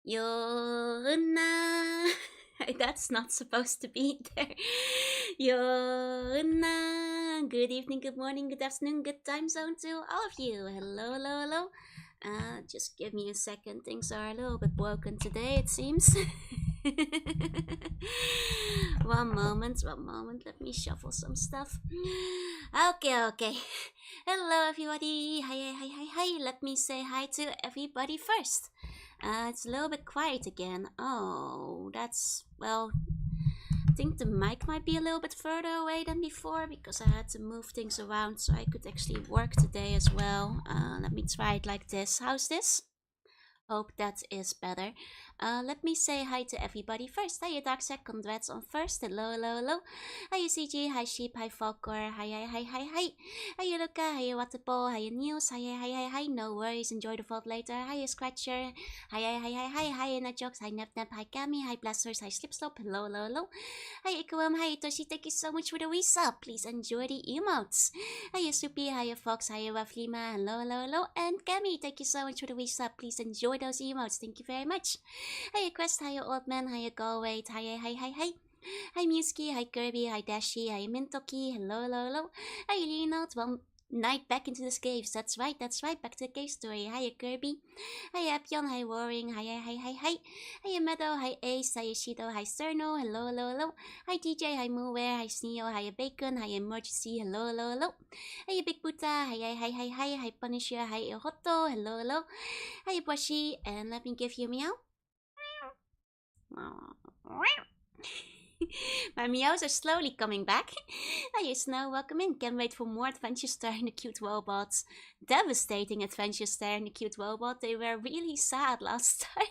Yona. That's not supposed to be there. Yona. Good evening, good morning, good afternoon, good time zone to all of you. Hello, hello, hello. Just give me a second. Things are a little bit broken today, it seems. One moment, one moment. Let me shuffle some stuff. Okay, okay. Hello, everybody. Hi, hi, hi, hi. Let me say hi to everybody first. It's a little bit quiet again. Oh, that's, well, I think the mic might be a little bit further away than before because I had to move things around so I could actually work today as well. Let me try it like this. How's this? Hope that is better. Let me say hi to everybody first. Hi, Darksack. Congrats on first. Hello, hello, hello. Hi, CG. Hi, Sheep. Hi, Falcor. Hi, hi, hi, hi, hi. Hi, Luca. Hi, Waterpole. Hi, Niels. Hi, hi, hi, hi. No worries. Enjoy the vault later. Hi, Scratcher. Hi, hi, hi, hi, hi. Hi, Jokes. Hi, Nep Nep. Hi, Kami. Hi, Blasters. Hi, Slipslop. Hello, hello, hello. Hi, Ikuum. Hi, Toshi. Thank you so much for the resub. Please enjoy the emotes. Hi, Soupy. Hi, Fox. Hi, Waflima. Hello, hello, hello. And Kami, thank you so much for the resub. Please enjoy those emotes. Thank you very much. Hi, Quest. Hi, Old Man. Hi, Galway. Hi, hi, hi, hi. Hi, Musky. Hi, Kirby. Hi, Dashi. Hi, Mintoki. Hello, hello, hello. Hi, Leonard. One night back into the caves. That's right, that's right. Back to the cave story. Hi, Kirby. Hi, Apion. Hi, Warring. Hi, hi, hi, hi, hi. Hi, Meadow. Hi, Ace. Hi, Shido. Hi, Cerno. Hello, hello, hello. Hi, DJ. Hi, Mooware. Hi, Sneo. Hi, Bacon. Hi, Emergency. Hello, hello, hello. Hi, Big Buddha. Hi, hi, hi, hi, hi. Hi, Punisher. Hi, Ehoto. Hello, hello. Hi, Boshi. And let me give you a meow. My meows are slowly coming back. Hi, Snow, welcome in. Can't wait for more Adventures Star and the Cute Robots. Devastating Adventures Star and the Cute Robot. They were really sad last time.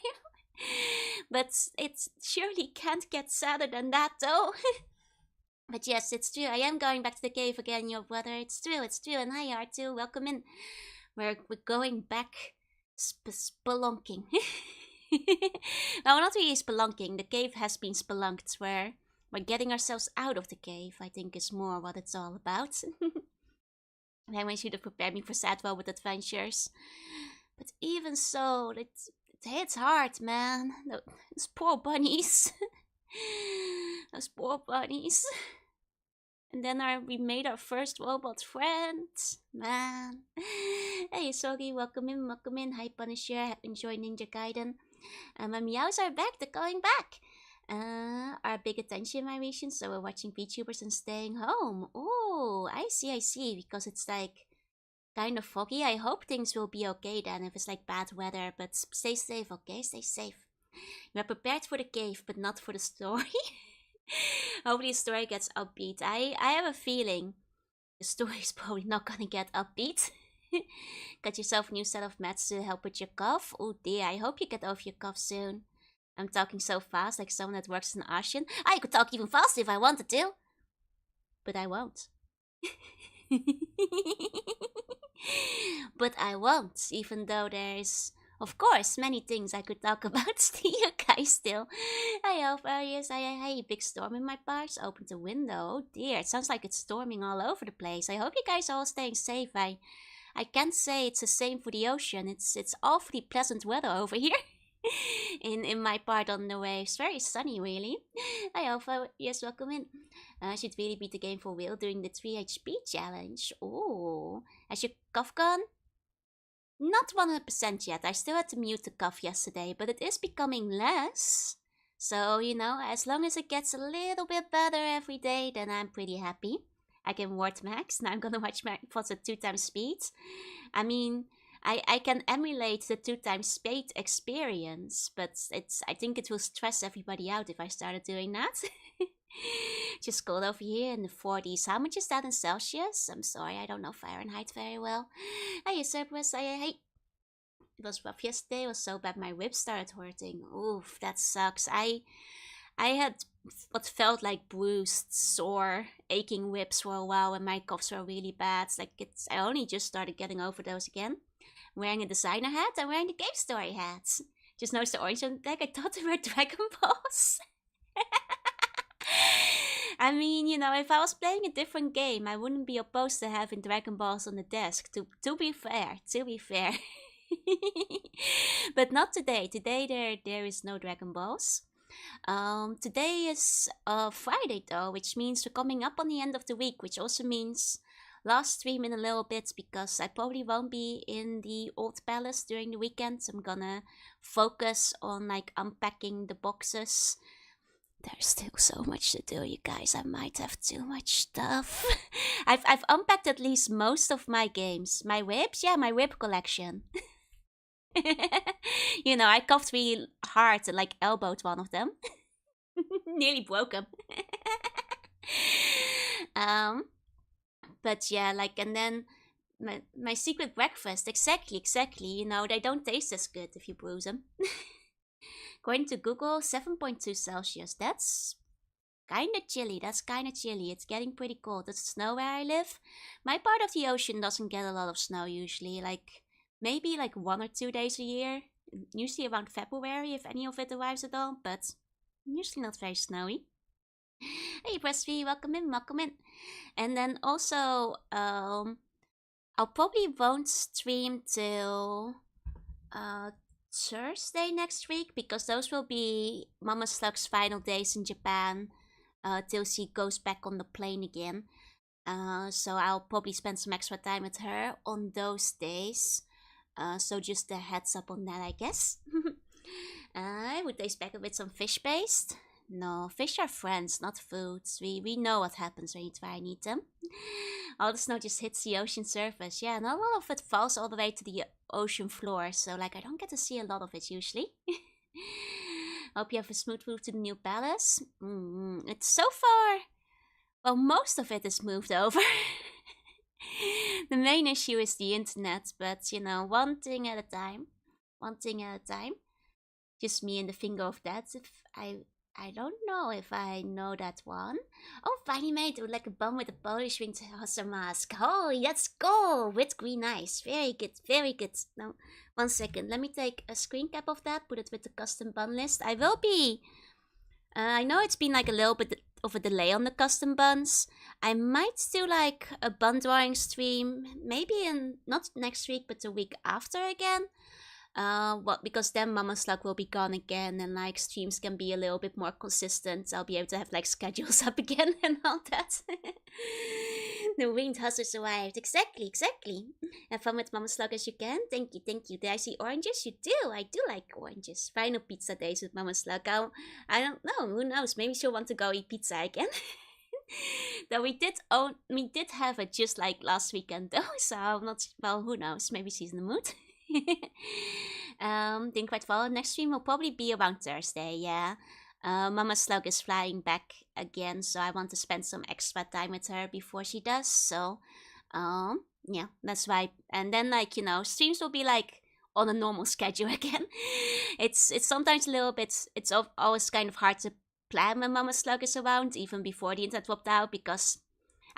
But it surely can't get sadder than that, though. But yes, it's true. I am going back to the cave again, your brother. It's true, it's true. And hi, R2, welcome in. We're going back spelunking. No, not really spelunking. The cave has been spelunked. Where we're getting ourselves out of the cave, I think, is more what it's all about. Then should have prepared me for sad robot adventures. But even so, it hits hard, man. Those poor bunnies. Those poor bunnies. And then we made our first robot friend. Man. Hey, Sogi, welcome in, welcome in. Hi, Punisher. Enjoy Ninja Gaiden. My meows are back, they're going back. Our big attention variation, so we're watching VTubers and staying home. Oh, I see, because it's like kind of foggy. I hope things will be okay then if it's like bad weather, but stay safe, okay? Stay safe. We're prepared for the cave, but not for the story. Hopefully the story gets upbeat. I have a feeling the story is probably not gonna get upbeat. Got yourself a new set of meds to help with your cough? Oh dear, I hope you get over your cough soon. I'm talking so fast like someone that works in Ashen. I could talk even faster if I wanted to. But I won't. But I won't, even though there's, of course, many things I could talk about to you guys still. Hi, Elf Arius. Hi, big storm in my parts. Open the window. Oh dear, it sounds like it's storming all over the place. I hope you guys are all staying safe. I can't say it's the same for the ocean. It's awfully pleasant weather over here. in my part on the waves. Very sunny, really. Hi, Alpha. Yes, welcome in. Should really beat the game for Will during the 3 HP challenge. Oh, has your cough gone? Not 100% yet. I still had to mute the cough yesterday, but it is becoming less. So, you know, as long as it gets a little bit better every day, then I'm pretty happy. I can ward max. Now I'm gonna watch my pots at 2 times speed. I mean, I can emulate the 2 times speed experience, but I think it will stress everybody out if I started doing that. Just cold over here in the 40s. How much is that in Celsius? I'm sorry, I don't know Fahrenheit very well. Hey, Cerberus, hey. It was rough yesterday. It was so bad my ribs started hurting. Oof, that sucks. I had what felt like bruised, sore, aching ribs for a while when my coughs were really bad. I only just started getting over those again. I'm wearing a designer hat. I'm wearing the Game Story hat. Just noticed the orange on the deck. I thought they were Dragon Balls. I mean, you know, if I was playing a different game, I wouldn't be opposed to having Dragon Balls on the desk. To be fair, But not today. Today there is no Dragon Balls. Today is Friday though, which means we're coming up on the end of the week, which also means last stream in a little bit because I probably won't be in the old palace during the weekend. So I'm gonna focus on like unpacking the boxes. There's still so much to do, you guys. I might have too much stuff. I've unpacked at least most of my games. My whips, yeah, my whip collection. You know, I coughed really hard and like elbowed one of them. Nearly broke them. um, but yeah, like, and then my secret breakfast, exactly. You know, they don't taste as good if you bruise them. According to Google, 7.2 Celsius. That's kinda chilly. It's getting pretty cold. Does it snow where I live? My part of the ocean doesn't get a lot of snow usually. Like, maybe like 1 or 2 days a year. Usually around February if any of it arrives at all, but usually not very snowy. Hey, Breastfeed, welcome in. And then also, I'll probably won't stream till Thursday next week because those will be Mama Slug's final days in Japan till she goes back on the plane again. So I'll probably spend some extra time with her on those days. So just a heads up on that, I guess. Would they spec it with some fish paste? No, fish are friends, not foods. We know what happens when you try and eat them. All the snow just hits the ocean surface. Yeah, not a lot of it falls all the way to the ocean floor. So, like, I don't get to see a lot of it usually. Hope you have a smooth move to the new palace. It's so far... Well, most of it is moved over. The main issue is the internet, but, you know, one thing at a time. Just me and the finger of that. If I don't know if I know that one. Oh, finally made it like a bum with a Polish winter mask. Oh, let's go! With green eyes. Very good. Now, 1 second. Let me take a screen cap of that, put it with the custom bun list. I will be... I know it's been like a little bit of a delay on the custom buns. I might do like a bun drawing stream, maybe in not next week, but the week after again. Because then Mama Slug will be gone again and like streams can be a little bit more consistent. I'll be able to have like schedules up again and all that. The winged hussars arrived. Exactly. Have fun with Mama Slug as you can. Thank you. Did I see oranges? You do. I do like oranges. Final pizza days with Mama Slug. I don't know. Who knows? Maybe she'll want to go eat pizza again. Though we did have it just like last weekend though. So I'm not. Well, who knows? Maybe she's in the mood. Didn't quite follow. Next stream will probably be around Thursday, yeah. Mama Slug is flying back again, so I want to spend some extra time with her before she does. So, yeah, that's why. And then, like, you know, streams will be like on a normal schedule again. It's sometimes a little bit. It's always kind of hard to plan when Mama Slug is around, even before the internet dropped out, because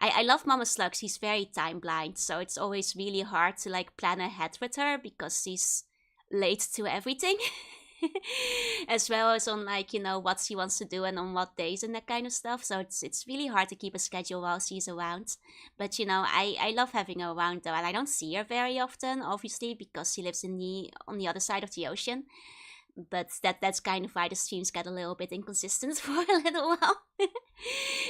I love Mama Slug. She's very time blind, so it's always really hard to like plan ahead with her because she's late to everything. As well as on like, you know, what she wants to do and on what days and that kind of stuff. So it's really hard to keep a schedule while she's around. But you know, I love having her around though, and I don't see her very often, obviously, because she lives on the other side of the ocean. But that's kind of why the streams got a little bit inconsistent for a little while.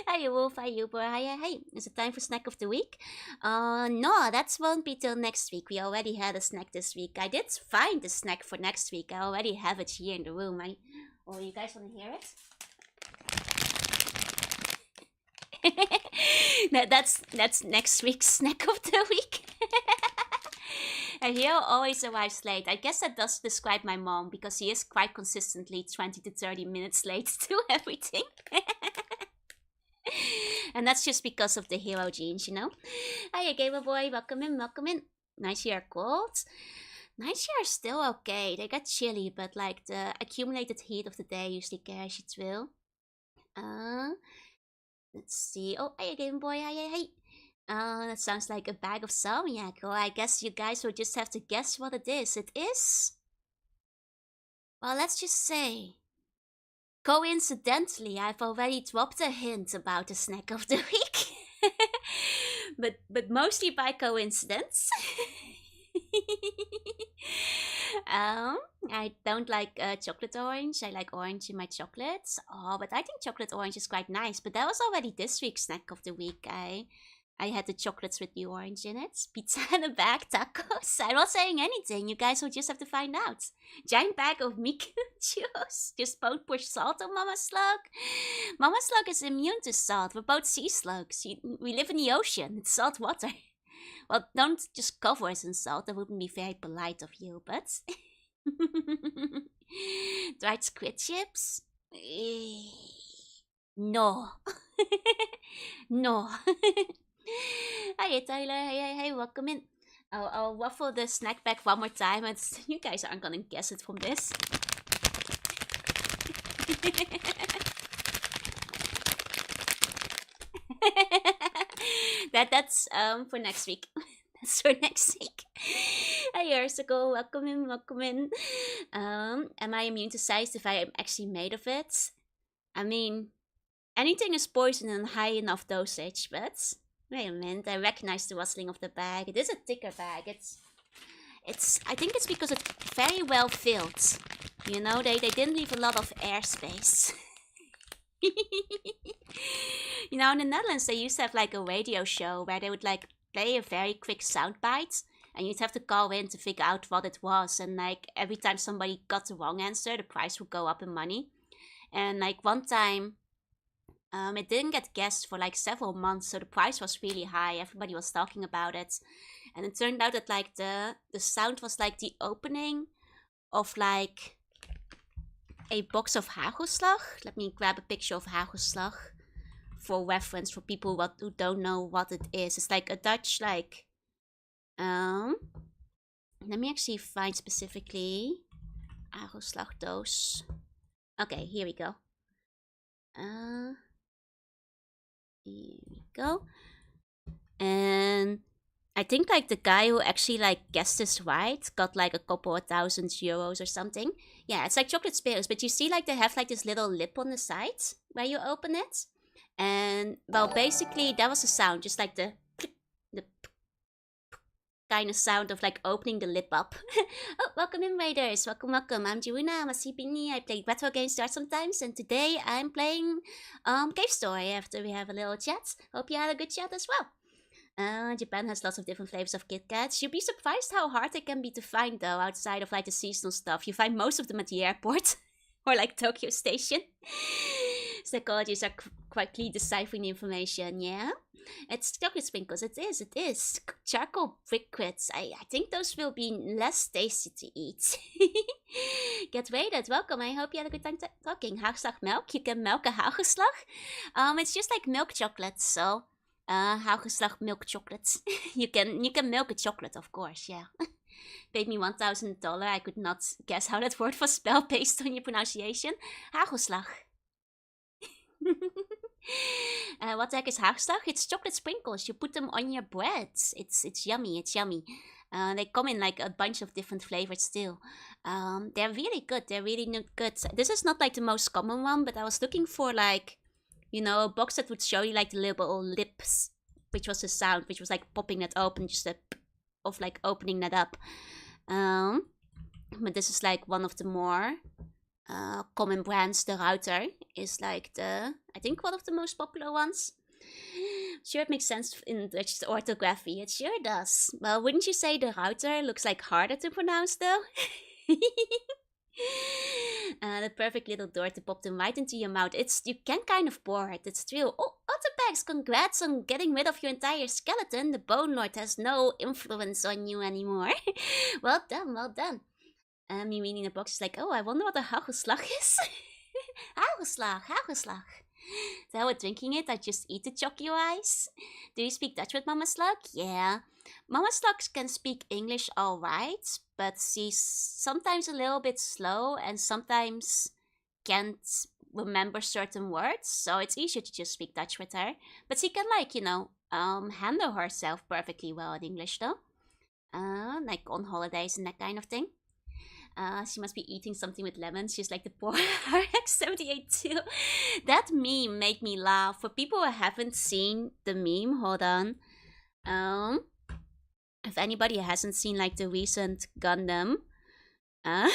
Hi Wolf, hi Uber, hi. Is it time for snack of the week? No, that won't be till next week. We already had a snack this week. I did find the snack for next week. I already have it here in the room. Oh, you guys want to hear it? That's next week's snack of the week. Her hero always arrives late. I guess that does describe my mom, because she is quite consistently 20 to 30 minutes late to everything. And that's just because of the hero genes, you know? Hiya, Gamer Boy. Welcome in. Nice year cold. Nights here are still okay. They get chilly, but like the accumulated heat of the day usually carries you through. Let's see. Oh, hey, Game Boy. Hey. That sounds like a bag of salmiak. Well, I guess you guys will just have to guess what it is. It is... Well, let's just say... Coincidentally, I've already dropped a hint about the snack of the week. but mostly by coincidence. I don't like chocolate orange. I like orange in my chocolates. Oh, but I think chocolate orange is quite nice. But that was already this week's snack of the week. I had the chocolates with the orange in it. Pizza in a bag, tacos. I'm not saying anything. You guys will just have to find out. Giant bag of Miku juice. Just both push salt on Mama Slug. Mama Slug is immune to salt. We're both sea slugs. We live in the ocean. It's salt water. Well, don't just cover us in salt. That wouldn't be very polite of you, but... Dried squid chips? No. No. Hi Tyler, hey, welcome in. I'll waffle the snack bag one more time, and you guys aren't gonna guess it from this. That's for next week. That's for next week. Hi Ursicle, welcome in. Am I immune to size if I am actually made of it? I mean, anything is poison in high enough dosage, but wait a minute, I recognize the rustling of the bag. It is a thicker bag. It's I think it's because it's very well filled. You know, they didn't leave a lot of airspace. You know, in the Netherlands they used to have like a radio show where they would like play a very quick soundbite, and you'd have to call in to figure out what it was, and like every time somebody got the wrong answer, the price would go up in money. And like one time it didn't get guessed for like several months, so the price was really high. Everybody was talking about it, and it turned out that like the sound was like the opening of like a box of hagelslag. Let me grab a picture of hagelslag for reference for people who don't know what it is. It's like a Dutch like let me actually find specifically hagelslagdoos. Okay, here we go. Here we go. And I think like the guy who actually like guessed this right got like a couple of €1,000 or something. Yeah, it's like chocolate sparrows, but you see like they have like this little lip on the side where you open it. And well, basically that was the sound, just like the kind of sound of like opening the lip up. Oh, welcome in Raiders, welcome. I'm Juruna, I'm a CPNI. I play retro games there sometimes, and today I'm playing Cave Story after we have a little chat. Hope you had a good chat as well. Japan has lots of different flavors of Kit Kats. You'd be surprised how hard they can be to find though, outside of like the seasonal stuff. You find most of them at the airport or like Tokyo Station. Psychologists are quickly deciphering the information, yeah? It's chocolate sprinkles, it is. Charcoal briquettes. I think those will be less tasty to eat. Get raided, welcome. I hope you had a good time talking. Hagelslag milk, you can milk a hagelslag. It's just like milk chocolate, so hagelslag milk chocolate. you can milk a chocolate, of course, yeah. Paid me $1,000. I could not guess how that word was spelled based on your pronunciation. Hagelslag. What the heck is hagelslag? It's chocolate sprinkles. You put them on your bread. It's yummy. They come in like a bunch of different flavors still. They're really good. Good. This is not like the most common one, but I was looking for like, you know, a box that would show you like the little lips, which was the sound, which was like popping that open, just a of like opening that up. But this is like one of the more common brands. The Router is like I think one of the most popular ones. Sure, it makes sense in Dutch orthography. It sure does. Well, wouldn't you say the Router looks like harder to pronounce though? The perfect little door to pop them right into your mouth. You can kind of pour it. It's true. Oh, Otterbags, congrats on getting rid of your entire skeleton. The Bone Lord has no influence on you anymore. Well done. Me reading the box is like, oh, I wonder what a hagelslag is. Hagelslag. Is that what drinking it? I just eat the chalky rice. Do you speak Dutch with Mama Slug? Yeah. Mama Slug can speak English alright, but she's sometimes a little bit slow and sometimes can't remember certain words, so it's easier to just speak Dutch with her. But she can like, you know, handle herself perfectly well in English though. Like on holidays and that kind of thing. She must be eating something with lemons. She's like the poor RX78 too. That meme made me laugh. For people who haven't seen the meme, hold on. If anybody hasn't seen like the recent Gundam Uh,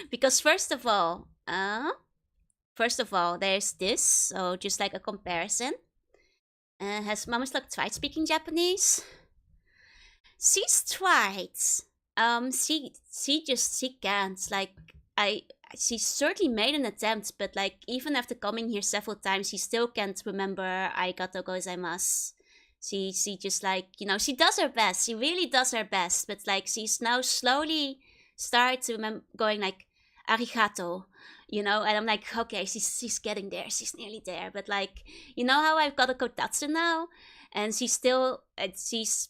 because first of all, there's this. So just like a comparison. Has Mama Slug tried speaking Japanese? She's tried. She can't. Like I, she certainly made an attempt, but like even after coming here several times, she still can't remember "arigato gozaimasu." She just like she does her best. She really does her best, but like she's now slowly started to remember going like "arigato," and I'm like, okay, she's getting there. She's nearly there, but like how I've got a kotatsu now, and she's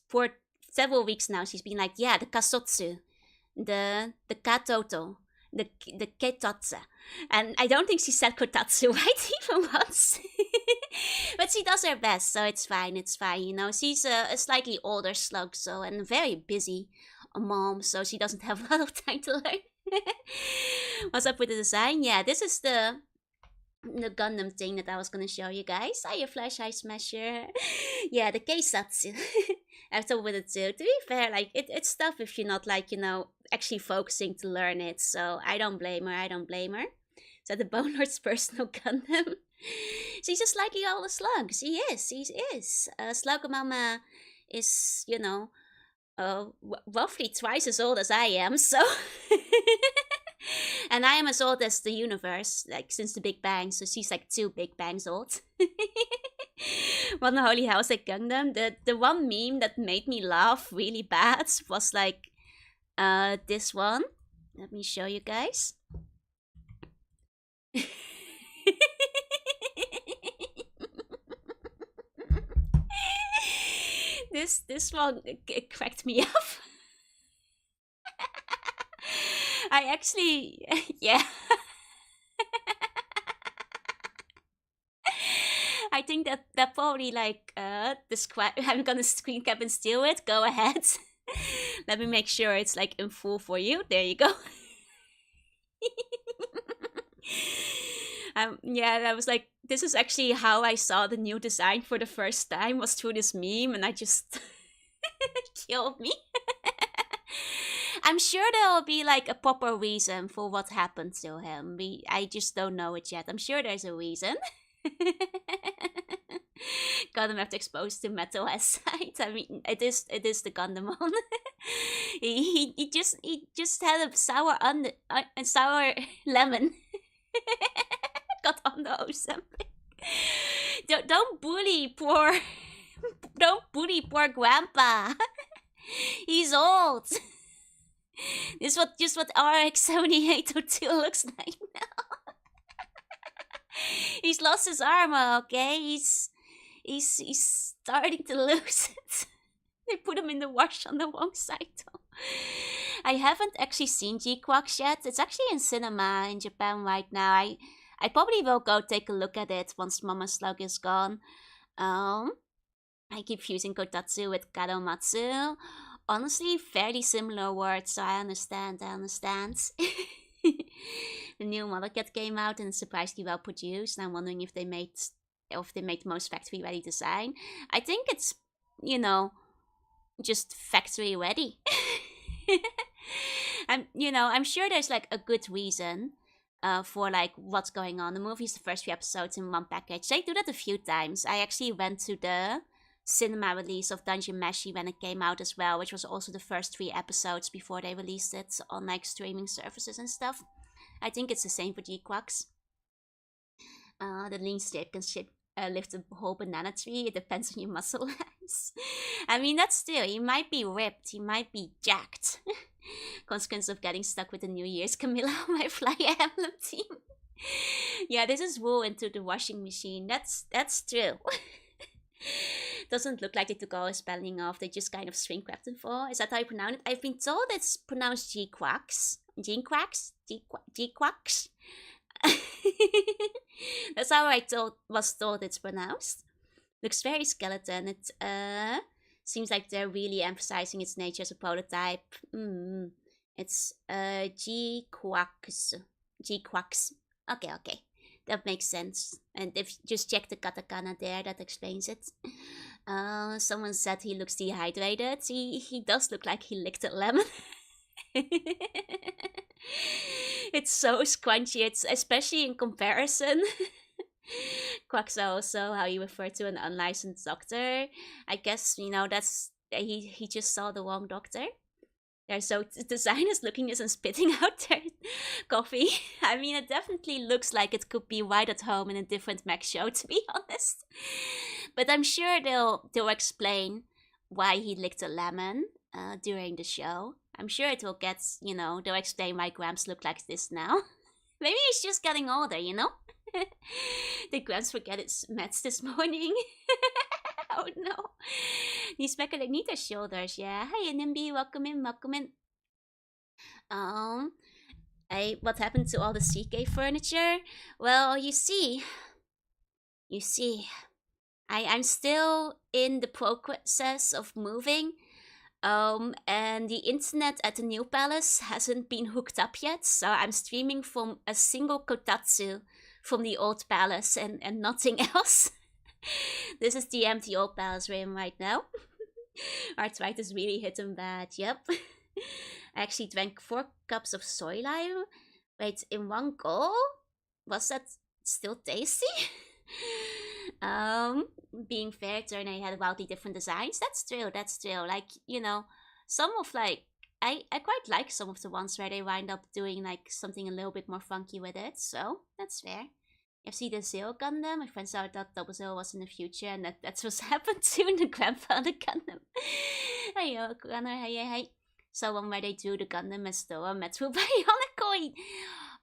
for several weeks now, she's been like, yeah, the kasotsu, the katoto, the ketotsu. And I don't think she said kotatsu right even once. But she does her best, so it's fine, She's a slightly older slug, so, and very busy mom, so she doesn't have a lot of time to learn. What's up with the design? Yeah, this is the Gundam thing that I was gonna show you guys. Hiya, Flash Eye Smasher. Yeah, the Keisatsu. I have trouble with it too. To be fair, like it's tough if you're not like actually focusing to learn it. So I don't blame her. So the Bone Lord's personal Gundam. She's just like all the slug. She is. Slug Mama is roughly twice as old as I am. So. And I am as old as the universe, like since the Big Bang, so she's like 2 Big Bangs old. What the holy hell is a Gundam? The one meme that made me laugh really bad was like this one. Let me show you guys. This one it cracked me up. I actually, yeah. I think that probably like describe. I'm gonna screen cap and steal it. Go ahead. Let me make sure it's like in full for you. There you go. Yeah, I was like, this is actually how I saw the new design for the first time, was through this meme, and I just killed me. I'm sure there'll be like a proper reason for what happened to him. I just don't know it yet. I'm sure there's a reason. Got him after exposed to Metal side. I mean, it is the Gundam one. he just had a sour lemon. Got on the Ozempic. Don't bully poor grandpa. He's old. This is just what RX 7802 looks like now. He's lost his armor, okay? He's starting to lose it. They put him in the wash on the wrong side though. I haven't actually seen G-Quax yet. It's actually in cinema in Japan right now. I probably will go take a look at it once Mama Slug is gone. I keep fusing Kotatsu with Kadomatsu. Honestly, fairly similar words, so I understand. The new Mother Cat came out and surprisingly well produced, and I'm wondering if they made the most factory ready design. I think it's, just factory ready. I'm sure there's like a good reason for like what's going on. The movie's the first 3 episodes in one package. They do that a few times. I actually went to the cinema release of Dungeon Meshi when it came out as well, which was also the first 3 episodes before they released it on like streaming services and stuff. I think it's the same for G-Quax. The lean strip can lift a whole banana tree. It depends on your muscle mass. I mean, that's still, he might be ripped, he might be jacked. Consequence of getting stuck with the New Year's Camilla on my Fire Emblem team. Yeah, this is wool into the washing machine. That's true. Doesn't look like they took all his spelling off. They just kind of shrink wrapped and fall. Is that how you pronounce it? I've been told it's pronounced G-Quax. G-Quax? G-Quax? That's how I was told it's pronounced. Looks very skeleton. It seems like they're really emphasizing its nature as a prototype. It's G-Quax. G-Quax. Okay. That makes sense. And if just check the katakana there, that explains it. Someone said he looks dehydrated. He does look like he licked a lemon. It's so scrunchy. It's especially in comparison. Quaxa also how you refer to an unlicensed doctor. I guess that's he just saw the wrong doctor. Yeah, so designers looking this and spitting out their coffee. I mean, it definitely looks like it could be right at home in a different Mac show, to be honest. But I'm sure they'll explain why he licked a lemon during the show. I'm sure it will get, they'll explain why Gramps look like this now. Maybe he's just getting older, Did Gramps forget its meds this morning? Oh no. These speculate need their shoulders, yeah. Hi Nimby, welcome in, welcome in. What happened to all the CK furniture? Well, you see, I'm still in the process of moving. And the internet at the new palace hasn't been hooked up yet, so I'm streaming from a single kotatsu from the old palace and nothing else. This is the empty old palace we're in right now. Arthritis really hit him bad, yep. I actually drank 4 cups of soy lime. Wait, in one go? Was that still tasty? Being fair, Turner had wildly different designs. That's true. Like, some of I quite like some of the ones where they wind up doing like something a little bit more funky with it. So that's fair. I've seen the Zero Gundam. My friends thought that Double Zero was in the future, and that's what's happened to the grandfather Gundam. Hey, Gunner, hey. So one where they do the Gundam as though a Metro Bionicle.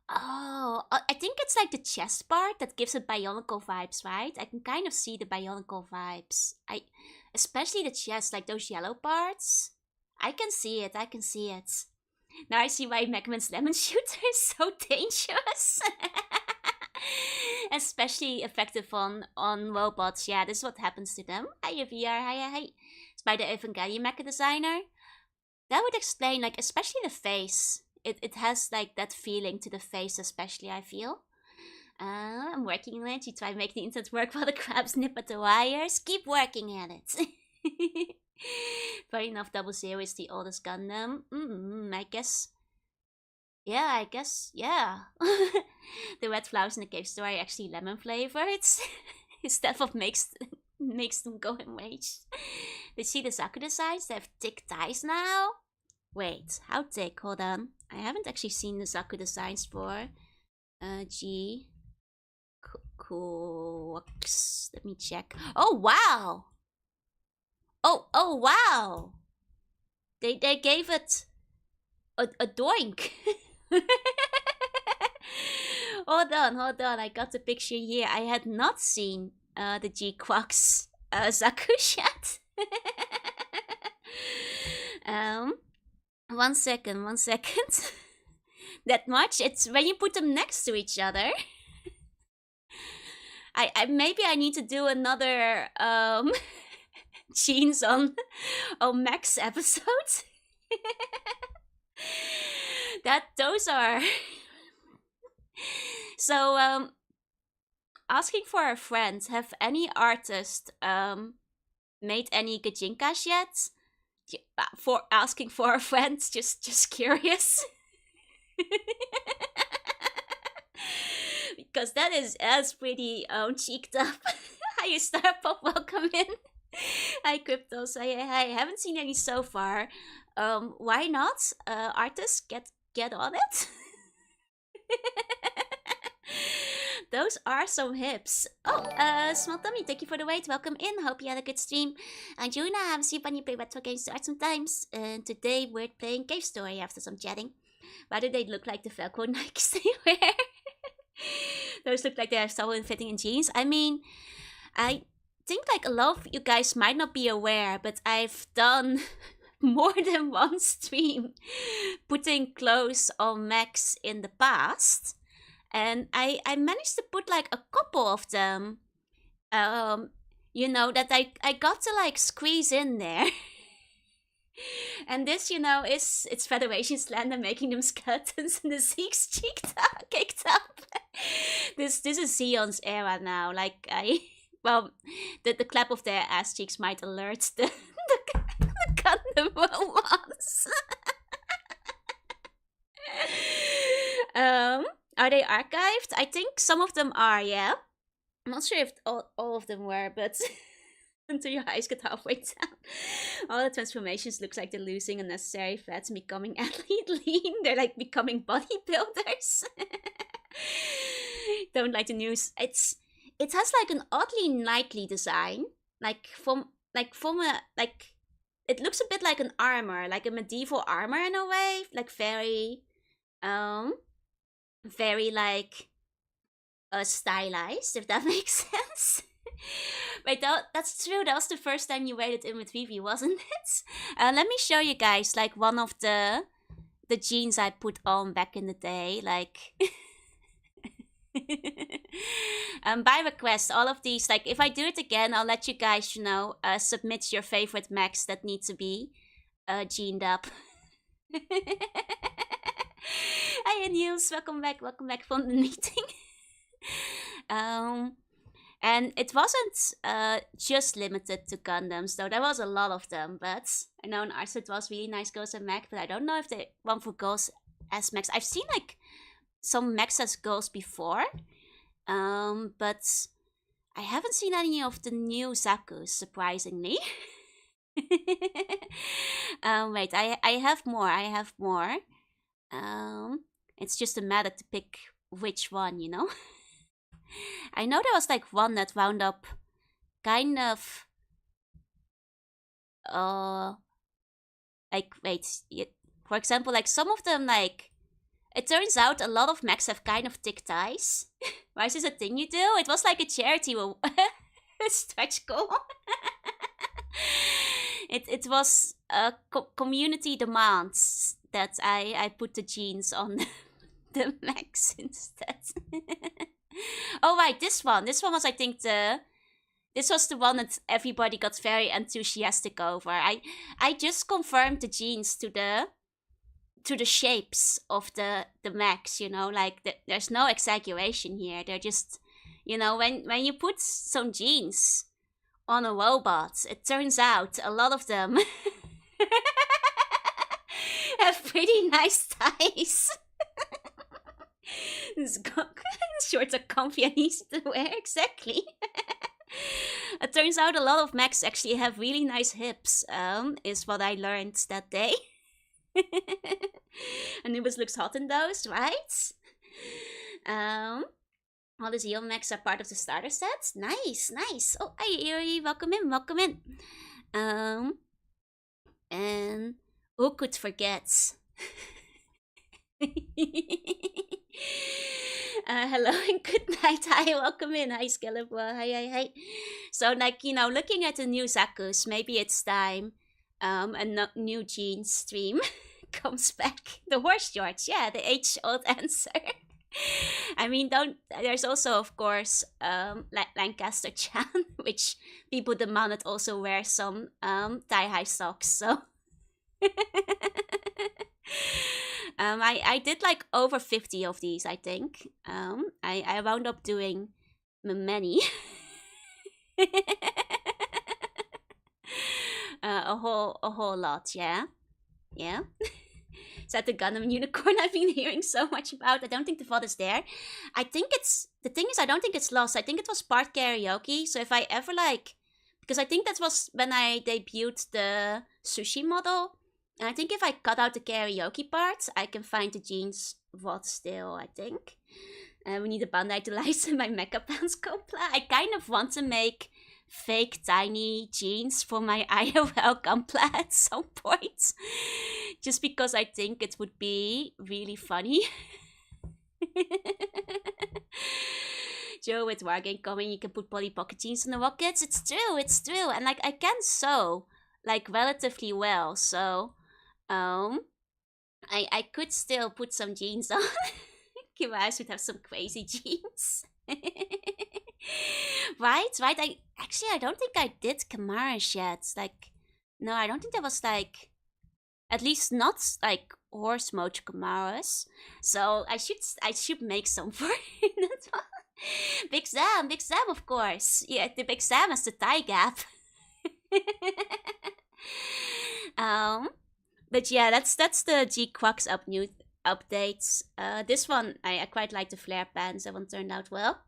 Oh, I think it's like the chest part that gives it Bionicle vibes, right? I can kind of see the Bionicle vibes. Especially the chest, like those yellow parts. I can see it. Now I see why Megaman's Lemon Shooter is so dangerous. Especially effective on robots. Yeah, this is what happens to them. Hi, VR. Hi. It's by the Evangelion mecha designer. That would explain, like, especially the face. It has, like, that feeling to the face, especially, I feel. I'm working on it. You try to make the internet work while the crabs nip at the wires. Keep working at it. Fair enough, Double Zero is the oldest Gundam. I guess. Yeah. The red flowers in the cave store are actually lemon flavored. Instead of makes them go in rage. Did you see the Zaku designs? They have thick ties now? Wait, how thick? Hold on. I haven't actually seen the Zaku designs for G. Cox. Let me check. Oh wow! Oh wow! They gave it a doink. Hold on. I got the picture here. I had not seen the G-Quax Zaku yet. One second. That much? It's when you put them next to each other. I maybe I need to do another Genes on Max episode. Those are. So asking for a friend, have any artist made any gajinkas yet? For asking for a friend, just curious. Because that is pretty cheeked up. Hi, Starpop, welcome in. Hi, Cryptos. I haven't seen any so far. Why not? Artists, get on it. Those are some hips. Oh, Small Tummy, thank you for the wait. Welcome in. Hope you had a good stream. And Juna, I haven't seen you play retro games to art sometimes. And today we're playing Cave Story after some chatting. Why do they look like the Velcro Nikes they wear? Those look like they have trouble fitting in jeans. I mean, I think like a lot of you guys might not be aware, but I've done more than one stream putting clothes on Max in the past. And I managed to put like a couple of them, that I got to like squeeze in there. And this, it's Federation slander making them skeletons and the Zeke's kicked up. This is Xeon's era now. Like the clap of their ass cheeks might alert the Gundam robots. Are they archived? I think some of them are, yeah. I'm not sure if all of them were, but until your eyes get halfway down. All the transformations looks like they're losing unnecessary fat and becoming athlete lean. They're like becoming bodybuilders. Don't like the news. It has like an oddly knightly design. From a it looks a bit like an armor, like a medieval armor in a way. Like very like stylized, if that makes sense. Wait, that's true. That was the first time you waded in with Vivi, wasn't it? Let me show you guys like one of the jeans I put on back in the day. Like, by request, all of these. Like, if I do it again, I'll let you guys, submit your favorite mechs that need to be jeaned up. Hi, Niels. Welcome back from the meeting. And it wasn't just limited to Gundams, though there was a lot of them. But I know in Arset was really nice girls and mech, but I don't know if they one for girls as mechs. I've seen like some mechs as girls before, but I haven't seen any of the new Zakus, surprisingly. Wait, I have more. It's just a matter to pick which one, I know there was like one that wound up kind of like for example, like some of them, like it turns out a lot of mechs have kind of thick ties. Why is this a thing you do? It was like a charity stretch goal. It was community demands that I put the jeans on the mechs instead. Oh right, this one was, I think, this was the one that everybody got very enthusiastic over. I just confirmed the jeans to the shapes of the mechs, like there's no exaggeration here. They're just, when you put some jeans on a robot, it turns out a lot of them have pretty nice ties. Shorts are comfy and easy to wear, exactly. It turns out a lot of mechs actually have really nice hips, is what I learned that day. Anubis looks hot in those, right? All the Zeo mechs are part of the starter sets. Nice. Oh, hi, Eerie. Welcome in. And who could forget? Hello and good night. Hi, welcome in. Hi, Skeletor. Hi. So, like, looking at the new Zakus, maybe it's time a new jeans stream comes back. The horse George, yeah, the age-old answer. I mean, there's also, of course, Lancaster Chan, which people demanded also wear some thigh-high socks, so... I did like over 50 of these, I think. I wound up doing many. A whole lot, yeah. Is that the Gundam unicorn I've been hearing so much about? I don't think the VOD is there. I think the thing is, I don't think it's lost. I think it was part karaoke. So if I ever because I think that was when I debuted the sushi model. And I think if I cut out the karaoke part, I can find the jeans VOD still, I think. We need a Bandai to license my Mecha Pants Gunpla. I kind of want to make fake tiny jeans for my IOL Gunpla at some point. Just because I think it would be really funny. Joe, with Wargame coming, you can put Polly Pocket jeans on the rockets. It's true. And I can sew relatively well, so I could still put some jeans on. Kiwaris would have some crazy jeans. Right. I don't think I did Kamaras yet. No, I don't think there was at least not horse mode Kamaras. So I should make some for that one. Big Sam, of course. Yeah, the Big Sam has the thigh gap. But yeah, that's the G Quacks up news updates. This one, I quite like the flare pants. That one turned out well.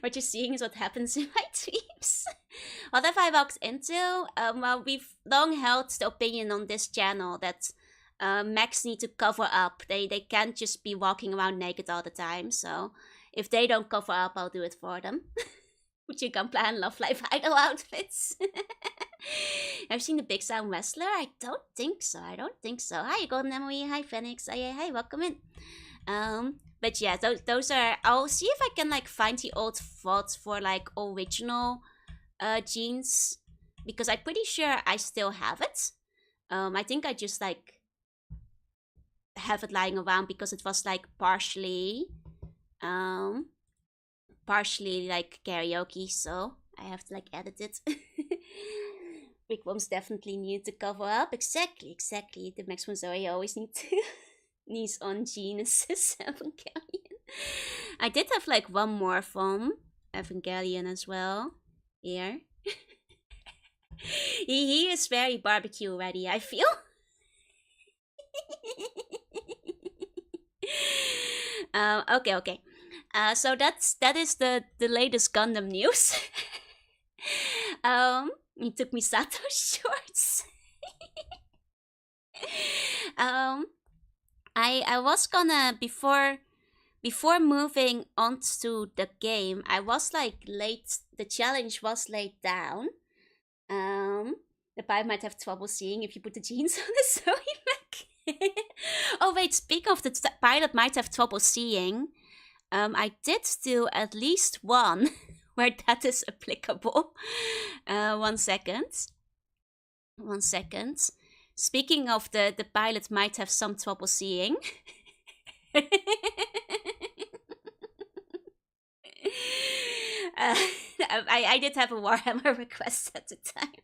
What you're seeing is what happens in my dreams. What have I walked into? Well, we've long held the opinion on this channel that mechs need to cover up. They can't just be walking around naked all the time. So if they don't cover up, I'll do it for them. Would you come plan Love Life Idol outfits? Have you seen the Big Sound Wrestler? I don't think so. Hi, Golden Emily. Hi, Phoenix. Hey, welcome in. But yeah, those are. I'll see if I can like find the old VODs for like original jeans, because I'm pretty sure I still have it. I think I just like have it lying around because it was like partially like karaoke, so I have to like edit it. Big Worms definitely need to cover up. Exactly. The Maximum Zoe always need to knees on Genesis Evangelion. I did have like one more from Evangelion as well. Here. he is very barbecue ready, I feel. Okay. So that is the latest Gundam news. He took Misato's shorts. I was gonna before moving on to the game, I was like late. The challenge was laid down. The pilot might have trouble seeing if you put the jeans on the Zoe mech. Oh wait, speaking of the pilot might have trouble seeing, I did do at least one where that is applicable. 1 second. Speaking of the pilot might have some trouble seeing. I did have a Warhammer request at the time.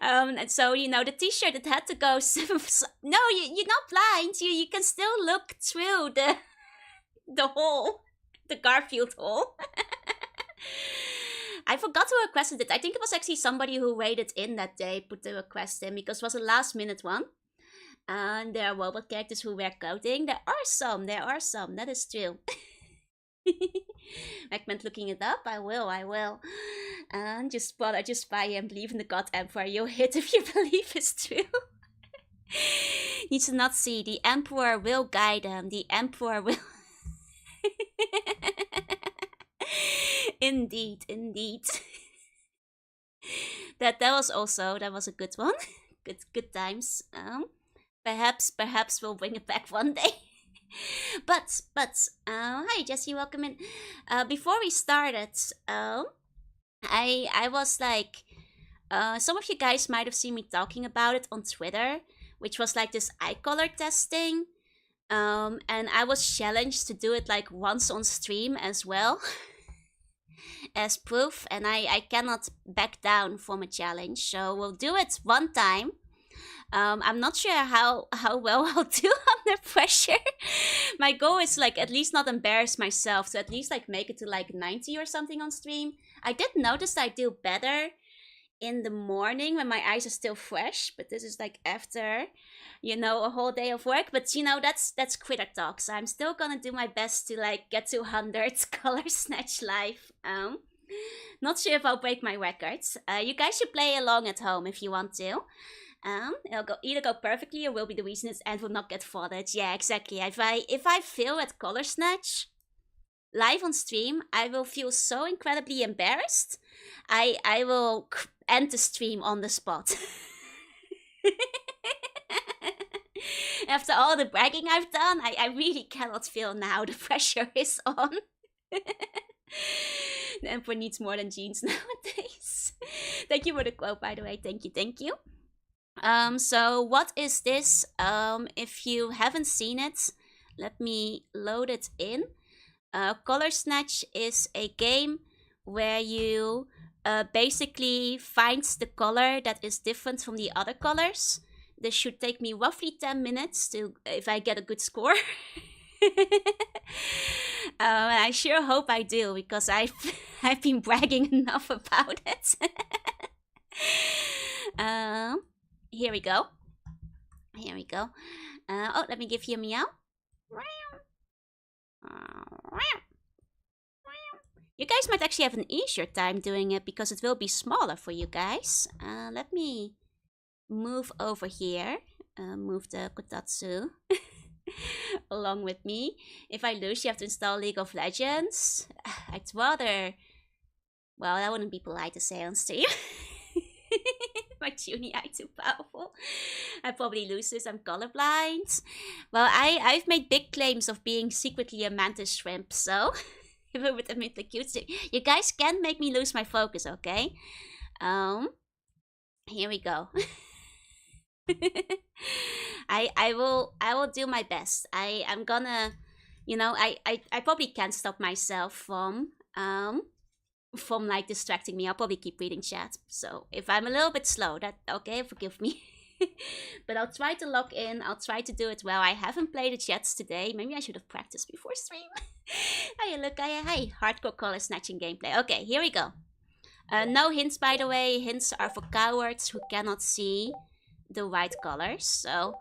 And so, you know, the t-shirt, it had to go... No, you're not blind. You can still look through the hole. The Garfield hole. I forgot who requested it. I think it was actually somebody who waited in that day, put the request in, because it was a last minute one. And there are robot characters who wear clothing. There are some. That is true. I meant looking it up. I will. And just buy and believe in the God Emperor. You'll hit if you believe it's true. You should not see. The Emperor will guide them. The Emperor will... Indeed. That was a good one. Good times. Perhaps we'll bring it back one day. but hi Jesse, welcome in. Before we started, I was like, some of you guys might have seen me talking about it on Twitter, which was like this eye color testing. And I was challenged to do it like once on stream as well. As proof, and I cannot back down from a challenge, so we'll do it one time. I'm not sure how well I'll do under pressure. My goal is like at least not embarrass myself, so at least like make it to like 90 or something on stream. I did notice that I do better in the morning when my eyes are still fresh, but this is like after, you know, a whole day of work. But you know, that's critter talk, so I'm still gonna do my best to like get to 100 color snatch live. Not sure if I'll break my records. You guys should play along at home if you want to. It'll either go perfectly or will be the reason its end will not get foddered. Yeah, exactly. If I fail at color snatch live on stream, I will feel so incredibly embarrassed. I will end the stream on the spot. After all the bragging I've done, I really cannot feel now. The pressure is on. The Emperor needs more than jeans nowadays. Thank you for the quote, by the way. Thank you. So what is this? If you haven't seen it, let me load it in. Color Snatch is a game where you basically find the color that is different from the other colors. This should take me roughly 10 minutes to if I get a good score. I sure hope I do, because I've been bragging enough about it. Here we go. Here we go. Oh, let me give you a meow. You guys might actually have an easier time doing it because it will be smaller for you guys. Let me move over here. Move the Kotatsu along with me. If I lose, you have to install League of Legends. I'd rather... Well, that wouldn't be polite to say on stream. My tuning eye too powerful. I probably lose this. I'm colorblind. Well, I've made big claims of being secretly a mantis shrimp, so even with the mythic cute, you guys can't make me lose my focus, okay? Here we go. I will do my best. I'm gonna, you know, I probably can't stop myself from like distracting me. I'll probably keep reading chat. So if I'm a little bit slow, that okay, forgive me. But I'll try to log in. I'll try to do it well. I haven't played it yet today. Maybe I should have practiced before stream. Hey, look, hey, hardcore color snatching gameplay. Okay, here we go. No hints, by the way. Hints are for cowards who cannot see the right colors. So,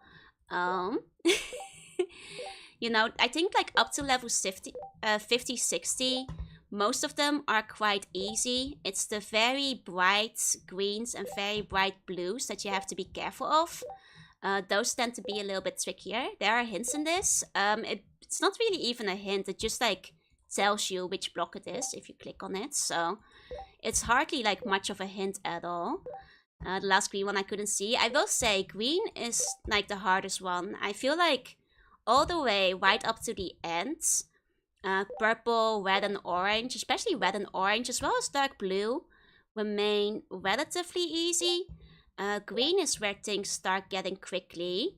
you know, I think like up to level 50, 60, most of them are quite easy. It's the very bright greens and very bright blues that you have to be careful of. Those tend to be a little bit trickier. There are hints in this. It's not really even a hint. It just like tells you which block it is if you click on it. So it's hardly like much of a hint at all. The last green one I couldn't see. I will say green is like the hardest one. I feel like all the way right up to the end, purple, red and orange, especially red and orange as well as dark blue, remain relatively easy. Green is where things start getting quickly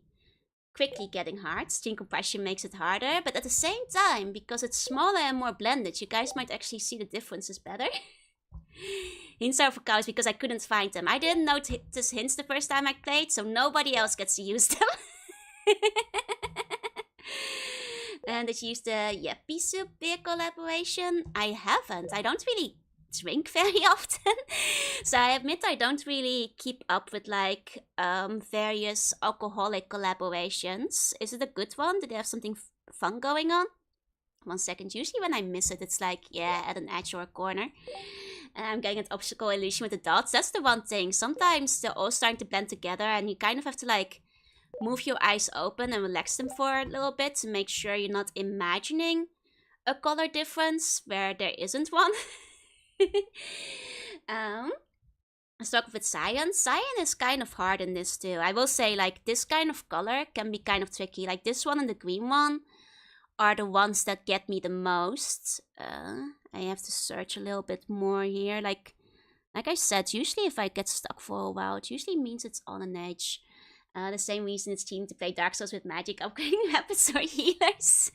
getting hard. Stream compression makes it harder, but at the same time, because it's smaller and more blended, you guys might actually see the differences better. Hints are for cows because I couldn't find them. I didn't notice hints the first time I played, so nobody else gets to use them. And did you use the Yuppie Soup beer collaboration? I haven't. I don't really drink very often. So I admit I don't really keep up with like various alcoholic collaborations. Is it a good one? Did they have something fun going on? 1 second. Usually when I miss it, it's like, yeah, at an edge or a corner. And I'm getting an optical illusion with the dots. That's the one thing. Sometimes they're all starting to blend together and you kind of have to like move your eyes open and relax them for a little bit to make sure you're not imagining a color difference where there isn't one. Let's talk with cyan. Cyan is kind of hard in this too. I will say like this kind of color can be kind of tricky. Like this one and the green one are the ones that get me the most. I have to search a little bit more here. Like I said, usually if I get stuck for a while, it usually means it's on an edge. The same reason it's team to play Dark Souls with magic, upgrading weapons or healers.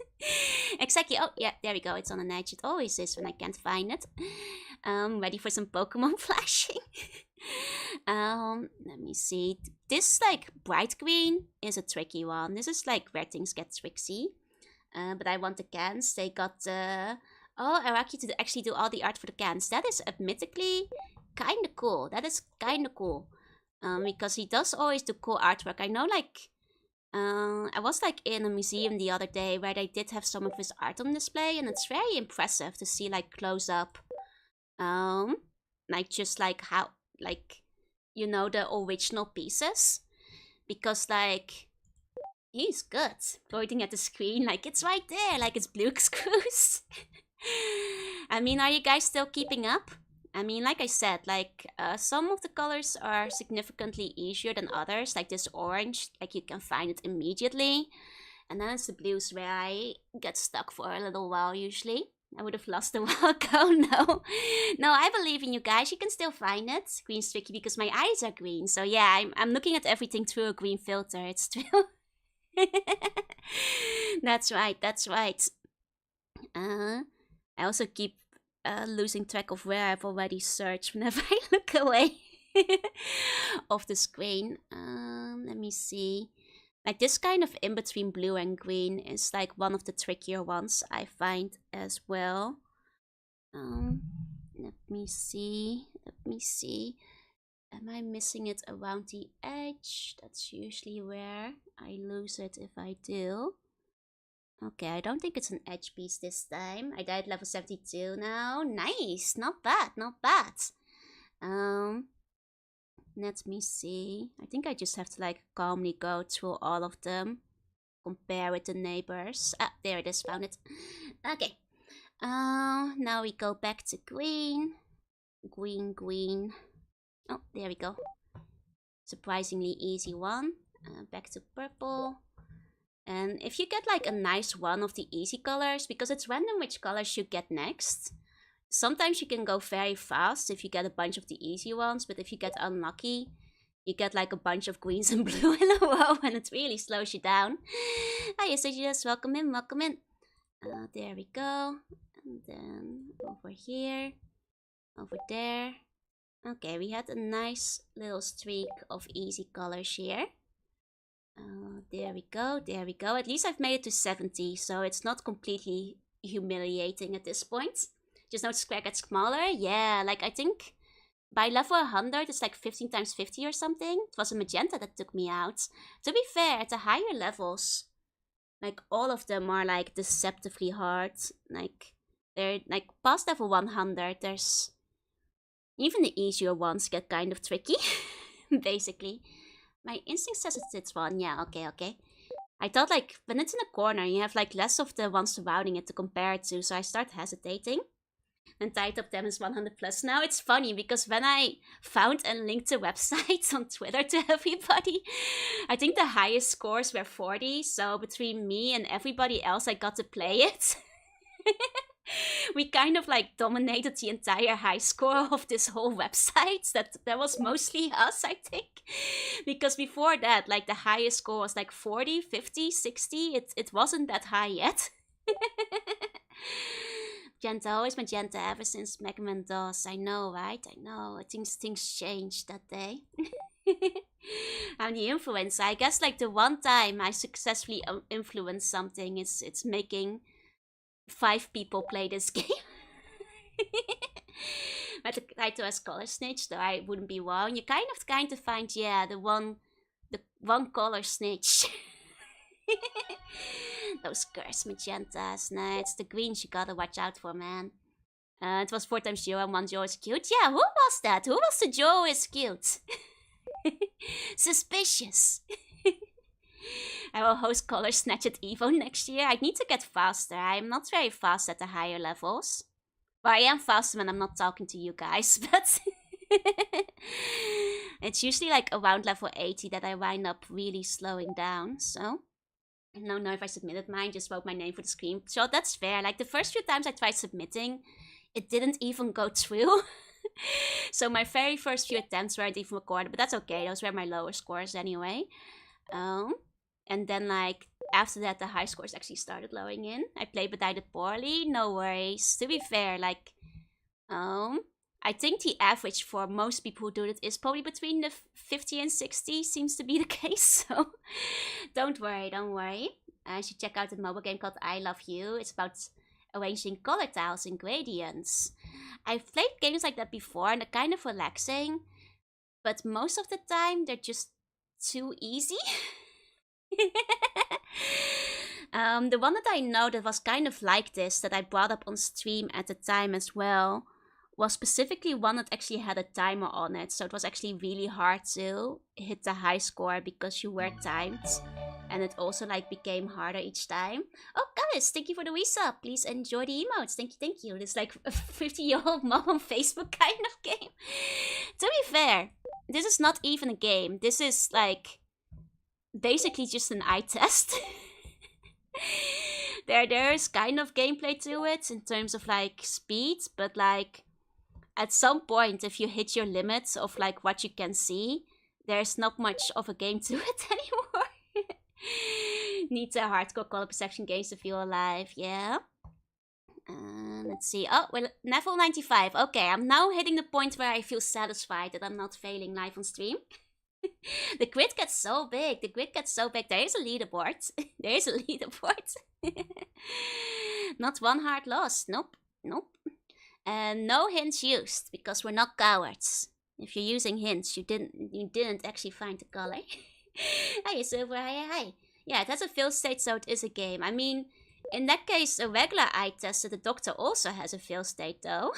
Exactly. Oh, yeah, there we go. It's on an edge. It always is when I can't find it. Ready for some Pokemon flashing. Let me see. This, like, bright green is a tricky one. This is, like, where things get tricksy. But I want the cans. They got, Araki to actually do all the art for the cans. That is admittedly kind of cool. That is kind of cool. Because he does always do cool artwork. I know, like, I was, like, in a museum the other day where they did have some of his art on display, and it's very impressive to see, like, close up, like, just, like, how, like, you know, the original pieces. Because, like, he's good. Pointing at the screen, like, it's right there, like, it's Blue Screws. I mean, are you guys still keeping up? I mean, like I said, like, some of the colors are significantly easier than others. Like this orange, like you can find it immediately. And then it's the blues where I get stuck for a little while usually. I would have lost a while ago, no. No, I believe in you guys. You can still find it. Green's tricky because my eyes are green. So yeah, I'm looking at everything through a green filter. It's true. That's right, that's right. I also keep losing track of where I've already searched whenever I look away off the screen. Let me see. Like this kind of in between blue and green is like one of the trickier ones I find as well. Let me see. Am I missing it around the edge? That's usually where I lose it if I do. Okay, I don't think it's an edge piece this time. I died level 72 now. Nice, not bad, not bad. Let me see. I think I just have to like calmly go through all of them. Compare with the neighbors. Ah, there it is, found it. Okay. Now we go back to green. Green, green. Oh, there we go. Surprisingly easy one. Back to purple. And if you get like a nice one of the easy colors, because it's random which colors you get next, sometimes you can go very fast if you get a bunch of the easy ones, but if you get unlucky, you get like a bunch of greens and blue in a row and it really slows you down. Hi, Sagittarius, welcome in, welcome in. There we go. And then over here, over there. Okay, we had a nice little streak of easy colors here. There we go, there we go. At least I've made it to 70, so it's not completely humiliating at this point. Just notice square gets smaller. Yeah, like I think by level 100 it's like 15 times 50 or something. It was a magenta that took me out. To be fair, at the higher levels, like all of them are like deceptively hard. Like they're like past level 100, there's even the easier ones get kind of tricky, basically. My instinct says it's this one. Yeah, okay, okay. I thought like when it's in a corner, you have like less of the ones surrounding it to compare it to, so I start hesitating. And Tide of them is 100 plus now. It's funny because when I found and linked the website on Twitter to everybody, I think the highest scores were 40. So between me and everybody else, I got to play it. We kind of like dominated the entire high score of this whole website. That was mostly us, I think. Because before that, like the highest score was like 40, 50, 60. It wasn't that high yet. Magenta, always magenta ever since Mega Man DOS. I know, right? I know. I think things changed that day. I'm the influencer. I guess like the one time I successfully influenced something, it's making 5 people play this game. But the title has color snitch, though I wouldn't be wrong. You kind of find, yeah, the one color snitch. Those cursed magentas. Nah, it's the greens you gotta watch out for, man. It was 4 times Joe and 1 Joe is cute. Yeah, who was that? Who was the Joe is cute? Suspicious. I will host Color Snatch at EVO next year. I need to get faster. I'm not very fast at the higher levels. Well, I am faster when I'm not talking to you guys, but it's usually like around level 80 that I wind up really slowing down, so I don't know if I submitted mine, just wrote my name for the screenshot. That's fair. Like the first few times I tried submitting, it didn't even go through. So my very first few attempts weren't even recorded, but that's okay. Those were my lower scores anyway. And then like after that, the high scores actually started lowering in. I played, but I did poorly. No worries. To be fair, like, I think the average for most people who do it is probably between the 50 and 60, seems to be the case. So don't worry, don't worry. You should check out a mobile game called I Love You. It's about arranging color tiles and gradients. I've played games like that before and they're kind of relaxing, but most of the time they're just too easy. The one that I know that was kind of like this, that I brought up on stream at the time as well, was specifically one that actually had a timer on it. So it was actually really hard to hit the high score because you were timed. And it also like became harder each time. Oh, guys, thank you for the resub. Please enjoy the emotes. Thank you, thank you. It's like a 50-year-old mom on Facebook kind of game. To be fair, this is not even a game. This is like basically just an eye test. There's kind of gameplay to it in terms of like speed, but like at some point if you hit your limits of like what you can see, there's not much of a game to it anymore. Need a hardcore color perception games to feel alive, yeah. Let's see. Oh, well, level 95. Okay, I'm now hitting the point where I feel satisfied that I'm not failing live on stream. The grid gets so big. The grid gets so big. There is a leaderboard. There is a leaderboard. Not one heart lost. Nope. Nope. And no hints used because we're not cowards. If you're using hints, you didn't actually find the color. Hi, Silver. Hi. Yeah, it has a fail state, so it is a game. I mean, in that case, a regular eye test, the doctor also has a fail state, though.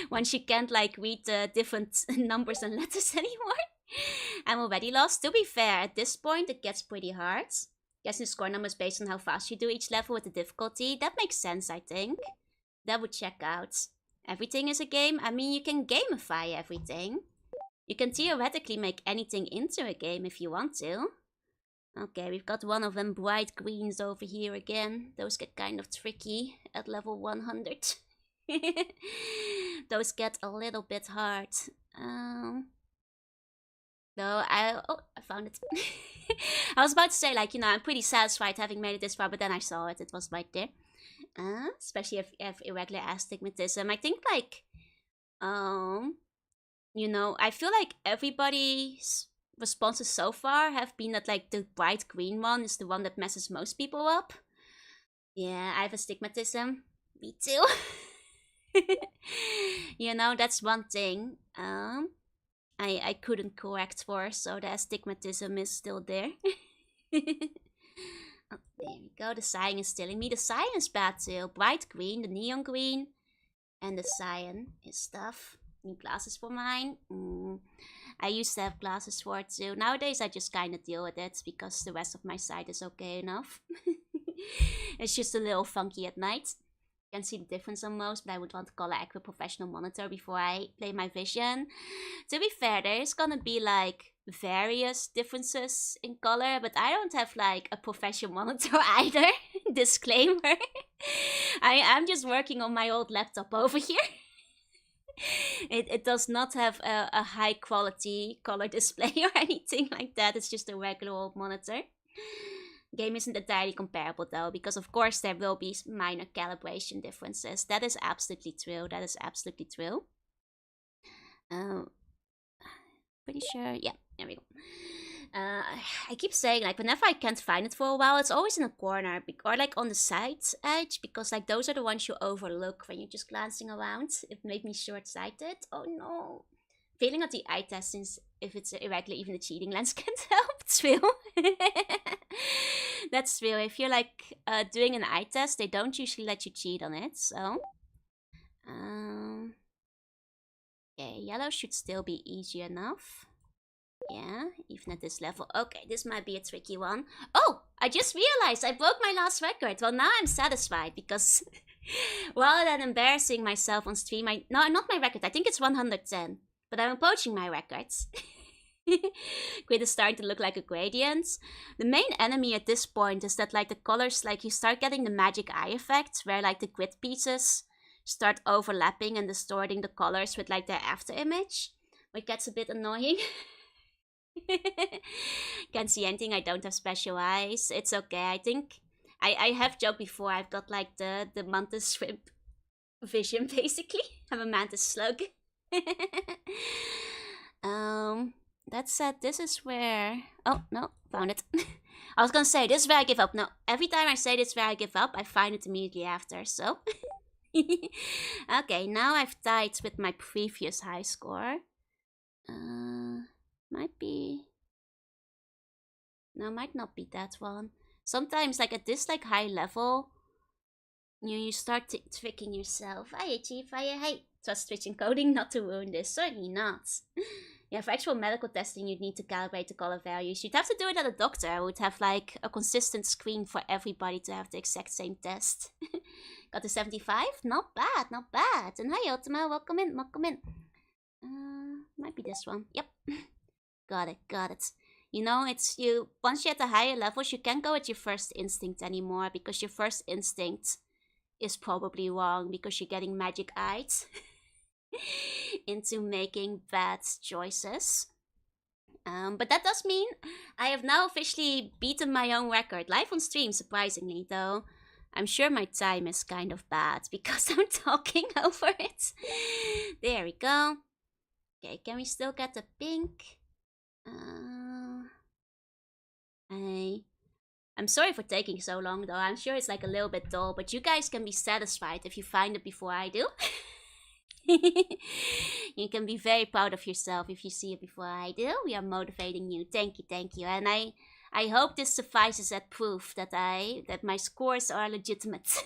When she can't like read the different numbers and letters anymore. I'm already lost. To be fair, at this point it gets pretty hard. Guessing score numbers based on how fast you do each level with the difficulty. That makes sense, I think. That would check out. Everything is a game. I mean, you can gamify everything. You can theoretically make anything into a game if you want to. Okay, we've got one of them bright greens over here again. Those get kind of tricky at level 100. Those get a little bit hard. No, I found it. I was about to say, like, I'm pretty satisfied having made it this far, but then I saw it. It was right there. Especially if you have irregular astigmatism. I think, like, I feel like everybody's responses so far have been that, like, the bright green one is the one that messes most people up. Yeah, I have astigmatism. Me too. That's one thing. I couldn't correct for, so the astigmatism is still there. Oh, there we go. The cyan is stealing me. The cyan is bad too. Bright green, the neon green, and the cyan is stuff. Need glasses for mine. I used to have glasses for it too. Nowadays I just kind of deal with it because the rest of my sight is okay enough. It's just a little funky at night. Can see the difference on most, but I would want to color accurate professional monitor before I play my vision. To be fair, there's gonna be like various differences in color, but I don't have like a professional monitor either. Disclaimer. I'm just working on my old laptop over here. It does not have a high quality color display or anything like that. It's just a regular old monitor. Game isn't entirely comparable though, because of course there will be minor calibration differences. That is absolutely true. Pretty sure. Yeah, there we go. I keep saying, like, whenever I can't find it for a while, it's always in a corner or like on the side edge, because like those are the ones you overlook when you're just glancing around. It made me short-sighted. Oh no. Failing at the eye test, since if it's irregular, even the cheating lens can't help. True. That's true. If you're like doing an eye test, they don't usually let you cheat on it. So, okay, yellow should still be easy enough. Yeah, even at this level. Okay, this might be a tricky one. Oh, I just realized I broke my last record. Well, now I'm satisfied because rather than embarrassing myself on stream, no, not my record. I think it's 110. But I'm approaching my records. Grid is starting to look like a gradient. The main enemy at this point is that like the colors, like you start getting the magic eye effect, where like the grid pieces start overlapping and distorting the colors with like their after image, which gets a bit annoying. Can't see anything. I don't have special eyes. It's okay. I think I have joked before. I've got like the mantis shrimp vision basically. I'm a mantis slug. That said, this is where... Oh, no, found it. I was gonna say, this is where I give up. No, every time I say this is where I give up, I find it immediately after, so... Okay, now I've tied with my previous high score. Might be... No, might not be that one. Sometimes, like, at this, like, high level, you start tricking yourself. Hi, Chief. Hi. Trust Twitch encoding not to ruin this. Certainly not. Yeah, for actual medical testing, you'd need to calibrate the color values. You'd have to do it at a doctor who would have like a consistent screen for everybody to have the exact same test. Got to 75? Not bad. And hi, Ultima. Welcome in. Might be this one. Yep. Got it. It's you. Once you're at the higher levels, you can't go with your first instinct anymore because your first instinct is probably wrong because you're getting magic eyed into making bad choices. But that does mean I have now officially beaten my own record live on stream, surprisingly, though I'm sure my time is kind of bad because I'm talking over it. There we go. Okay, can we still get the pink? I'm sorry for taking so long, though. I'm sure it's like a little bit dull, but you guys can be satisfied if you find it before I do. You can be very proud of yourself if you see it before I do. We are motivating you. Thank you. And I hope this suffices as proof that my scores are legitimate.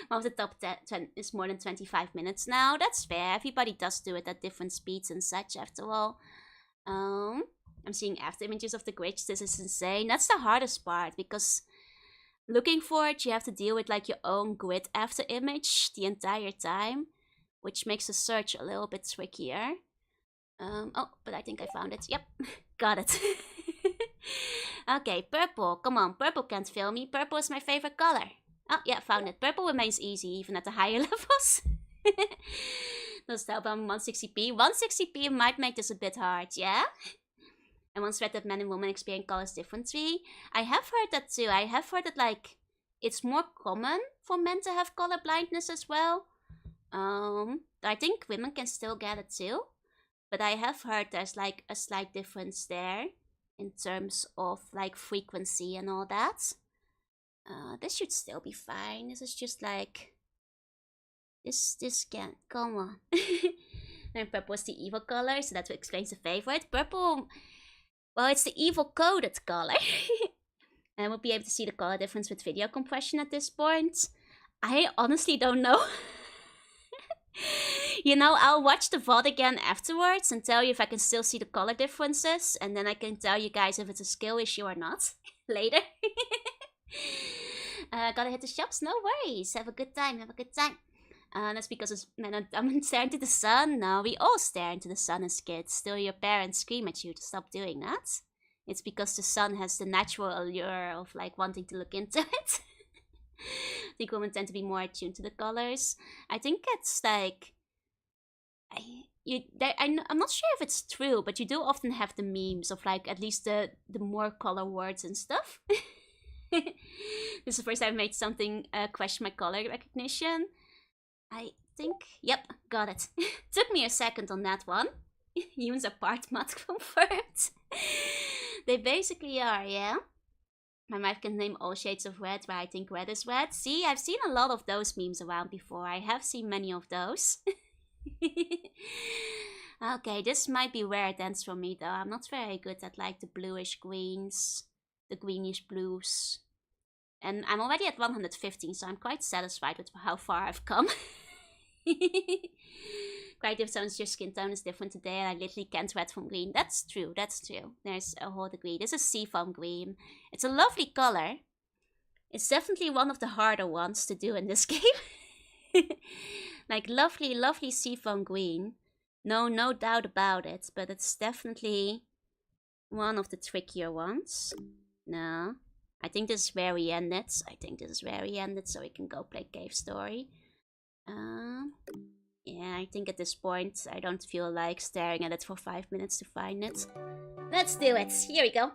One of the top 10 is more than 25 minutes now. That's fair. Everybody does do it at different speeds and such, after all. I'm seeing after images of the glitch. This is insane. That's the hardest part, because looking for it, you have to deal with like your own grid after image the entire time, which makes the search a little bit trickier. Oh, but I think I found it. Yep, got it. Okay, purple. Come on, purple can't fail me. Purple is my favorite color. Oh, yeah, found it. Purple remains easy, even at the higher levels. Does help on 160p. 160p might make this a bit hard, yeah? I once read that men and women experience colors differently. I have heard that too. I have heard that, like, it's more common for men to have color blindness as well. I think women can still get it too. But I have heard there's, like, a slight difference there in terms of, like, frequency and all that. This should still be fine. This is just like... This can't... Come on. And purple is the evil color, so that's what explains the favorite. Purple... Well, it's the evil coded color. And we'll be able to see the color difference with video compression at this point. I honestly don't know. You know, I'll watch the VOD again afterwards and tell you if I can still see the color differences. And then I can tell you guys if it's a skill issue or not later. Gotta hit the shops? No worries. Have a good time. That's because I'm staring into the sun. No, we all stare into the sun as kids. Still, your parents scream at you to stop doing that. It's because the sun has the natural allure of like wanting to look into it. I think women tend to be more attuned to the colors. I think it's like... I'm not sure if it's true, but you do often have the memes of like at least the more color words and stuff. This is the first time I made something question my color recognition. I think, yep, got it. Took me a second on that one. Humans are part mud confirmed. They basically are, yeah. My wife can name all shades of red where I think red is red. See, I've seen a lot of those memes around before. I have seen many of those. Okay, this might be where it ends for me though. I'm not very good at like the bluish greens, the greenish blues. And I'm already at 115, so I'm quite satisfied with how far I've come. Quite different, your skin tone is different today, and I literally can't red from green. That's true. There's a whole degree. This is seafoam green. It's a lovely color. It's definitely one of the harder ones to do in this game. Like lovely seafoam green. No doubt about it, but it's definitely one of the trickier ones. No. I think this is where we ended. So we can go play Cave Story. Yeah, I think at this point I don't feel like staring at it for 5 minutes to find it. Let's do it. Here we go.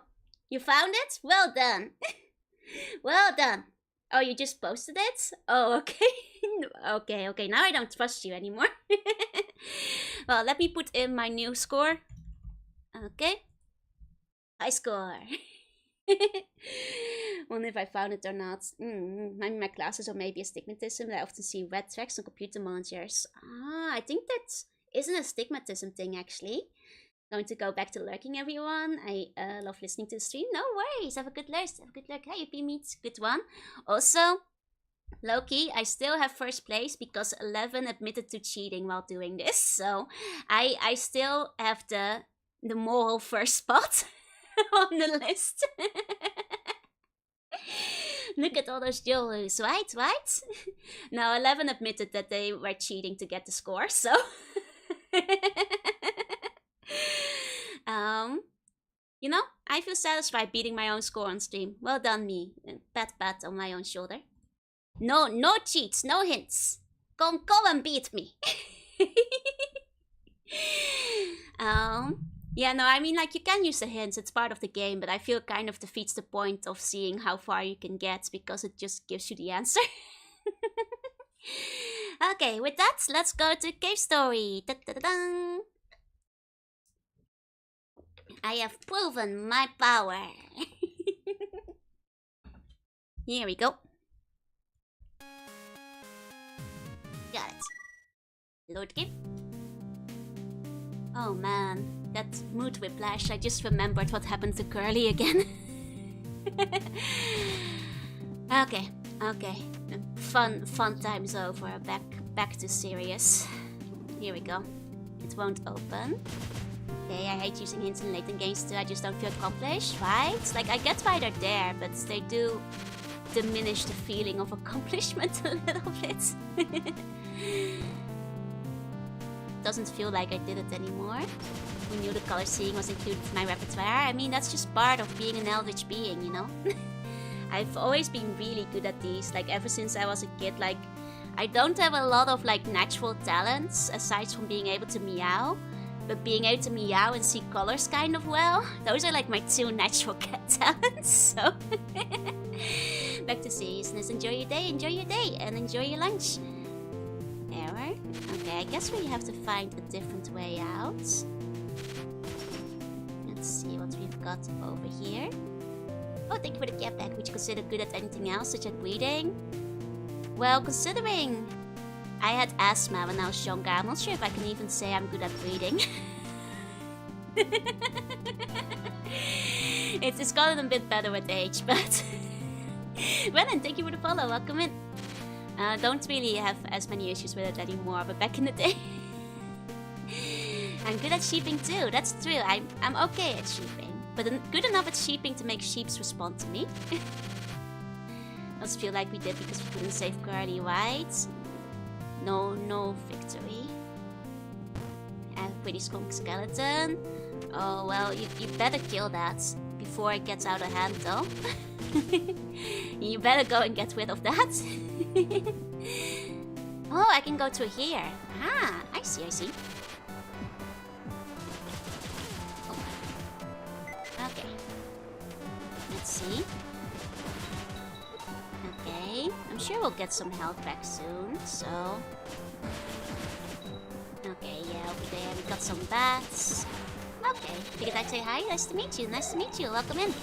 You found it? Well done. Well done. Oh, you just posted it? Oh, okay. Okay, now I don't trust you anymore. Well, let me put in my new score. Okay. High score. Wonder if I found it or not. Maybe my classes or maybe astigmatism. I often see red tracks on computer monitors. I think that isn't a stigmatism thing actually. Going to go back to lurking, everyone. I love listening to the stream. No worries. Have a good lurk. Hey, you meet good one. Also, low-key, I still have first place because 11 admitted to cheating while doing this. So I still have the moral first spot on the list. Look at all those jewelries, right? No, 11 admitted that they were cheating to get the score, so... You know, I feel satisfied beating my own score on stream. Well done, me. Pat on my own shoulder. No cheats, no hints. Go and beat me. Yeah, no, I mean, like, you can use the hints, it's part of the game, but I feel it kind of defeats the point of seeing how far you can get, because it just gives you the answer. Okay, with that, let's go to Cave Story. Da-da-da-dang. I have proven my power. Here we go. Got it. Load game. Oh man, that mood whiplash. I just remembered what happened to Curly again. Okay. Fun time's over. Back to serious. Here we go. It won't open. Okay, I hate using hints in Layton games too. I just don't feel accomplished, right? Like, I get why they're there, but they do diminish the feeling of accomplishment a little bit. Doesn't feel like I did it anymore. Who knew the color seeing was included in my repertoire? I mean, that's just part of being an eldritch being, you know? I've always been really good at these, like ever since I was a kid. Like, I don't have a lot of like natural talents aside from being able to meow, but being able to meow and see colors kind of well, those are like my two natural cat talents. So back to seriousness. Enjoy your day, and enjoy your lunch. Error. Okay, I guess we have to find a different way out. Let's see what we've got over here. Oh, thank you for the cat bag. Would you consider good at anything else, such as breathing? Well, considering I had asthma when I was younger, I'm not sure if I can even say I'm good at breathing. It's gotten a bit better with age, but... Renan, thank you for the follow. Welcome in. Don't really have as many issues with it anymore, but back in the day... I'm good at sheeping too, that's true. I'm okay at sheeping. But good enough at sheeping to make sheeps respond to me. Does feel like we did because we couldn't save Curly, right? No victory. I have a pretty skunk skeleton. Oh well, you better kill that before it gets out of hand though. You better go and get rid of that. Oh, I can go through here. Ah, I see. Okay. Let's see. Okay. I'm sure we'll get some health back soon, so... Okay, yeah, over there we got some bats. Okay, figured I'd say hi. Nice to meet you. Welcome in.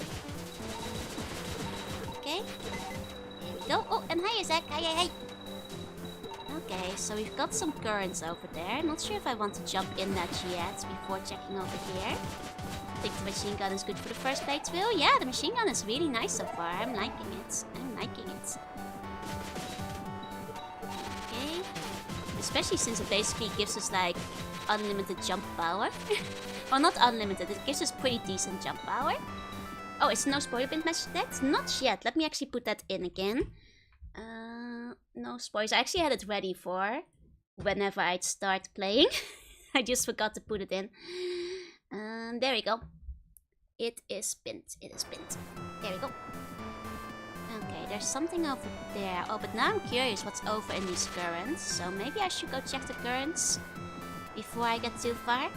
Okay. There we go. Oh, and hi, Zach. Hi. Okay, so we've got some currents over there. Not sure if I want to jump in that yet before checking over here. I think the machine gun is good for the first playthrough. Yeah, the machine gun is really nice so far. I'm liking it. Okay. Especially since it basically gives us like unlimited jump power. Well, not unlimited. It gives us pretty decent jump power. Oh, is no spoiler bin message text? Not yet. Let me actually put that in again. No spoilers. I actually had it ready for whenever I'd start playing. I just forgot to put it in. There we go. It is pinned. There we go. Okay, there's something over there. Oh, but now I'm curious what's over in these currents. So maybe I should go check the currents before I get too far.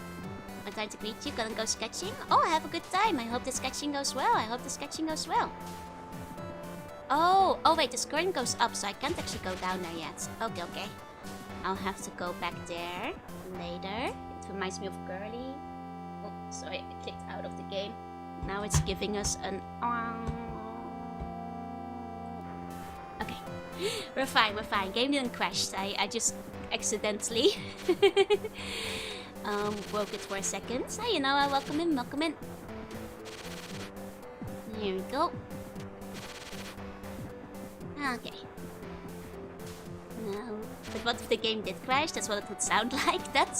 My time to greet you. Gonna go sketching. Oh, have a good time. I hope the sketching goes well. Oh wait, this current goes up, so I can't actually go down there yet. Okay. I'll have to go back there later. It reminds me of Curly. Oh, sorry, I clicked out of the game. Now it's giving us an... Okay. We're fine. Game didn't crash. I just accidentally broke it for a second. So, you know, welcome in. Here we go. Okay. No. But what if the game did crash? That's what it would sound like. That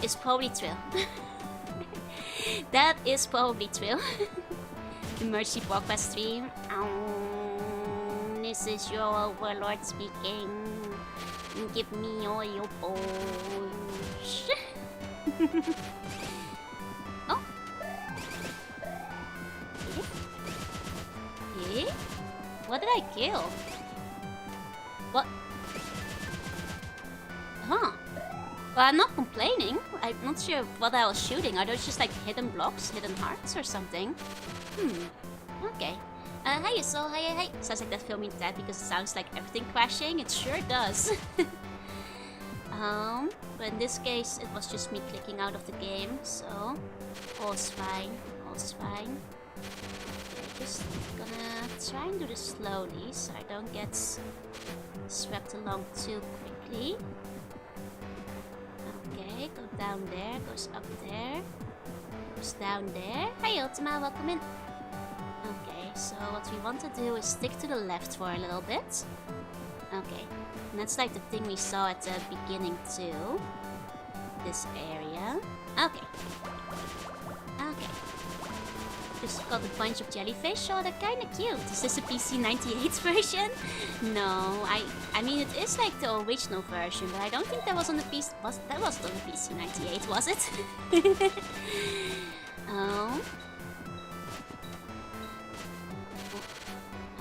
is probably true. That is probably true. Emergency broadcast stream. This is your overlord speaking. Give me all your bones. Oh. Eh? What did I kill? What? Huh. Well, I'm not complaining. I'm not sure what I was shooting. Are those just like hidden blocks, hidden hearts or something? Okay. Hi, Soul. Hi. Sounds like that filming that because it sounds like everything crashing. It sure does. But in this case, it was just me clicking out of the game, so all's fine. Just gonna try and do this slowly so I don't get swept along too quickly. down there, goes up there, goes down there. Hi Ultima, welcome in. Okay, so what we want to do is stick to the left for a little bit. Okay, and that's like the thing we saw at the beginning too. This area. Okay. Okay. Just got a bunch of jellyfish. Oh, they're kinda cute. Is this a PC98 version? No, I mean it is like the original version, but I don't think that was on the PC. That wasn't on the PC98, was it? Oh.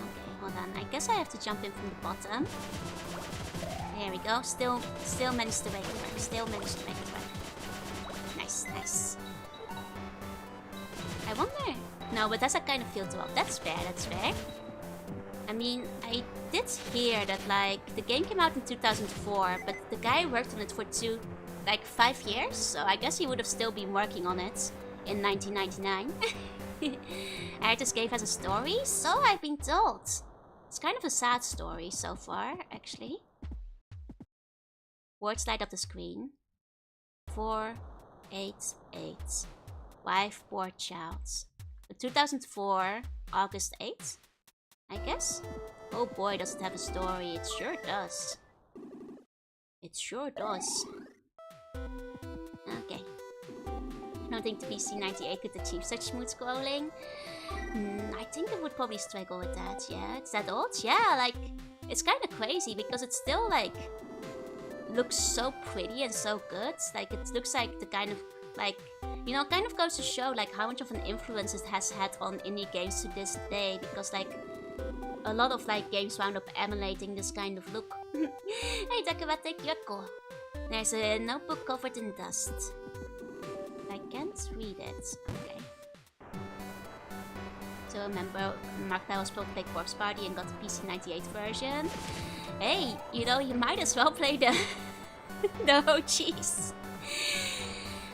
Okay, hold on. I guess I have to jump in from the bottom. There we go. Still managed to make it work. Still managed to make it work. Nice, nice. I wonder. No, but that's a kind of filter up. That's fair, that's fair. I mean, I did hear that, like, the game came out in 2004, but the guy worked on it for 5 years, so I guess he would have still been working on it in 1999. I heard this game has a story, so I've been told. It's kind of a sad story so far, actually. Words light up the screen. 488. Wife, poor child. 2004, August 8th, I guess? Oh boy, does it have a story. It sure does. It sure does. Okay. I don't think the PC98 could achieve such smooth scrolling. I think it would probably struggle with that, yeah. It's that old? Yeah, like, it's kind of crazy because it's still, like, looks so pretty and so good. Like, it looks like the kind of, like, you know, kind of goes to show like how much of an influence it has had on indie games to this day, because like a lot of like games wound up emulating this kind of look. Hey Dakawate Kyoko. There's a notebook covered in dust. I can't read it. Okay. So remember, Magda was supposed to play Corpse Party and got the PC98 version. Hey, you know, you might as well play the OGs.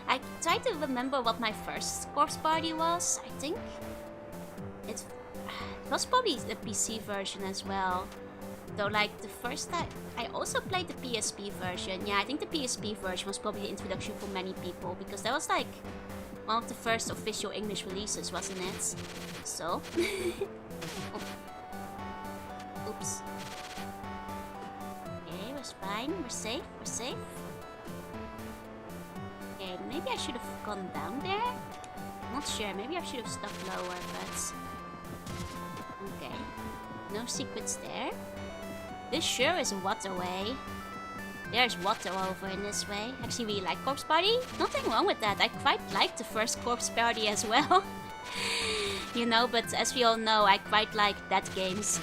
I tried to remember what my first Corpse Party was. I think it was probably the PC version as well. Though, like, the first time I also played the PSP version. Yeah, I think the PSP version was probably the introduction for many people, because that was like one of the first official English releases, wasn't it? So, oh. Oops. Okay, we're fine. We're safe. We're safe. Okay, maybe I should have gone down there? I'm not sure, maybe I should have stuck lower, but... Okay. No secrets there. This sure is a waterway. There's water over in this way. Actually, really like Corpse Party. Nothing wrong with that. I quite like the first Corpse Party as well. You know, but as we all know, I quite like that games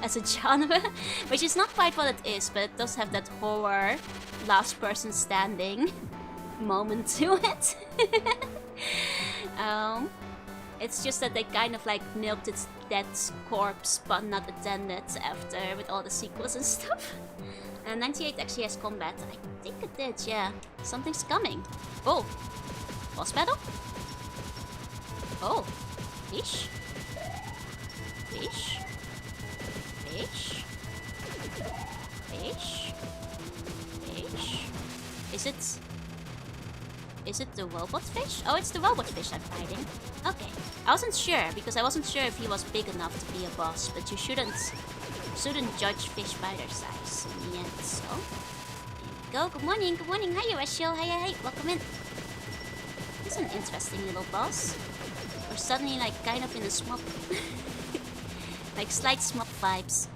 as a genre. Which is not quite what it is, but it does have that horror, last person standing moment to it. It's just that they kind of like milked its dead corpse but not attended after with all the sequels and stuff. And 98 actually has combat. I think it did, yeah. Something's coming. Oh! Boss battle? Oh! Fish? Fish? Fish? Fish? Fish? Is it the robot fish? Oh, it's the robot fish I'm fighting. Okay. I wasn't sure, because I wasn't sure if he was big enough to be a boss, but you shouldn't judge fish by their size in the end, so... There we go. Good morning, good morning. Hi, Rachel. Hi, welcome in. This is an interesting little boss. We're suddenly, like, kind of in a swamp. Like, slight swamp vibes.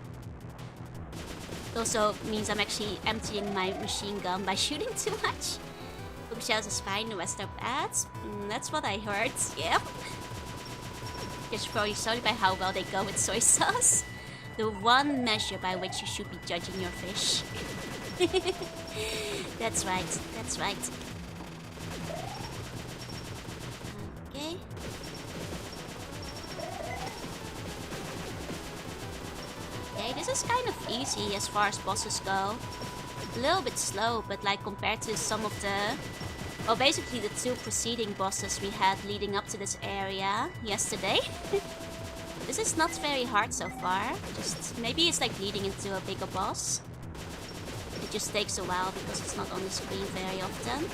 It also means I'm actually emptying my machine gun by shooting too much. Bookshelves is fine, the rest are bad. That's what I heard, yep. Just probably solely by how well they go with soy sauce. The one measure by which you should be judging your fish. That's right, that's right. Okay. Okay, this is kind of easy as far as bosses go. A little bit slow, but like compared to some of the... Well, basically the two preceding bosses we had leading up to this area yesterday. This is not very hard so far. Just maybe it's like leading into a bigger boss. It just takes a while because it's not on the screen very often.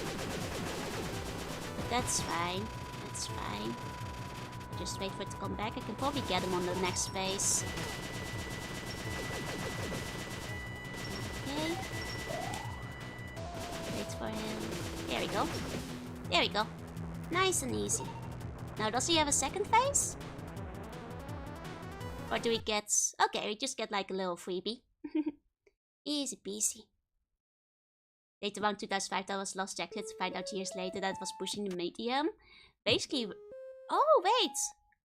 That's fine. That's fine. Just wait for it to come back. I can probably get him on the next phase. Okay. Wait for him. There we go. There we go. Nice and easy. Now, does he have a second phase? Or do we get... Okay, we just get like a little freebie. Easy peasy. Later on 2005, that was Lost Jacket. To find out years later that it was pushing the medium. Basically... Oh, wait!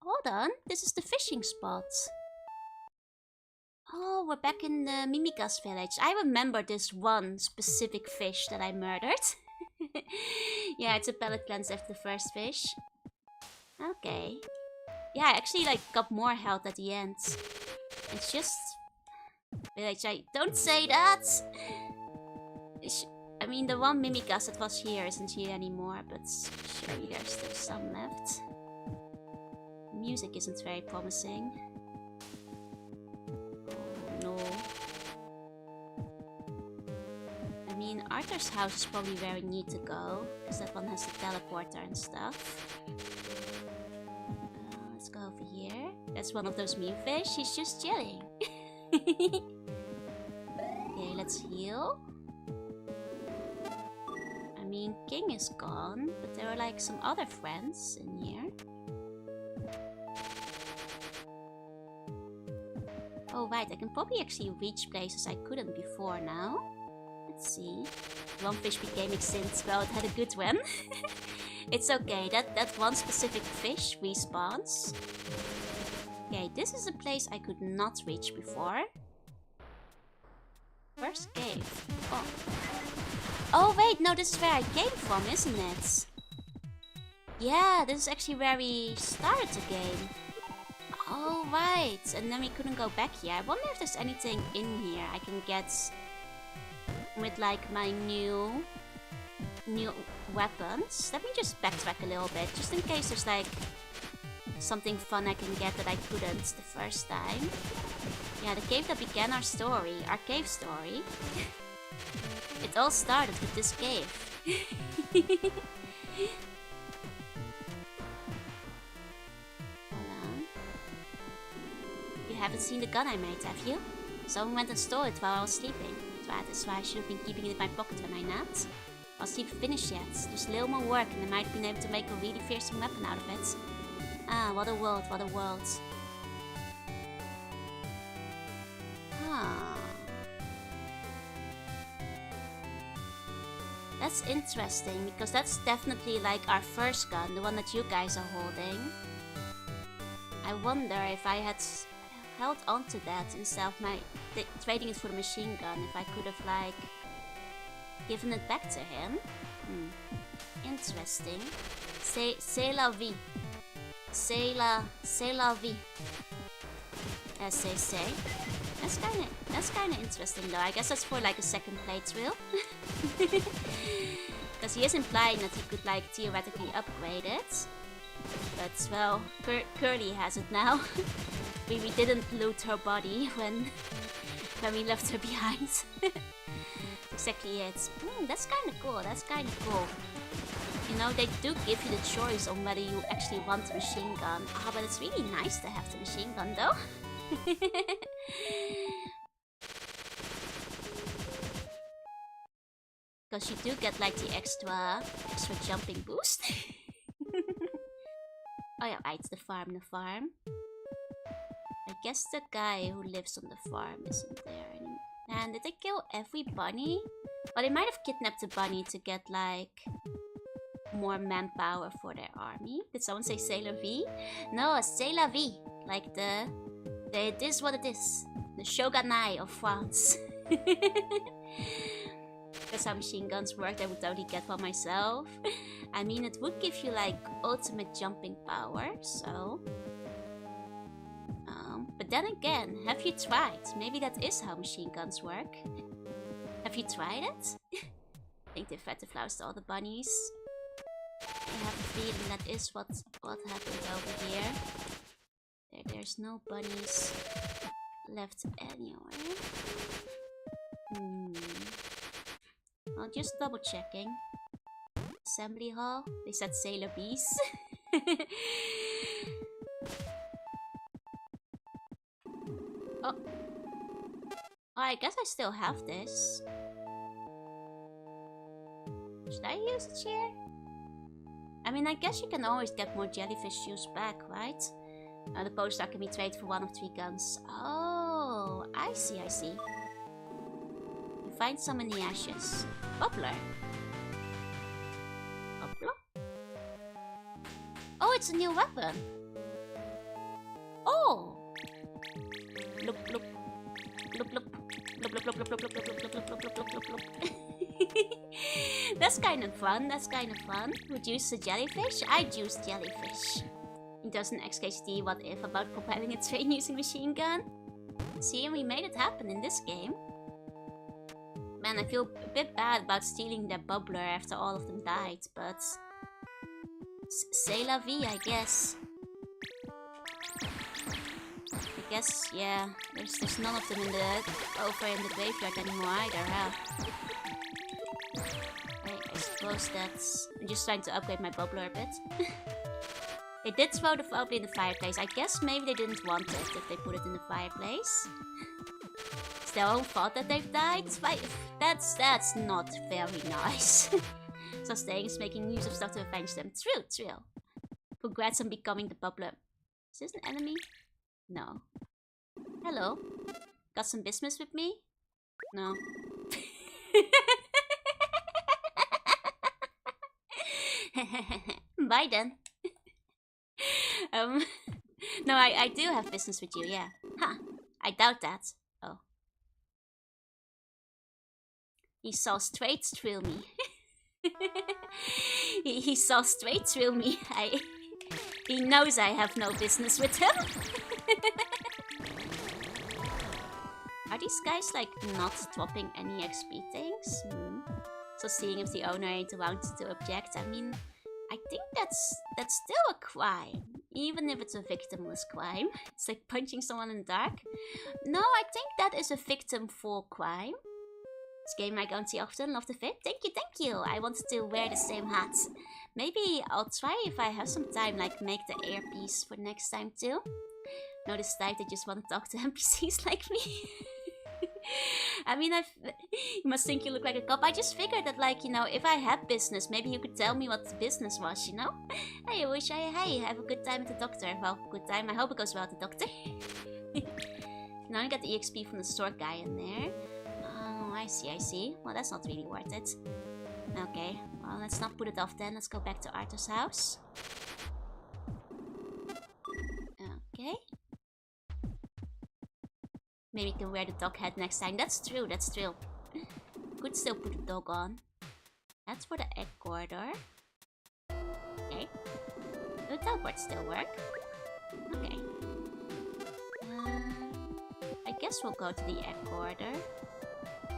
Hold on. This is the fishing spot. Oh, we're back in the Mimikas village. I remember this one specific fish that I murdered. Yeah, it's a pellet cleanse after the first fish. Okay. Yeah, I actually like got more health at the end. It's just... Village, don't say that! I mean, the one Mimikas that was here isn't here anymore, but surely there's still some left. The music isn't very promising. Oh no. I mean, Arthur's house is probably where we need to go, because that one has the teleporter and stuff. Let's go over here. That's one of those Mew fish. He's just chilling. Okay, let's heal. I mean, King is gone, but there are like some other friends in here. Oh right, I can probably actually reach places I couldn't before now. Let's see. One fish became extinct. Well, it had a good one. It's okay, that one specific fish respawns. Okay, this is a place I could not reach before. First cave. Oh. Oh wait, no, this is where I came from, isn't it? Yeah, this is actually where we started the game. Oh right, and then we couldn't go back here. I wonder if there's anything in here I can get with like my new weapons. Let me just backtrack a little bit, just in case there's like something fun I can get that I couldn't the first time. Yeah, the cave that began our story, our cave story. It all started with this cave. Hold on. You haven't seen the gun I made, have you? Someone went and stole it while I was sleeping. That's why I should have been keeping it in my pocket when I napped. I wasn't even finished yet. Just a little more work and I might have been able to make a really fearsome weapon out of it. Ah, what a world, what a world. Ah. That's interesting, because that's definitely like our first gun, the one that you guys are holding. I wonder if I had held on to that instead of trading it for the machine gun, if I could have like given it back to him. Interesting. C'est la vie. C'est la vie, as they say. That's kinda interesting though. I guess that's for like a second playthrough. Because he is implying that he could like theoretically upgrade it. But well, Curly has it now. we didn't loot her body when we left her behind. Exactly it. That's kinda cool, that's kinda cool. You know, they do give you the choice on whether you actually want a machine gun. Ah, but it's really nice to have the machine gun though. Because you do get like the extra jumping boost. Oh yeah, right, the farm. I guess the guy who lives on the farm isn't there anymore. And did they kill every bunny? Well, they might have kidnapped the bunny to get like more manpower for their army. Did someone say c'est la vie? No, c'est la vie. Like it is what it is. The shogunai of France. That's how machine guns work. I would totally get one myself. I mean, it would give you like ultimate jumping power, so... but then again, have you tried? Maybe that is how machine guns work. Have you tried it? I think they fed the flowers to all the bunnies. I have a feeling that is what happened over here. There's no bunnies left anywhere. Well, just double checking. assembly hall. They said Sailor Bees. Oh. I guess I still have this. Should I use the chair? I mean, I guess you can always get more jellyfish juice back, right? The poster can be traded for 1 of 3 guns. Oh, I see. You find some in the ashes. Bubbler. Bubbler? Oh, it's a new weapon. Oh! Look. That's kind of fun. Would you use the jellyfish? I'd use jellyfish. It does an XKCD what if about propelling a train using machine gun. See, we made it happen in this game. Man, I feel a bit bad about stealing their bubbler after all of them died, but c'est la vie, I guess. I guess, yeah, there's none of them over in the graveyard anymore either, huh? I suppose that's... I'm just trying to upgrade my bubbler a bit. They did throw the bubbler in the fireplace. I guess maybe they didn't want it if they put it in the fireplace. It's their own fault that they've died. That's not very nice. So staying is making use of stuff to avenge them. True. Congrats on becoming the bubbler. Is this an enemy? No. Hello. Got some business with me? No. Bye then. No, I do have business with you, yeah. Huh. I doubt that. Oh. He saw straight through me. he saw straight through me. He knows I have no business with him. Are these guys like not dropping any XP things? So seeing if the owner ain't around to object, I mean, I think that's still a crime. Even if it's a victimless crime. It's like punching someone in the dark. No, I think that is a victim for crime. This game I don't see often. Love the fit. Thank you. I wanted to wear the same hat. Maybe I'll try if I have some time, like make the earpiece for next time too. No, this type that just want to talk to NPCs like me. I mean, you must think you look like a cop. I just figured that, like, you know, if I had business, maybe you could tell me what the business was, you know? Hey, hey, have a good time at the doctor. Well, good time. I hope it goes well at the doctor. Now I got the EXP from the store guy in there. Oh, I see. Well, that's not really worth it. Okay, well, let's not put it off then. Let's go back to Arthur's house. Okay. Maybe we can wear the dog head next time. That's true. Could still put the dog on. That's for the egg corridor. Okay. Do the teleports still work? Okay. I guess we'll go to the egg corridor.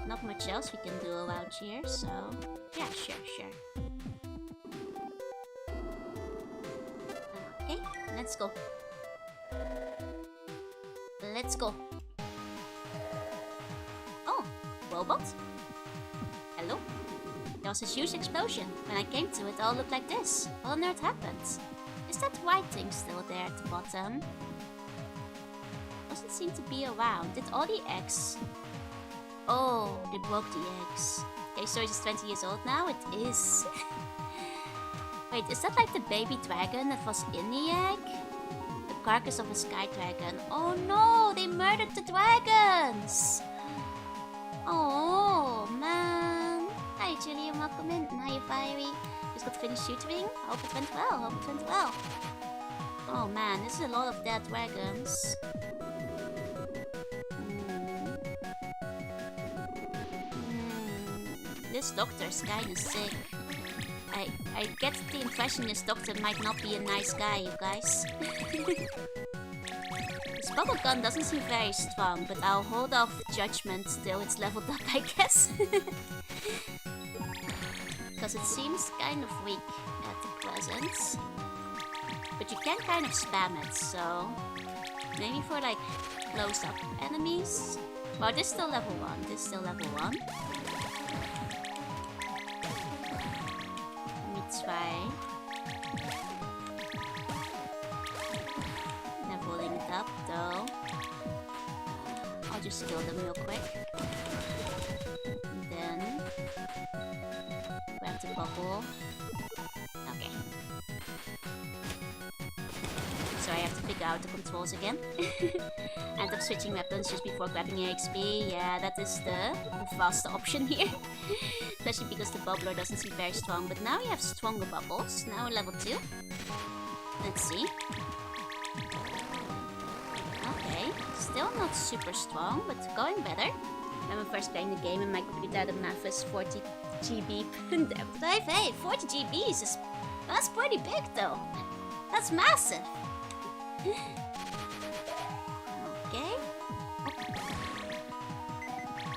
Not much else we can do around here, so... yeah, sure. Okay, let's go. Oh, robot? Hello? There was a huge explosion. When I came to it, all looked like this. What on earth happened? Is that white thing still there at the bottom? Doesn't seem to be around. Did all the eggs... oh, they broke the eggs. Okay, so it's 20 years old now? It is. Wait, is that like the baby dragon that was in the egg? The carcass of a sky dragon. Oh no, they murdered the dragons! Oh, man. Hi, Julian, welcome in. And hi, Fiery. Just got finished tutoring. Hope it went well. Oh man, this is a lot of dead dragons. This doctor's kinda sick. I get the impression this doctor might not be a nice guy, you guys. This bubble gun doesn't seem very strong, but I'll hold off judgment till it's leveled up, I guess. Because it seems kind of weak at the present. But you can kind of spam it, so... maybe for like close-up enemies? Well, this is still level 1. Let me fine. Leveling it up though. I'll just kill them real quick. And then grab the bubble. Okay. So I have to figure out the controls again. End up switching weapons just before grabbing EXP. Yeah, that is the faster option here. Especially because the bubbler doesn't seem very strong. But now we have stronger bubbles. Now level 2. Let's see. Okay, still not super strong, but going better. When I'm first playing the game and my computer, the math is 40 GB. Hey, 40 GB is... That's pretty big though. That's massive. Okay.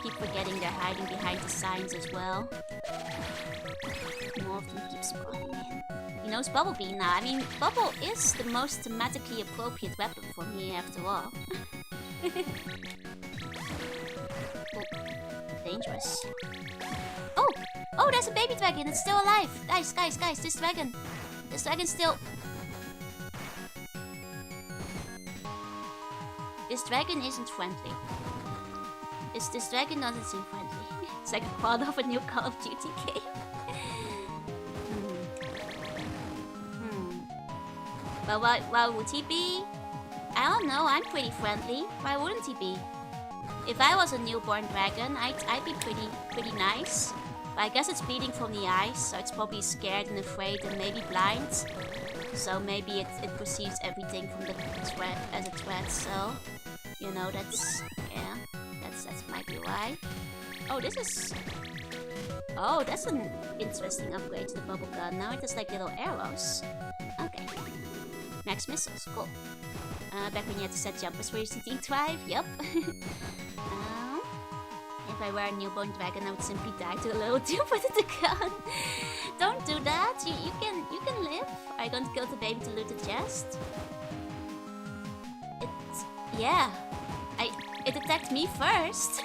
Keep forgetting they're hiding behind the signs as well. More of them keep spawning in. He knows Bubble Bean now. I mean, Bubble is the most thematically appropriate weapon for me after all. Oh, dangerous. Oh! Oh, there's a baby dragon. It's still alive. Guys, this dragon's still... This dragon isn't friendly. This dragon doesn't seem friendly. It's like a part of a new Call of Duty game. But why would he be? I don't know, I'm pretty friendly. Why wouldn't he be? If I was a newborn dragon, I'd be pretty nice. But I guess it's bleeding from the eyes, so it's probably scared and afraid and maybe blind. So maybe it perceives everything from the threat as a threat, so... You know, that's... Yeah, that's might be why. Oh, this is... Oh, that's an interesting upgrade to the bubble gun. Now it has like little arrows. Okay. Max missiles, cool. Back when you had to set jumpers for your CT-5, yup. If I were a newborn dragon, I would simply die to a little dupe with the gun. Don't do that. You can live. Are you going to kill the baby to loot the chest? Yeah. It attacked me first.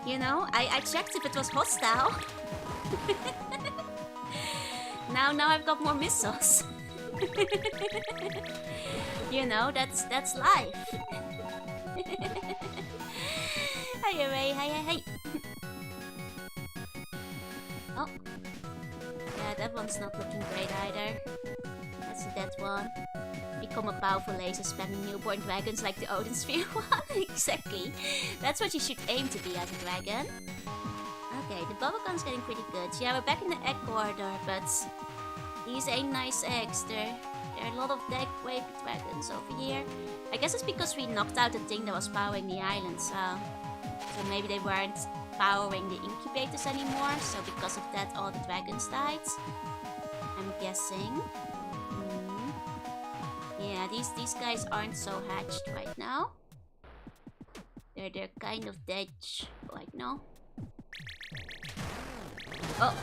You know, I checked if it was hostile. now I've got more missiles. You know, that's life. Hi, Ray. Hi. Oh. Yeah, that one's not looking great either. That's a dead one. Become a powerful laser spamming newborn dragons like the Odin Sphere one. Exactly. That's what you should aim to be as a dragon. Okay, the bubble gun's getting pretty good. Yeah, we're back in the egg corridor, but these ain't nice eggs. There are a lot of dead baby dragons over here. I guess it's because we knocked out the thing that was powering the island, so maybe they weren't powering the incubators anymore, so because of that all the dragons died. I'm guessing. Yeah, these guys aren't so hatched right now. They're kind of dead right now. Oh!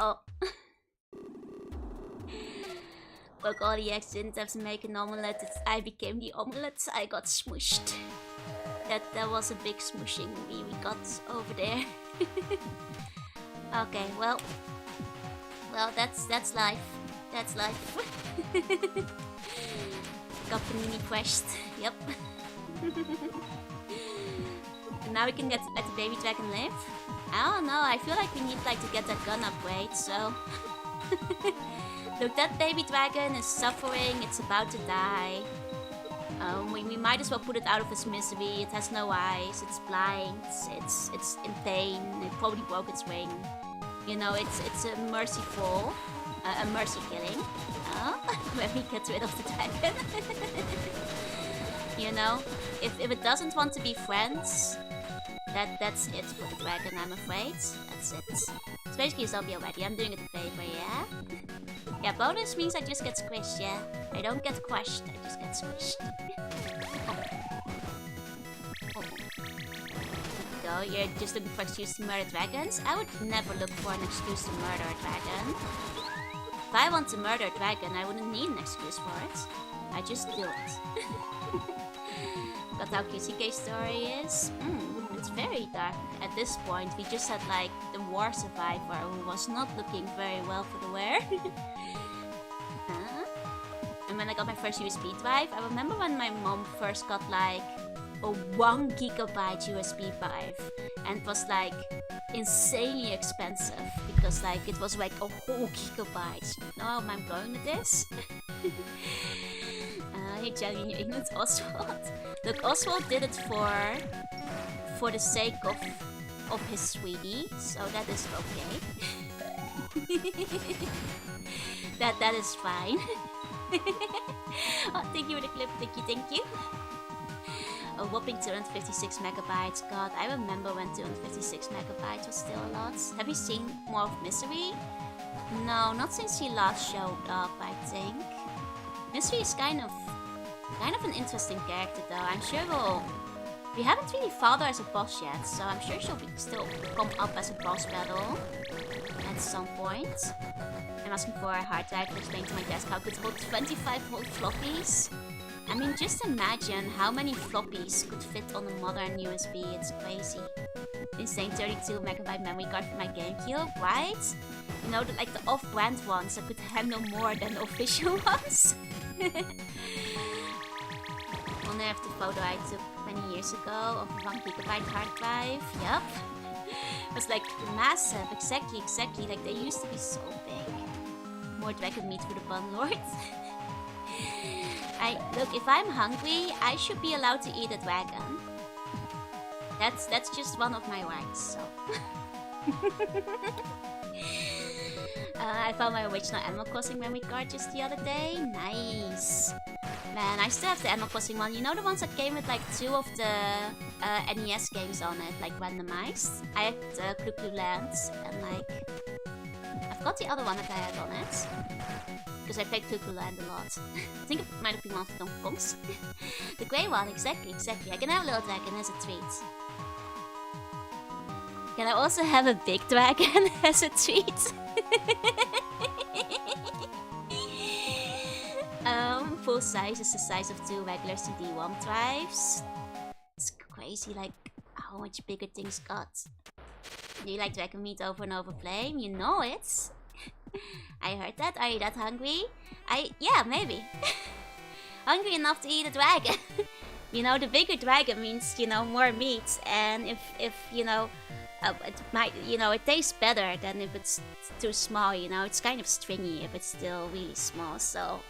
Oh. Look, all the eggs didn't have to make an omelette. I became the omelette. I got smushed. That was a big smushing we got over there. Okay, well, that's life. That's life. Got the mini quest. Yep. And now we can let the baby dragon live. I don't know, I feel like we need to get that gun upgrade, so... Look, that baby dragon is suffering, it's about to die. We might as well put it out of its misery. It has no eyes, it's blind, it's in pain, it probably broke its wing. You know, it's a merciful, a mercy killing. When we get rid of the dragon. You know, if it doesn't want to be friends, that's it for the dragon, I'm afraid. That's it. It's basically a zombie already. I'm doing it a favor, yeah? Yeah, bonus means I just get squished, yeah? I don't get crushed, I just get squished. Oh. go. You're just looking for excuse to murder dragons. I would never look for an excuse to murder a dragon. If I want to murder a dragon, I wouldn't need an excuse for it. I just do it. But how QCK story is? It's very dark. At this point, we just had like the war survivor who was not looking very well for the wear. And when I got my first USB drive, I remember when my mom first got like a 1 gigabyte USB drive, and it was like insanely expensive because like it was like a whole gigabyte. You know how I'm going with this? Hey Jelly in New England, Oswald. Look, Oswald did it for the sake of his sweetie, so that is okay. that is fine. Oh, thank you for the clip, thank you. A whopping 256 megabytes. God, I remember when 256 megabytes was still a lot. Have you seen more of Mystery? No, not since he last showed up, I think. Mystery is kind of an interesting character though. I'm sure we haven't really fought her as a boss yet, so I'm sure she'll still come up as a boss battle at some point. I'm asking for a hard drive to explain to my desk how could hold 25 whole floppies. I mean, just imagine how many floppies could fit on a modern USB. It's crazy. Insane 32 megabyte memory card for my GameCube, right? You know, like the off-brand ones that could handle more than the official ones. Only have the photo I took many years ago of a 1 gigabyte hard drive. Yup. It was like massive. Exactly. Like they used to be so big. More dragon meat for the bun lord. Look, if I'm hungry, I should be allowed to eat a dragon. That's just one of my rights, so. I found my original Animal Crossing memory card just the other day. Nice. Man, I still have the Animal Crossing one. You know the ones that came with like 2 of the NES games on it, like randomized? I had Clu Clu Lands and like... I forgot the other one that I had on it. Because I played Clu Clu Land a lot. I think it might have been one of the Donkey Kongs. The grey one, exactly. I can have a little dragon as a treat. Can I also have a big dragon as a treat? Full size is the size of 2 regular CD-ROM drives. It's crazy, like, how much bigger things got. Do you like dragon meat over and over flame? You know it. I heard that. Are you that hungry? Yeah, maybe. Hungry enough to eat a dragon. You know, the bigger dragon means, you know, more meat. And if you know, it might, you know, it tastes better than if it's too small, you know. It's kind of stringy if it's still really small, so.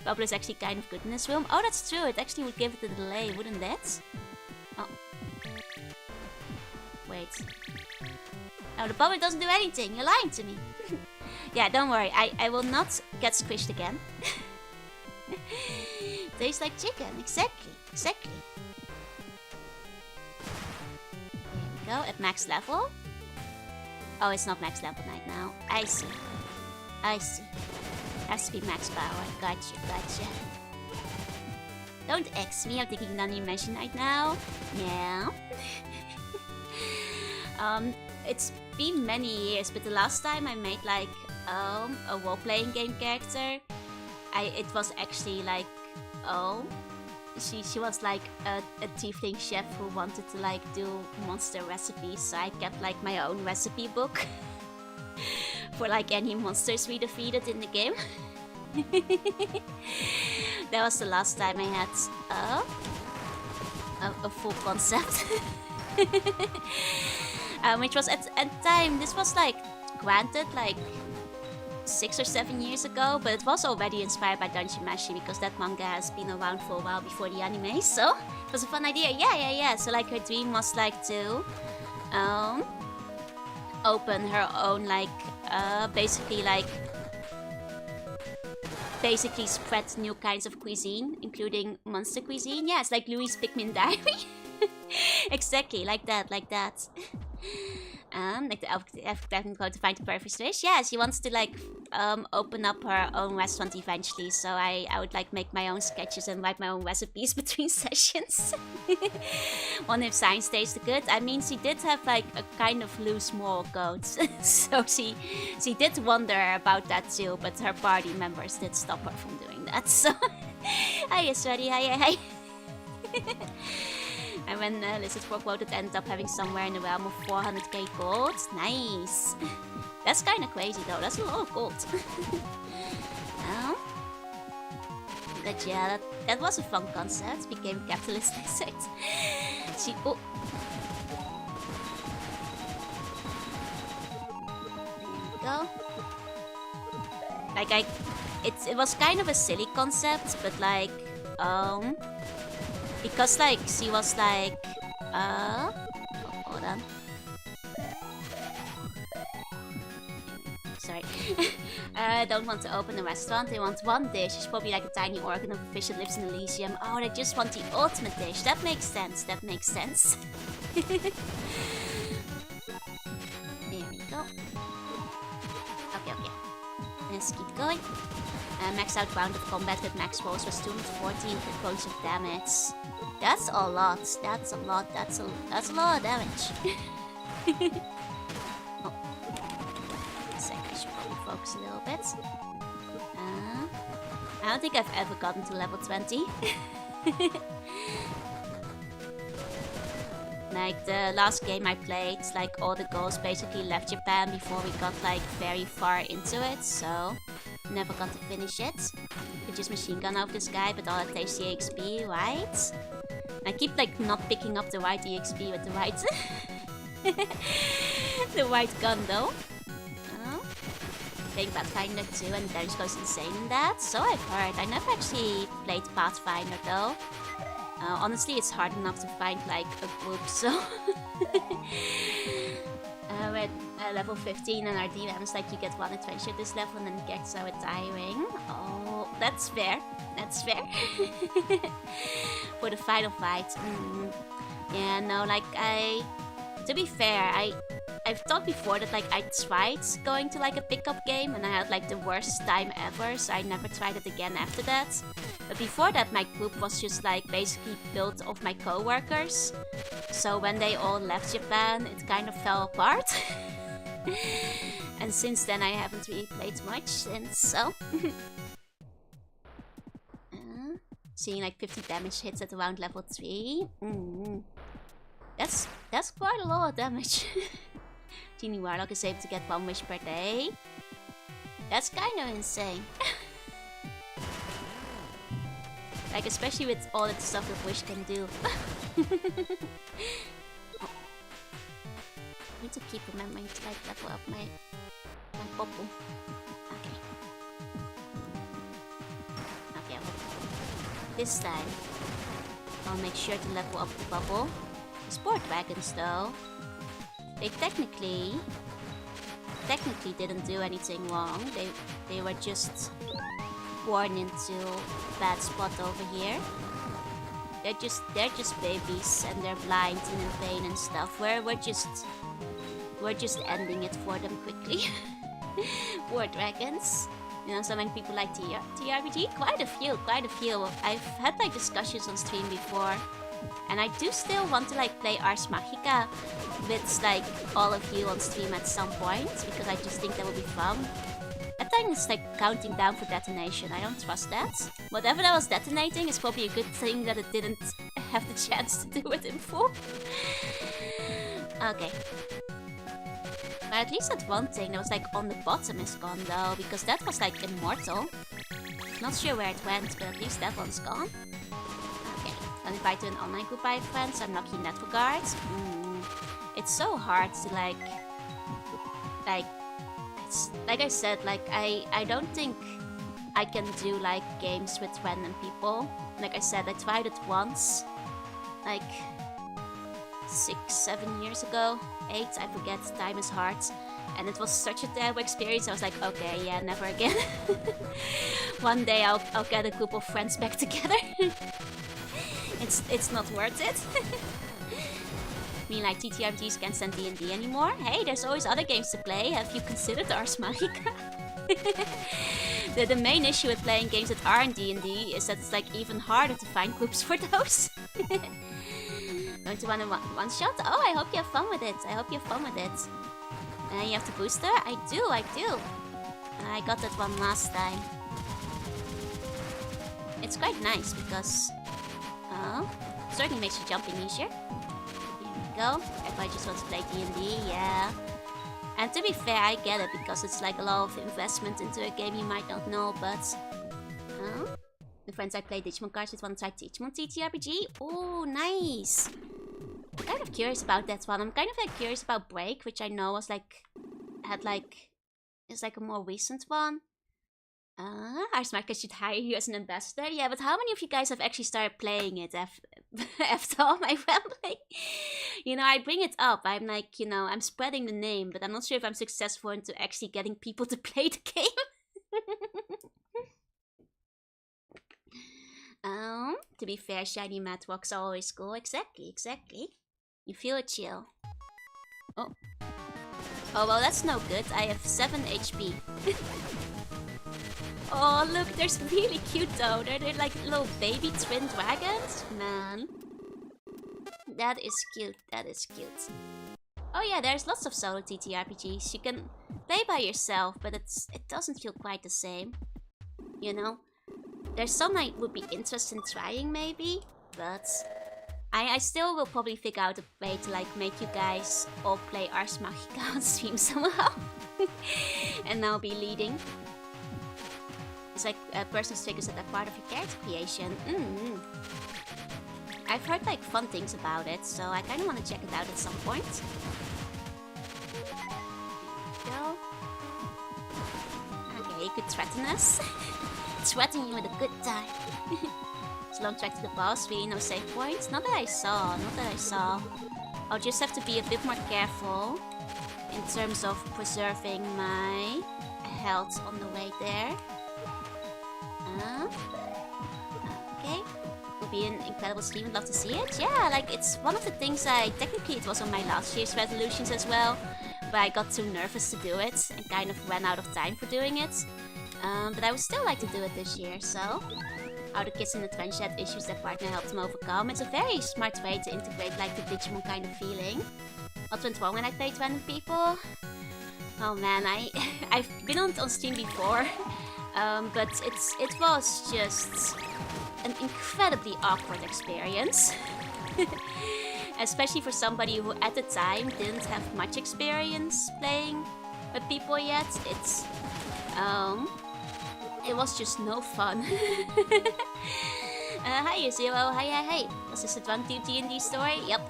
Bubble is actually kind of good in this room. Oh, that's true. It actually would give it a delay, wouldn't it? Oh. Wait. Oh, the bubble doesn't do anything. You're lying to me. Yeah, don't worry. I will not get squished again. Tastes like chicken. Exactly. There we go. At max level. Oh, it's not max level right now. I see. Has to be max power. Gotcha. Don't X me. I'm taking non-dimension right now. Yeah. It's been many years, but the last time I made like a role-playing game character, it was actually like she was like a tiefling chef who wanted to like do monster recipes, so I kept like my own recipe book for like any monsters we defeated in the game. That was the last time I had a full concept. Which was at the time, this was like granted like 6 or 7 years ago, but it was already inspired by Dungeon Meshi because that manga has been around for a while before the anime, so it was a fun idea. Yeah. So like her dream was like to open her own like basically spread new kinds of cuisine, including monster cuisine. Yeah, it's like Louis' Pikmin Diary. Exactly, like that. Like the elf can go to find the perfect wish. Yeah, she wants to like open up her own restaurant eventually. So I would like make my own sketches and write my own recipes between sessions. Wonder if science tastes good. I mean, she did have like a kind of loose moral code, so she did wonder about that too. But her party members did stop her from doing that. So hi, Sweaty, hi. And when Lizard Fork voted, ended up having somewhere in the realm of 400k gold. Nice. That's kind of crazy though. That's a lot of gold. But yeah, that was a fun concept. Became capitalist lizard. She. Oh. There we go. Like it was kind of a silly concept, but like because like she was like oh, hold on. Sorry. I don't want to open a restaurant. They want one dish. It's probably like a tiny organ of a fish that lives in Elysium. Oh, they just want the ultimate dish. That makes sense. That makes sense. There we go. Okay. Let's keep going. Max out round of combat with max rolls was 214 points of damage. That's a lot. That's a lot. That's a lot of damage. Oh. A sec, I should probably focus a little bit. I don't think I've ever gotten to level 20. Like the last game I played, like all the goals basically left Japan before we got like very far into it, so never got to finish it. Could just machine gun over this guy, but all it takes EXP, right? I keep like not picking up the right EXP with the right the right gun though. Playing Pathfinder 2 and Dennis goes insane in that, so I've heard. I never actually played Pathfinder though. Honestly, it's hard enough to find like a group, so we're at level 15 and our DM's like you get one adventure at this level and then it gets so tiring. Oh, that's fair. That's fair. For the final fight. Yeah, no, like to be fair, I've thought before that like I tried going to like a pickup game and I had like the worst time ever, so I never tried it again after that. But before that, my group was just like basically built of my co-workers. So when they all left Japan, it kind of fell apart. And since then I haven't really played much since, so... seeing like 50 damage hits at around level 3. That's quite a lot of damage. Genie Warlock is able to get 1 wish per day. That's kind of insane. Like, especially with all the stuff that Wish can do. Oh. I need to keep remembering to like level up my bubble. Okay. Okay, this time I'll make sure to level up the bubble. The Spore Dragons though, they technically didn't do anything wrong. They were just born into a bad spot over here. They're just babies and they're blind and in pain and stuff. We're just ending it for them quickly. Poor dragons. You know, so many people like TRPG. Quite a few. I've had like discussions on stream before, and I do still want to like play Ars Magica with like all of you on stream at some point because I just think that would be fun. That thing is like counting down for detonation. I don't trust that. Whatever that was detonating is probably a good thing that it didn't have the chance to do it in full. Okay. But at least that one thing that was like on the bottom is gone though, because that was like immortal. Not sure where it went, but at least that one's gone. Okay. Then invite to an online group by friends. I'm lucky in that regard. It's so hard to like I said, like I don't think I can do like games with random people. Like I said, I tried it once, like 6-7 years ago, 8, I forget, time is hard, and it was such a terrible experience. I was like, okay, yeah, never again. One day I'll get a group of friends back together. It's not worth it. I mean, like, TTRPGs can't stand D&D anymore. Hey, there's always other games to play. Have you considered Ars Magica? The main issue with playing games that aren't D&D is that it's like even harder to find groups for those. Going to run a one shot? Oh, I hope you have fun with it. I hope you have fun with it. You have the booster? I do. I got that one last time. It's quite nice because certainly makes your jumping easier. Here we go. Everybody just wants to play D&D, yeah. And to be fair, I get it because it's like a lot of investment into a game you might not know, but the friends I play Digimon cards with want to try Digimon TTRPG. Oh, nice. I'm kind of curious about that one. I'm kind of like curious about Break, which I know was like is like a more recent one. Ars Magica should hire you as an ambassador. Yeah, but how many of you guys have actually started playing it after all my rambling? You know, I bring it up. I'm like, you know, I'm spreading the name, but I'm not sure if I'm successful into actually getting people to play the game. To be fair, shiny matte rocks are always cool. Exactly. You feel a chill. Oh, well, that's no good. I have 7 HP. Oh, look, there's really cute though. They're like little baby twin dragons. Man. That is cute. Oh yeah, there's lots of solo TTRPGs. You can play by yourself, but it doesn't feel quite the same. You know? There's some I would be interested in trying maybe, but I still will probably figure out a way to like make you guys all play Ars Magica on stream somehow. And I'll be leading. It's like personal triggers that are part of your character creation. I've heard like fun things about it, so I kind of want to check it out at some point. Go. Okay, you could threaten us. Threaten you with a good time. It's a long track to the boss, really no save points. Not that I saw. I'll just have to be a bit more careful in terms of preserving my health on the way there. Okay. Will be an incredible stream, I'd love to see it. Yeah, like it's one of the things technically it was on my last year's resolutions as well, but I got too nervous to do it and kind of ran out of time for doing it. But I would still like to do it this year, so how the kids in Adventure had issues their partner helped them overcome. It's a very smart way to integrate like the Digimon kind of feeling. What went wrong when I played random people? Oh man, I've been on stream before. But it was just an incredibly awkward experience. Especially for somebody who at the time didn't have much experience playing with people yet. It was just no fun. Hi Zero, hi. Was this a Run D&D story? Yep.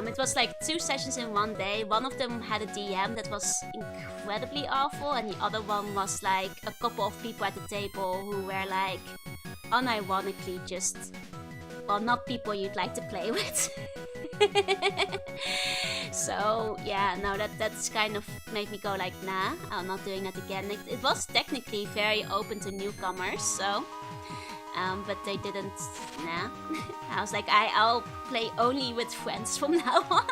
It was like 2 sessions in one day. One of them had a DM that was incredibly awful, and the other one was like a couple of people at the table who were like unironically just, well, not people you'd like to play with. So yeah, no, that's kind of made me go like, nah, I'm not doing that again. It was technically very open to newcomers, so but they didn't, nah. I was like, I'll play only with friends from now on.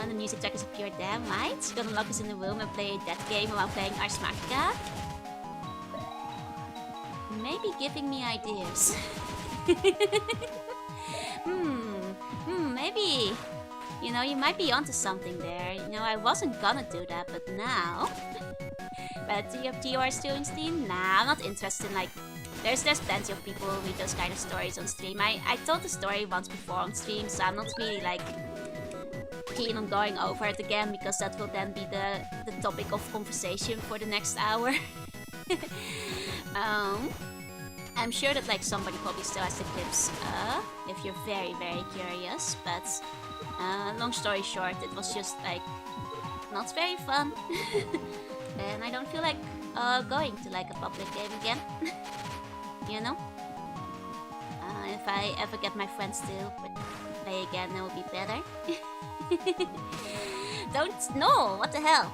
The music track is a pure damn, right? You're gonna lock us in the room and play that game while playing Ars Magica? Maybe giving me ideas. Maybe. You know, you might be onto something there. You know, I wasn't gonna do that, but now... But do you are still in stream? Nah, I'm not interested in like... There's plenty of people who read those kind of stories on stream. I told the story once before on stream, so I'm not really like keen on going over it again, because that will then be the topic of conversation for the next hour. I'm sure that like somebody probably still has the clips if you're very, very curious, but long story short, it was just like not very fun. And I don't feel like going to like a public game again. You know? If I ever get my friends to play again, it will be better. Don't know, what the hell?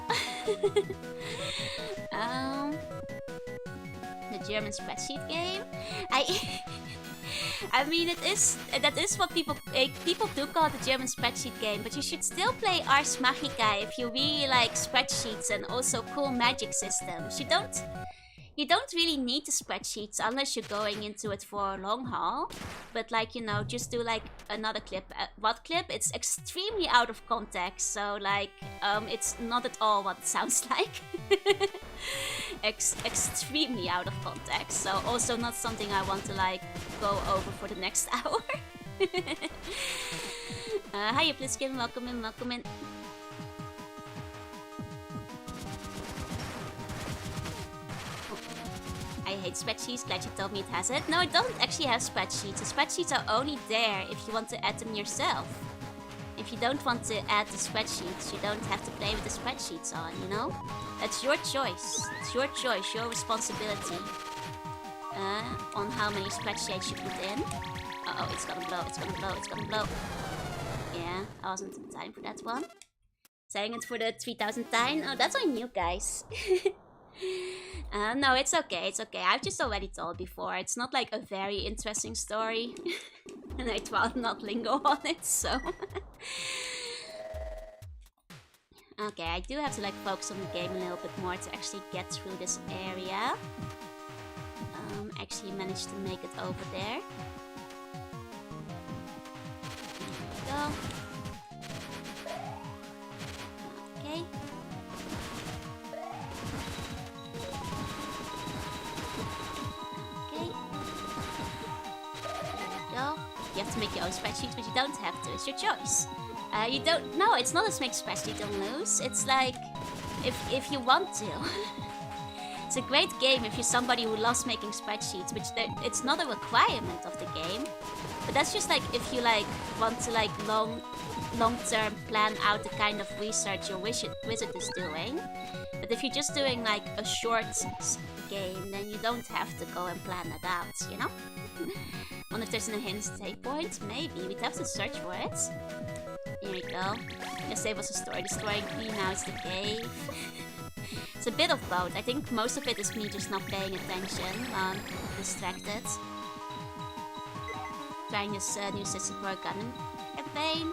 The German spreadsheet game? I mean, that is what people do call the German spreadsheet game, but you should still play Ars Magica if you really like spreadsheets and also cool magic systems. You don't really need the spreadsheets unless you're going into it for a long haul. But like, you know, just do like another clip. What clip? It's extremely out of context. So like, it's not at all what it sounds like. Extremely out of context. So also not something I want to like go over for the next hour. Hiya Pliskin, welcome in, welcome in. I hate spreadsheets, glad you told me it has it. No, it doesn't actually have spreadsheets. The spreadsheets are only there if you want to add them yourself. If you don't want to add the spreadsheets, you don't have to play with the spreadsheets on, you know? That's your choice. It's your choice, your responsibility. On how many spreadsheets you put in. Uh-oh, it's gonna blow, it's gonna blow, it's gonna blow. Yeah, I wasn't in time for that one. Saying it for the 3000th time? Oh, that's on you guys. No, it's okay, it's okay. I've just already told before. It's not like a very interesting story. And I'd rather not linger on it, so... Okay, I do have to like focus on the game a little bit more to actually get through this area. Actually managed to make it over there. There we go. Okay. You have to make your own spreadsheets, but you don't have to. It's your choice. You don't... No, it's not a make spreadsheet and lose. It's like... If you want to. It's a great game if you're somebody who loves making spreadsheets, which it's not a requirement of the game. But that's just like if you like want to like long-term plan out the kind of research your wizard is doing. But if you're just doing like a short game, then you don't have to go and plan it out, you know? Wonder if there's an enhanced save point? Maybe. We'd have to search for it. Here we go. Yesterday was a story destroying me, now it's the cave. It's a bit of both. I think most of it is me just not paying attention. Distracted. Trying this new system for a gun campaign.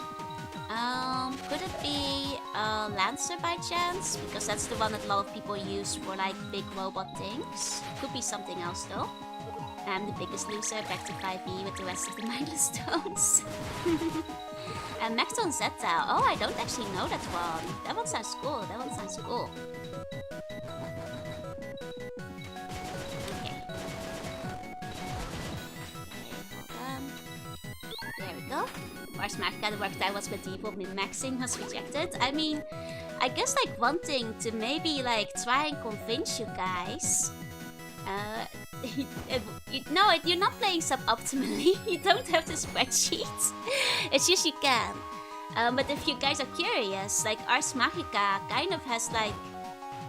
Could it be Lancer by chance? Because that's the one that a lot of people use for like big robot things. Could be something else though. I'm the biggest loser, back to 5e with the rest of the mindless stones. And Maxton Zeta. Oh, I don't actually know that one. That one sounds cool, that one sounds cool. Okay. Hold on. There we go. Ars Magica, the work that was medieval, min-maxing was rejected. I mean, I guess like wanting to maybe like try and convince you guys. No, you're not playing suboptimally. You don't have the spreadsheets. It's just you can. But if you guys are curious, like Ars Magica kind of has like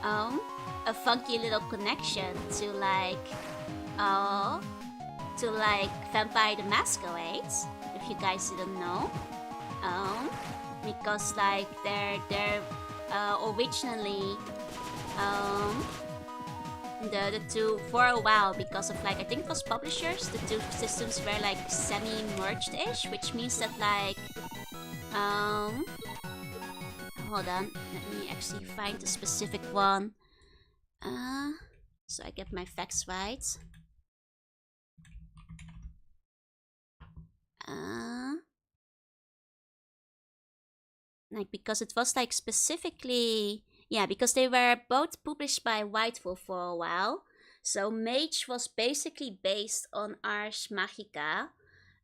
a funky little connection to like Vampire the Masquerade. If you guys didn't know, because like they're originally the two for a while, because of like I think it was publishers, the two systems were like semi-merged-ish, which means that like hold on, let me actually find the specific one so I get my facts right. Like because it was like specifically, yeah, because they were both published by White Wolf for a while. So Mage was basically based on Ars Magica,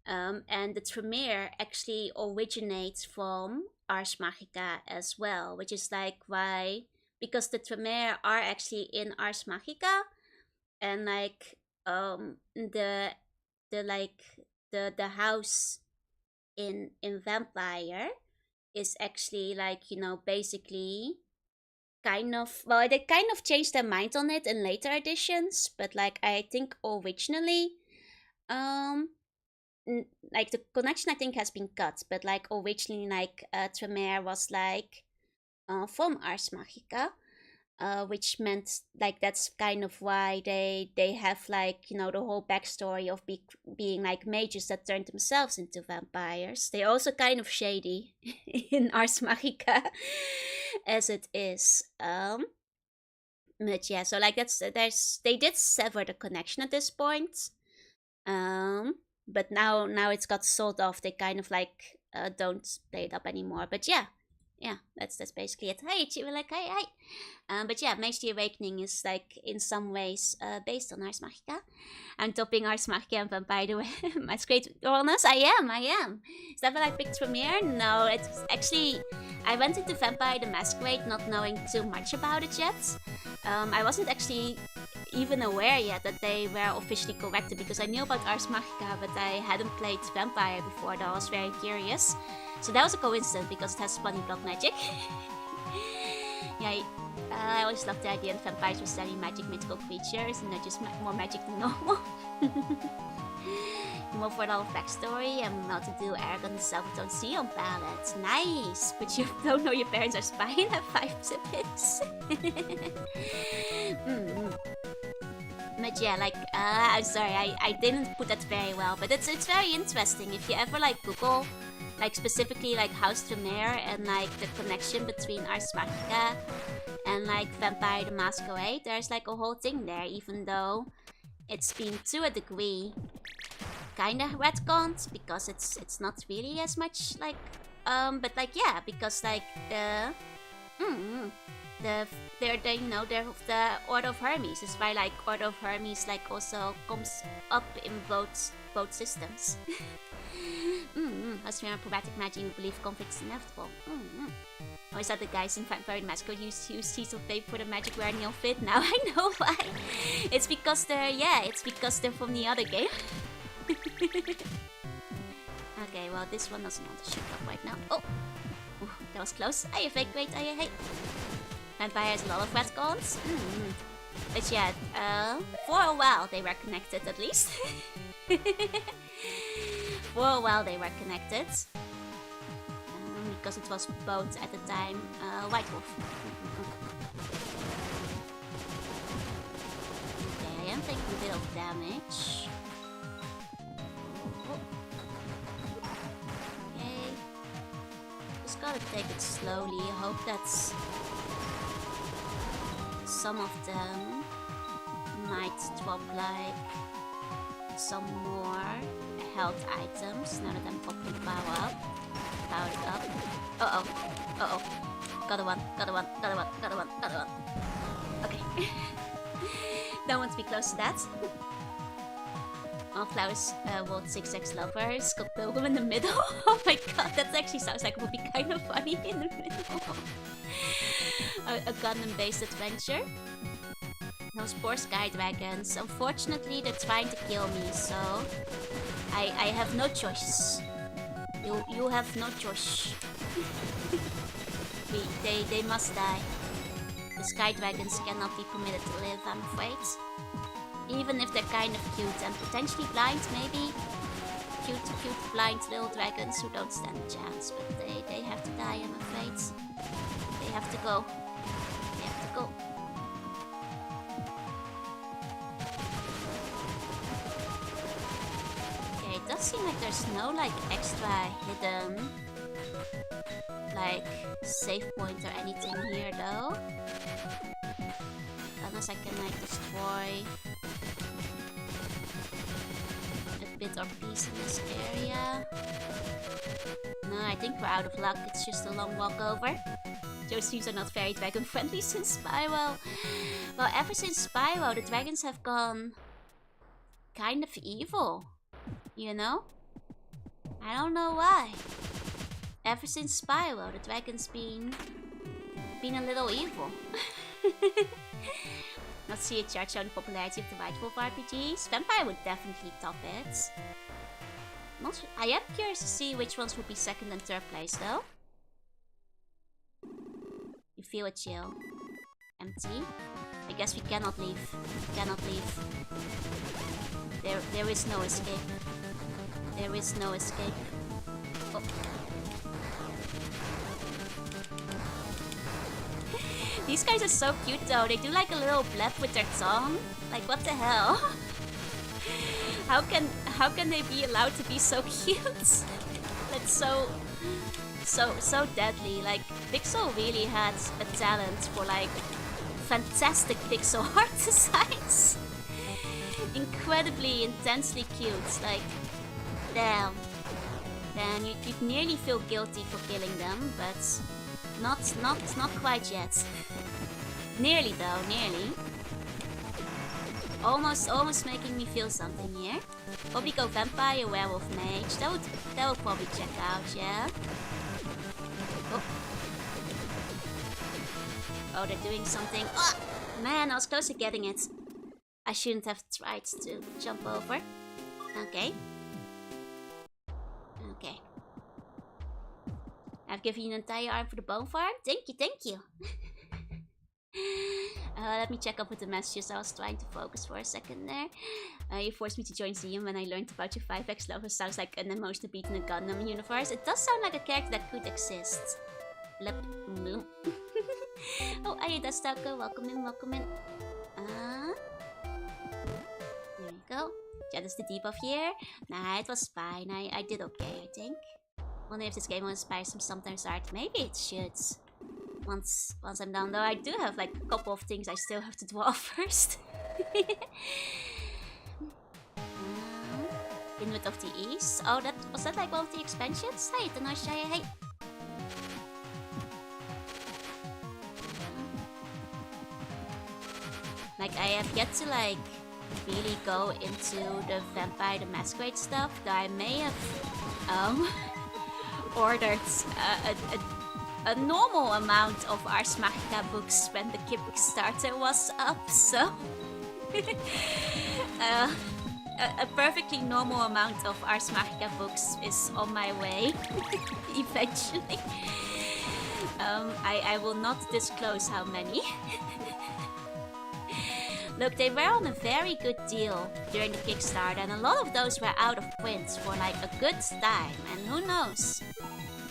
and the Tremere actually originates from Ars Magica as well, which is like why, because the Tremere are actually in Ars Magica, and like the house in Vampire is actually like, you know, basically kind of, well, they kind of changed their mind on it in later editions, but like I think originally like the connection I think has been cut, but like originally like Tremere was like from Ars Magica. which meant like that's kind of why they have like, you know, the whole backstory of being like mages that turned themselves into vampires. They're also kind of shady in Ars Magica as it is. But yeah, so like they did sever the connection at this point. Um, but now it's got sold off. They kind of like don't play it up anymore. But yeah, that's basically it. Hi, you were like hi. But yeah, Mage the Awakening is like in some ways based on Ars Magica. I'm topping Ars Magica and Vampire the Masquerade. Honest, I am. Is that what I picked premiere? No, it's actually I went into Vampire the Masquerade not knowing too much about it yet. I wasn't actually even aware yet that they were officially corrected because I knew about Ars Magica, but I hadn't played Vampire before, though I was very curious. So that was a coincidence because it has funny blood magic. Yeah, I always loved the idea that vampires were studying magic mythical creatures and not just more magic than normal. More for a lot of backstory and how to do arrogant self-taught Sion palette. Nice! But you don't know your parents are spying and have 5 siblings. But yeah, like, I'm sorry, I didn't put that very well, but it's very interesting. If you ever like Google, like specifically like House Tremere and like the connection between Ars Magica and like Vampire the Masquerade, there's like a whole thing there, even though it's been to a degree kinda retconned because it's not really as much like but like yeah, because like the you know they're of the Order of Hermes. Is why like Order of Hermes like also comes up in both systems. As we are poetic magic, we believe conflict is inevitable. Or is that the guys in Vampire the Masquerade use Cecil Fape for the magic where they all fit? Now I know why. It's because they're from the other game. Okay, well this one doesn't want to shoot up right now. Oh, ooh, that was close. Hey, fake, wait, hey. Vampire has a lot of retcons. But yeah, for a while they were connected at least. For a while they were connected. Because it was both at the time White Wolf. Okay, I am taking a bit of damage. Okay. Just gotta take it slowly. Hope that's some of them might drop like some more health items now that I'm popping power up. Powered up. Uh-oh. Got a one. Okay. Don't want to be close to that. Flowers, World 6X Lovers, got Pilgrim in the middle. Oh my god, that actually sounds like it would be kind of funny in the middle. A Gundam-based adventure. Those poor Sky Dragons. Unfortunately, they're trying to kill me, so I have no choice. You have no choice. They must die. The Sky Dragons cannot be permitted to live, I'm afraid. Even if they're kind of cute and potentially blind, maybe. Cute blind little dragons who don't stand a chance, but they have to die, I'm afraid. They have to go. Okay, it does seem like there's no like extra hidden like save point or anything here though. Unless I can like destroy a bit or piece in this area. No, I think we're out of luck. It's just a long walk over. Those teams are not very dragon friendly since Spyro. Well, ever since Spyro, the dragons have gone kind of evil. You know? I don't know why. Ever since Spyro, the dragon's been a little evil. Let's see a chart showing the popularity of the White Wolf RPGs. Vampire would definitely top it. I am curious to see which ones would be second and third place though. You feel a chill. Empty. I guess we cannot leave. There is no escape. There is no escape. Oh. These guys are so cute though. They do like a little blep with their tongue. Like what the hell? How can they be allowed to be so cute? That's so deadly. Like Pixel really has a talent for like fantastic pixel art designs. Incredibly intensely cute. Like damn. Then you'd nearly feel guilty for killing them, but not quite yet. Nearly though, nearly. Almost making me feel something here. Probably go vampire, werewolf, mage. That would probably check out, yeah. Oh, they're doing something. Oh, man, I was close to getting it. I shouldn't have tried to jump over. Okay. Okay. I've given you an entire arm for the bone farm. Thank you. Let me check up with the messages. I was trying to focus for a second there. You forced me to join Zion when I learned about your 5x lover. Sounds like an emotional beat in the Gundam universe. It does sound like a character that could exist. Blip. Oh, Ayada Stako, welcome in. There you go. Yeah, that's the debuff here. Nah, it was fine. I did okay, I think. Wonder if this game will inspire some sometimes art. Maybe it should. Once I'm done, though, I do have like a couple of things I still have to draw first. Inward of the East. Oh, was that like one of the expansions? Hey, the nice Shaya, hey. Like I have yet to like really go into the Vampire the Masquerade stuff. Though I may have ordered a normal amount of Ars Magica books when the Kickstarter was up, so a perfectly normal amount of Ars Magica books is on my way eventually. I will not disclose how many. Look, they were on a very good deal during the Kickstarter, and a lot of those were out of print for like a good time, and who knows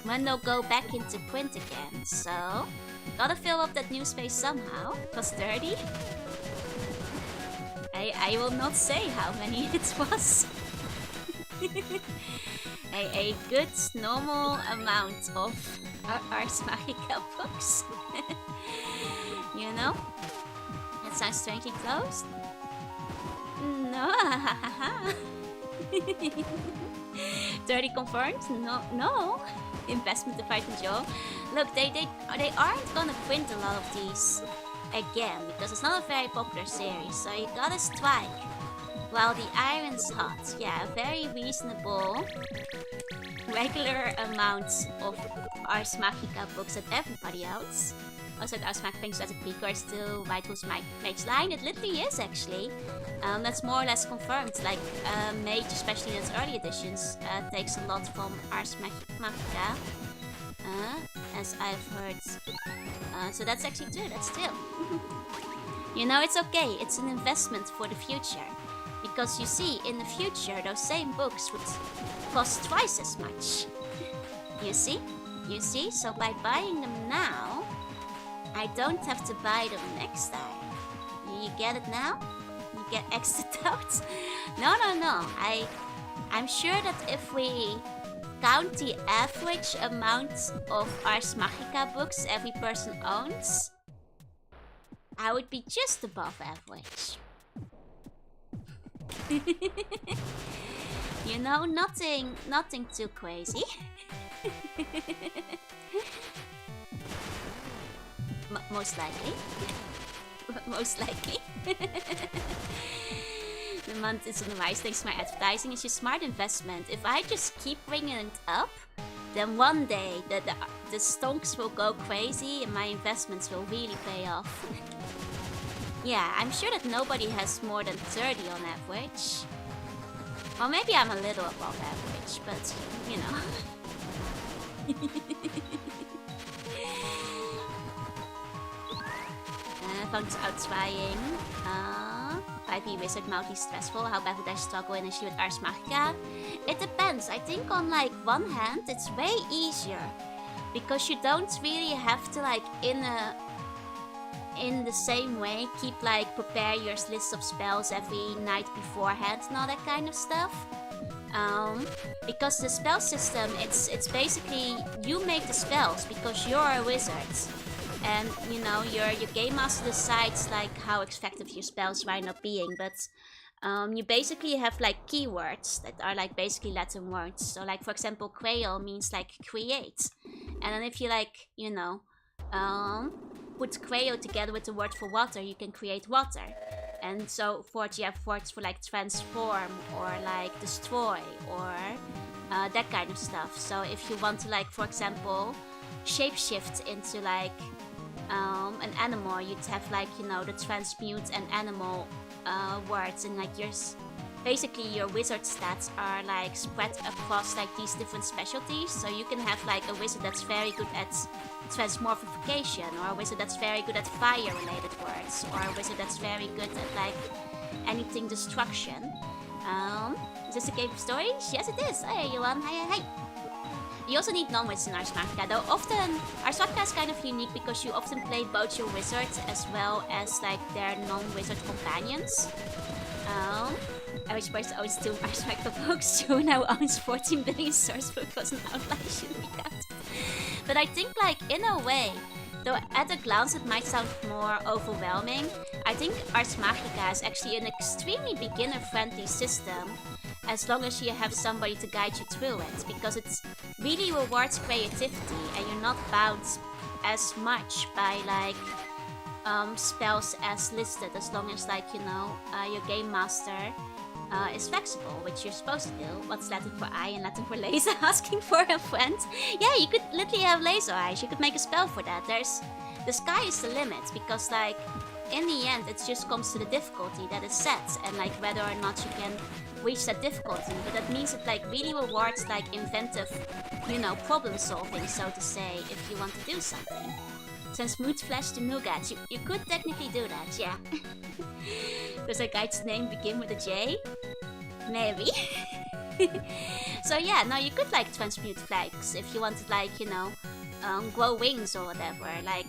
when they'll go back into print again. So, gotta fill up that new space somehow. It was 30. I will not say how many it was. a good normal amount of Ars Magica books. You know? That sounds strangely close. No. 30 confirmed? No. Investment to fight and Joe. Look, they aren't gonna print a lot of these again because it's not a very popular series. So you gotta strike while the iron's hot. Yeah, a very reasonable, regular amount of Ars Magica books that everybody else. Also, Ars Magica thinks as a precursor to White Wolf's Mage line. It literally is actually. That's more or less confirmed. Like Mage, especially in its early editions, takes a lot from Ars Magica, as I've heard. So that's actually true. That's true. You know, it's okay. It's an investment for the future, because you see, in the future, those same books would cost twice as much. You see? So by buying them now, I don't have to buy them next time. You get it now? You get extra out? No. I'm sure that if we count the average amount of Ars Magica books every person owns, I would be just above average. You know, nothing too crazy. Most likely. Most likely. The month is on the rise thanks to my advertising. It's a smart investment. If I just keep bringing it up, then one day the stonks will go crazy and my investments will really pay off. Yeah, I'm sure that nobody has more than 30 on average. Well, maybe I'm a little above average, but you know. Found out trying. 5e Wizard mildly stressful. How bad would I struggle in a issue with Ars Magica? It depends. I think on like one hand, it's way easier because you don't really have to like in a in the same way, keep like prepare your list of spells every night beforehand and all that kind of stuff. Because the spell system, it's basically you make the spells because you're a wizard, and you know your game master decides like how effective your spells wind up being. But you basically have like keywords that are like basically Latin words. So like for example, quail means like create, and then if you like put quail together with the word for water, you can create water. And so forth, you have words for like transform or like destroy or that kind of stuff. So if you want to like, for example, shapeshift into like an animal, you'd have like, you know, the transmute and animal words, and like basically your wizard stats are like spread across like these different specialties. So you can have like a wizard that's very good at transmorphification, or a wizard that's very good at fire related words, or a wizard that's very good at like anything destruction. Is this a game of stories? Yes it is. Hey Johan, hey. You also need non-wizards in Ars Magica, though often Ars Magica is kind of unique because you often play both your wizards as well as like their non-wizard companions. Average person owns 2 Ars Magica books, who now owns 14 billion source book was an outlier, should be counted. But I think like in a way, though at a glance it might sound more overwhelming, I think Ars Magica is actually an extremely beginner-friendly system as long as you have somebody to guide you through it, because it really rewards creativity and you're not bound as much by like spells as listed, as long as like, you know, your game master is flexible, which you're supposed to do. What's Latin for eye and Latin for laser? Asking for a friend. Yeah, you could literally have laser eyes. You could make a spell for that. The sky is the limit, because like in the end it just comes to the difficulty that is set and like whether or not you can reach that difficulty. But that means it like really rewards like inventive, you know, problem solving, so to say, if you want to do something. Transmute flesh to nougat. You could technically do that, yeah. Does a guide's name begin with a J? Maybe. So yeah, no, you could like transmute flags if you wanted, like, you know, grow wings or whatever, like,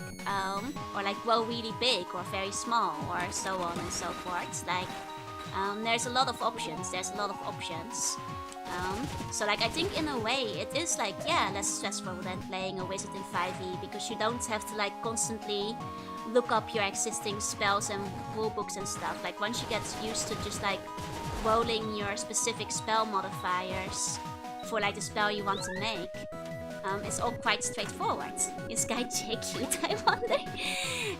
or like grow really big or very small or so on and so forth. Like, there's a lot of options. So like I think in a way it is like, yeah, less stressful than playing a wizard in 5e, because you don't have to like constantly look up your existing spells and rule books and stuff. Like once you get used to just like rolling your specific spell modifiers for like the spell you want to make, it's all quite straightforward. Is Guy J cute, I wonder?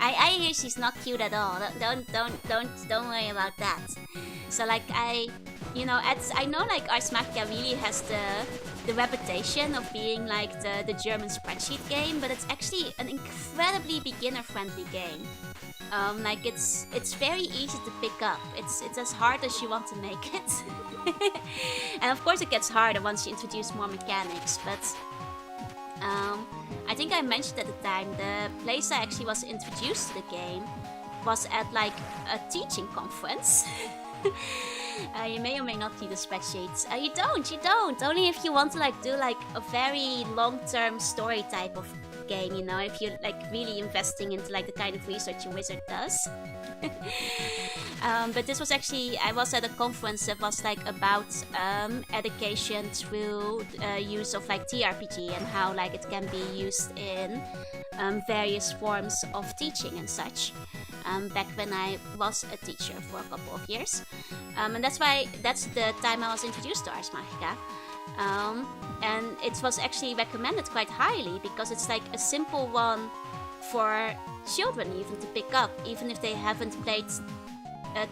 I hear she's not cute at all. Don't worry about that. So like I know like Ars Magica really has the reputation of being like the German spreadsheet game, but it's actually an incredibly beginner-friendly game. Like it's very easy to pick up. It's as hard as you want to make it. And of course it gets harder once you introduce more mechanics, but I think I mentioned at the time, the place I actually was introduced to the game was at like a teaching conference. You may or may not need a spreadsheet. You don't. Only if you want to like do like a very long-term story type of game, you know, if you're like really investing into like the kind of research a wizard does. But this was actually, I was at a conference that was like about education through use of like TRPG and how like it can be used in various forms of teaching and such. Back when I was a teacher for a couple of years. And that's the time I was introduced to Ars Magica. And it was actually recommended quite highly because it's like a simple one for children even to pick up, even if they haven't played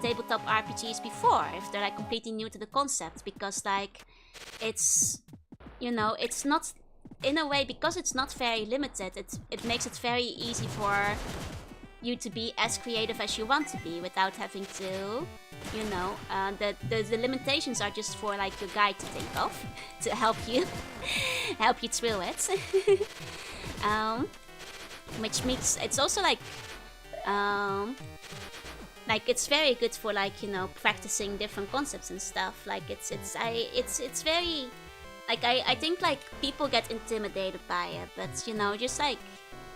tabletop RPGs before, if they're like completely new to the concept, because like it's, you know, it's not, in a way, because it's not very limited, it makes it very easy for you to be as creative as you want to be without having to, you know, the limitations are just for like your guide to think of to help you through it. Which makes it's also like it's very good for like, you know, practicing different concepts and stuff. Like it's very like I think like people get intimidated by it, but you know, just like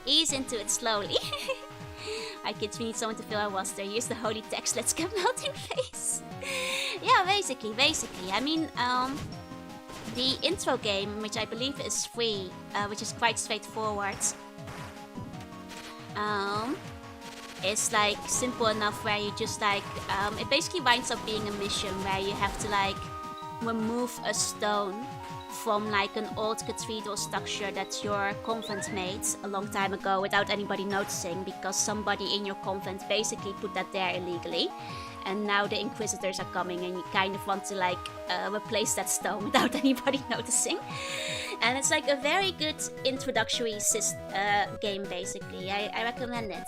ease into it slowly. Hi kids, we need someone to fill our roster. Here's the holy text, let's get melting face. Yeah, basically. I mean, the intro game, which I believe is free, which is quite straightforward, is like simple enough where you just like, it basically winds up being a mission where you have to like remove a stone from like an old cathedral structure that your convent made a long time ago without anybody noticing, because somebody in your convent basically put that there illegally. And now the Inquisitors are coming and you kind of want to like replace that stone without anybody noticing. And it's like a very good introductory game basically. I recommend it.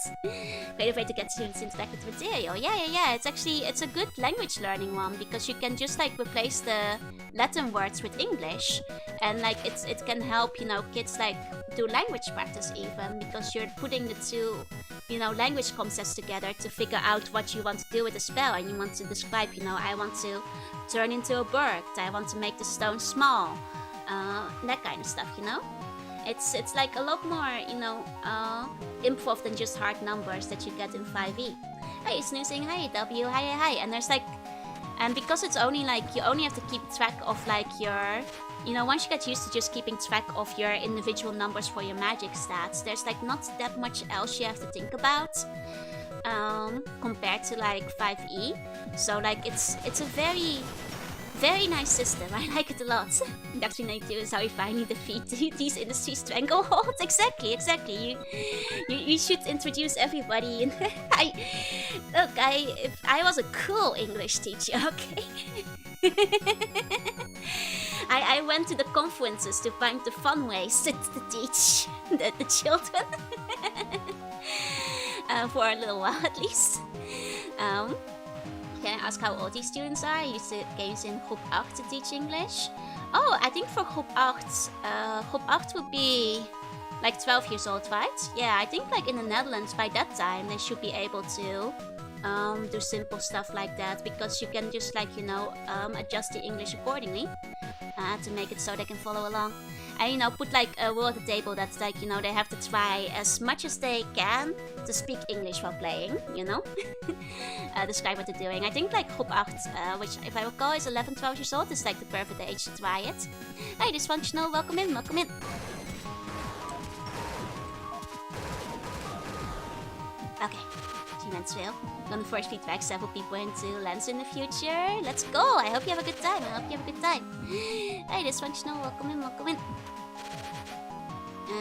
Great way to get students into interactive material. Yeah. It's a good language learning one, because you can just like replace the Latin words with English, and like it can help, you know, kids like do language practice even, because you're putting the two, you know, language concepts together to figure out what you want to do with the spell, and you want to describe, you know, I want to turn into a bird, I want to make the stone small, that kind of stuff, you know. It's like a lot more, you know, improv than just hard numbers that you get in 5e. Hey, snoozing, hi W, hi, and there's like, and because it's only like, you only have to keep track of like your, you know, once you get used to just keeping track of your individual numbers for your magic stats, there's like not that much else you have to think about, compared to like 5e. So like it's a very nice system. I like it a lot. Doctrine 92 is how you finally defeat these industry strangleholds. Exactly. You should introduce everybody. And if I was a cool English teacher, okay. I went to the conferences to find the fun ways to teach the children. For a little while at least. Can I ask how old these students are? I used to games in Groep 8 to teach English. Oh, I think for Groep 8 would be like 12 years old, right? Yeah, I think like in the Netherlands by that time they should be able to do simple stuff like that, because you can just like, you know, adjust the English accordingly to make it so they can follow along. And, you know, put like a rule at the table that's like, you know, they have to try as much as they can to speak English while playing, you know? Describe what they're doing. I think like Groep 8, which if I recall is 11, 12 years old, is like the perfect age to try it. Hey, Dysfunctional, welcome in. Okay, G-Mansville. Gonna force feedback several people into Lens in the future. Let's go! I hope you have a good time. Hey, Dysfunctional, welcome in.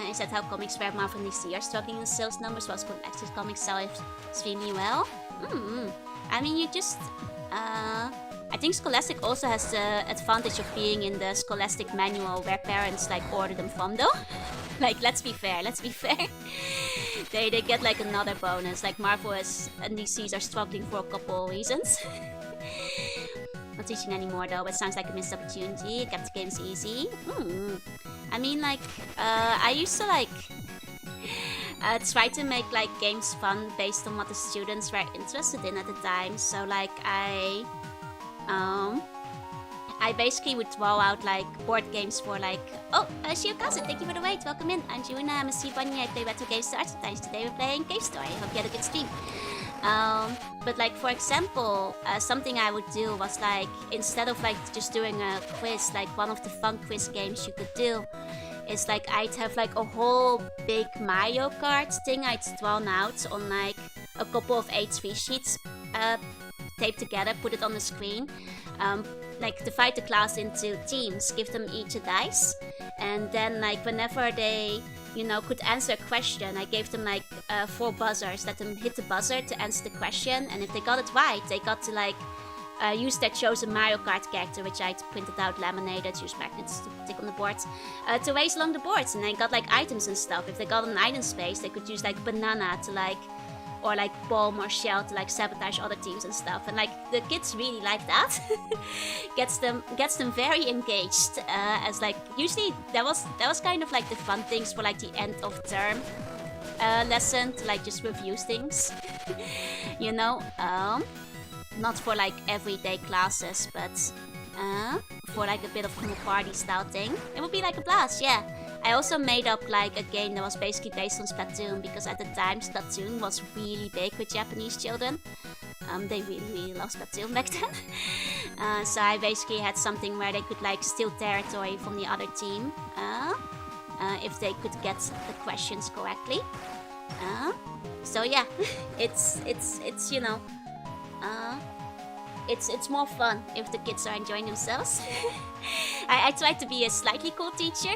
Is that how comics where Marvel and DC are struggling in sales numbers while Scholastic comics sell extremely well? I mean, you just... I think Scholastic also has the advantage of being in the Scholastic manual where parents like order them from though. Like, let's be fair. They get like another bonus. Like Marvel and DCs are struggling for a couple reasons. Not teaching anymore though, but sounds like a missed opportunity. Kept the games easy. I mean, like, I used to like try to make like games fun based on what the students were interested in at the time. So like I basically would throw out like board games for like, oh, Shiokazu, thank you for the wait, welcome in. I'm Juna, I'm a Bunny, I play retro games to Archetypes. Today we're playing Cave Story, hope you had a good stream. But like for example, something I would do was like, instead of like just doing a quiz, like one of the fun quiz games you could do is like I'd have like a whole big Mario Kart thing I'd thrown out on like a couple of A3 sheets taped together, put it on the screen, like divide the class into teams, give them each a dice, and then like whenever they, you know, could answer a question, I gave them like 4 buzzers, let them hit the buzzer to answer the question, and if they got it right, they got to like use their chosen Mario Kart character, which I printed out, laminated, use magnets to stick on the board, to race along the boards, and they got like items and stuff. If they got an item space, they could use like banana to like, or like bomb or shell to like sabotage other teams and stuff. And like the kids really like that. gets them very engaged. As like usually that was kind of like the fun things for like the end of term lesson, to like just review things. You know, not for like everyday classes, but For like a bit of a party style thing. It would be like a blast, yeah. I also made up like a game that was basically based on Splatoon, because at the time Splatoon was really big with Japanese children. They really love Splatoon back then. So I basically had something where they could like steal territory from the other team if they could get the questions correctly. So yeah, it's you know, it's more fun if the kids are enjoying themselves. I tried to be a slightly cool teacher.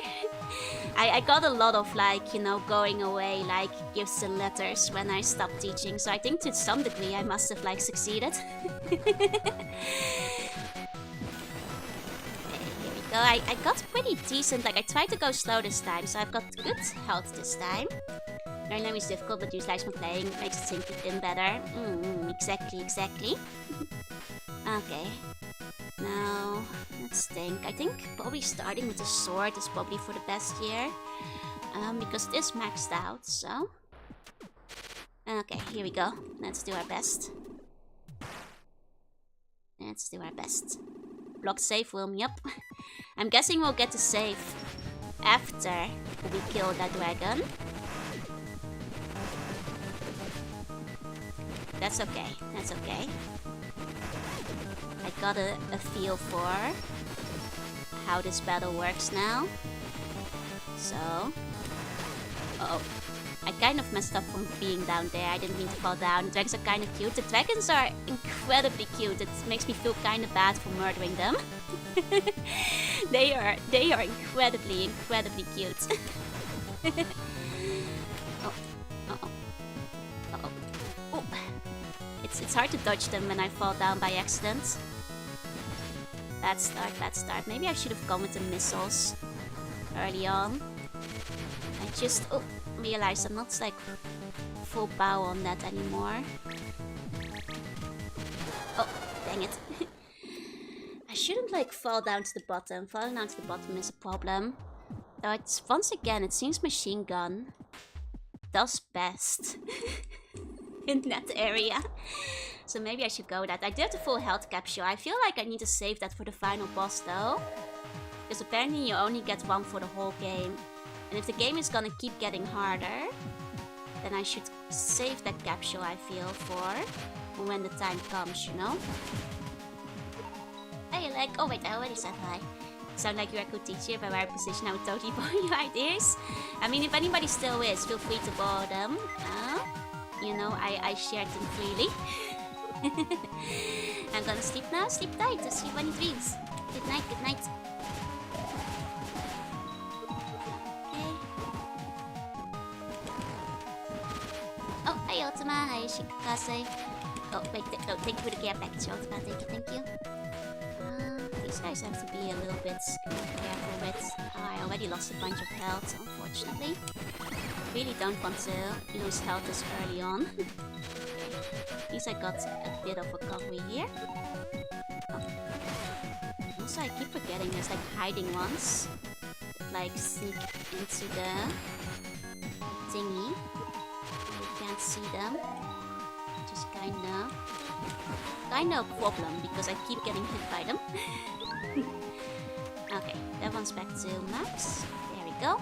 I got a lot of like, you know, going away like gifts and letters when I stopped teaching, so I think to some degree I must have like succeeded. Here we go. I got pretty decent, like I tried to go slow this time, so I've got good health this time. Learn language is difficult, but use likes when playing, makes it sink in better. Exactly. Okay. Now, let's think. I think probably starting with the sword is probably for the best here. Because this maxed out, so... Okay, here we go. Let's do our best. Block safe room, yep. I'm guessing we'll get the safe after we kill that dragon. That's okay. I got a feel for how this battle works now. So... Uh-oh. I kind of messed up from being down there. I didn't mean to fall down. The dragons are kind of cute. The dragons are incredibly cute. It makes me feel kind of bad for murdering them. They are incredibly cute. Oh. Uh-oh. Oh. It's hard to dodge them when I fall down by accident. Bad start. Maybe I should have gone with the missiles early on. I just realized I'm not like full power on that anymore. Oh, dang it. I shouldn't like fall down to the bottom. Falling down to the bottom is a problem. Though it's, once again, it seems machine gun does best in that area. So maybe I should go with that. I do have the full health capsule. I feel like I need to save that for the final boss though. Because apparently you only get one for the whole game. And if the game is gonna keep getting harder, then I should save that capsule, I feel, for when the time comes, you know? Hey, like, oh wait, I already said hi. Sound like you're a good teacher. If I were in a position, I would totally borrow your ideas. I mean, if anybody still is, feel free to borrow them. You know, I shared them freely. I'm gonna sleep now. Sleep tight. I'll see you when you dreams. Good night. Okay. Oh, hi Ultima. Hi Shikakase. Oh, wait. No, thank you for the care package, Ultima. Thank you. These guys have to be a little bit careful with. I already lost a bunch of health, unfortunately. Really don't want to lose health this early on. At least I got a bit of recovery here. Oh. Also, I keep forgetting there's like hiding ones that like sneak into the thingy. You can't see them. Just kinda a problem because I keep getting hit by them. Okay, that one's back to max. There we go.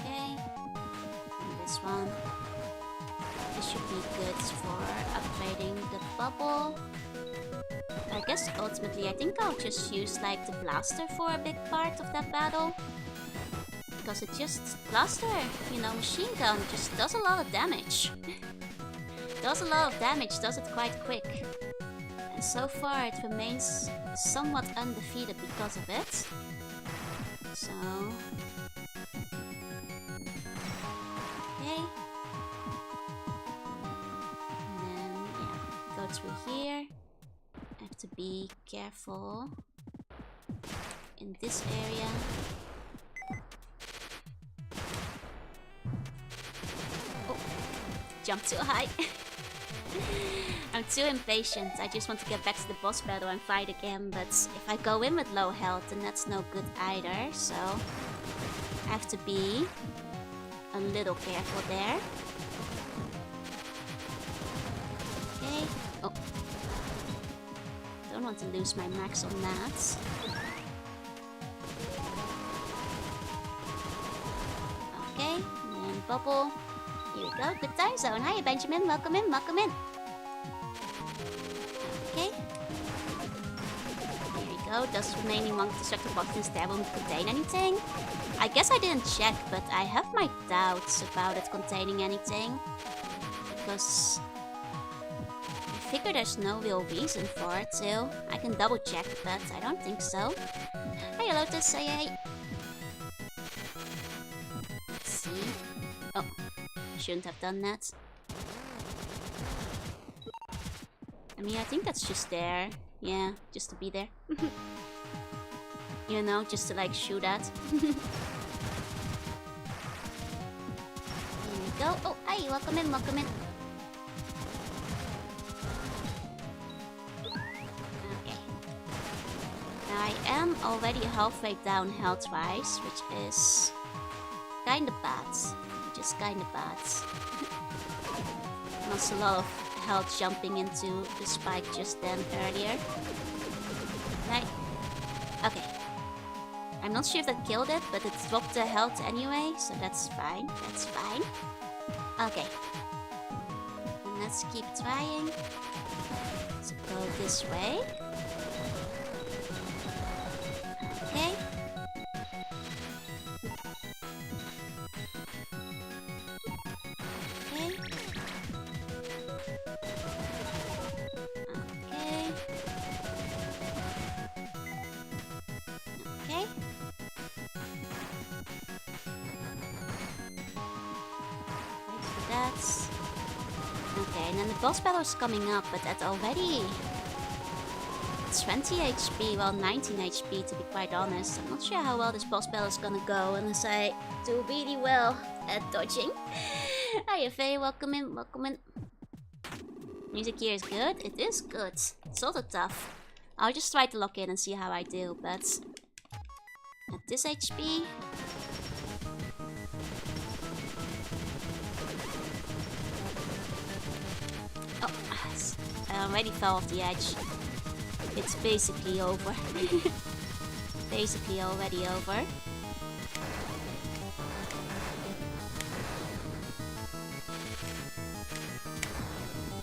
Okay. And this one. This should be good for upgrading the bubble. I guess ultimately I think I'll just use like the blaster for a big part of that battle. Because it just, blaster, you know, machine gun just does a lot of damage. Does it quite quick. And so far it remains somewhat undefeated because of it. So... okay. And then, yeah, go through here. I have to be careful in this area. Oh, jump too high. I'm too impatient. I just want to get back to the boss battle and fight again, but if I go in with low health, then that's no good either, so I have to be a little careful there. Okay. Oh, Don't want to lose my max on that. Okay, and then bubble. Here we go. Good time zone. Hi, Benjamin. Welcome in. Welcome in. Okay. There we go. Does remaining one destructive boxes there won't contain anything? I guess I didn't check, but I have my doubts about it containing anything. Because I figure there's no real reason for it to. I can double check, but I don't think so. Hey, Lotus. Hey. Let's see. Oh. Shouldn't have done that. I mean, I think that's just there. Yeah, just to be there. You know, just to like shoot at. Here we go. Oh, hi, welcome in, welcome in. Okay. Now I am already halfway down health-wise, which is kinda bad. Just kind of bad. Lost a lot of health jumping into the spike just then earlier. Right. Okay. I'm not sure if that killed it, but it dropped the health anyway, so that's fine. That's fine. Okay. And let's keep trying. Let's go this way. Okay. Boss battle is coming up, but at already 20 HP, well 19 HP to be quite honest. I'm not sure how well this boss battle is gonna go unless I do really well at dodging. Hi Faye, welcome in, welcome in. Music here is good? It is good. It's also tough. I'll just try to lock in and see how I do, but at this HP... Oh, I already fell off the edge. It's basically over. Basically already over.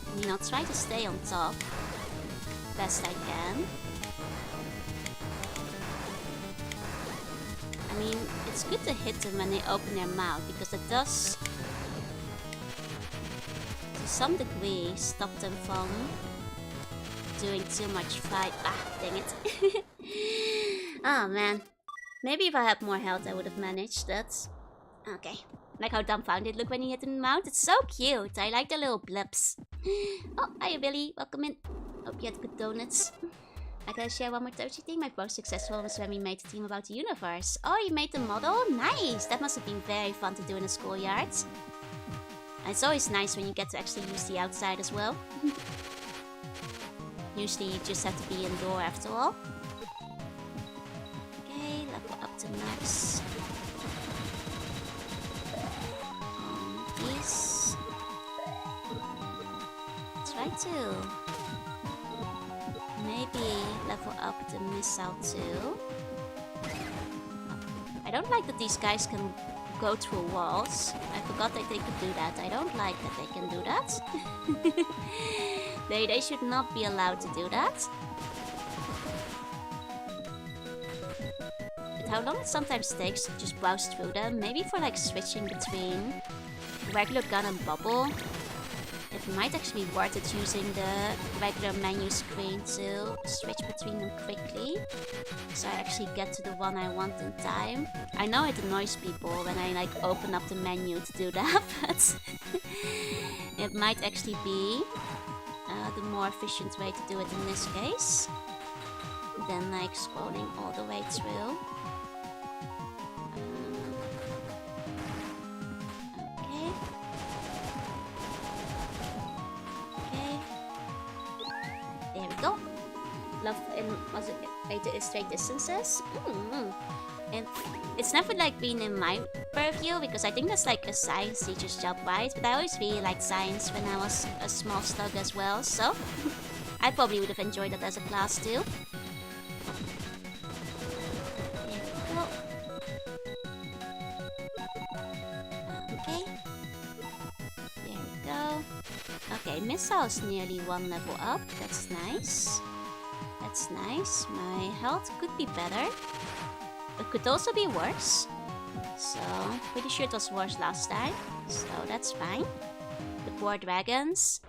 I mean, I'll try to stay on top best I can. I mean, it's good to hit them when they open their mouth because it does, to some degree, stop them from doing too much fight. Ah, dang it. Oh man. Maybe if I had more health I would have managed that. Okay. Like how dumbfounded look when you hit the mount. It's so cute. I like the little blips. Oh, hi Billy. Welcome in. Hope you had good donuts. I gotta share one more Tochi thing. My most successful was when we made a team about the universe. Oh, you made the model? Nice! That must have been very fun to do in the schoolyard. And it's always nice when you get to actually use the outside as well. Usually you just have to be indoor after all. Okay, level up to max. These. Try to maybe level up the missile too. I don't like that these guys can go through walls. I forgot that they could do that. I don't like that they can do that. They should not be allowed to do that. But how long it sometimes takes to just browse through them, maybe for like switching between regular gun and bubble, it might actually be worth it using the regular menu screen to switch between them quickly, so I actually get to the one I want in time. I know it annoys people when I like open up the menu to do that, but it might actually be the more efficient way to do it in this case than like scrolling all the way through. Love and was it straight distances? And it's never like been in my purview because I think that's like a science teacher's job, right? But I always really liked science when I was a small slug as well, so I probably would have enjoyed that as a class too. There we go. Okay. There we go. Okay, missile's nearly 1 level up. That's nice. That's nice. My health could be better. It could also be worse. So, pretty sure it was worse last time. So, that's fine. The poor dragons.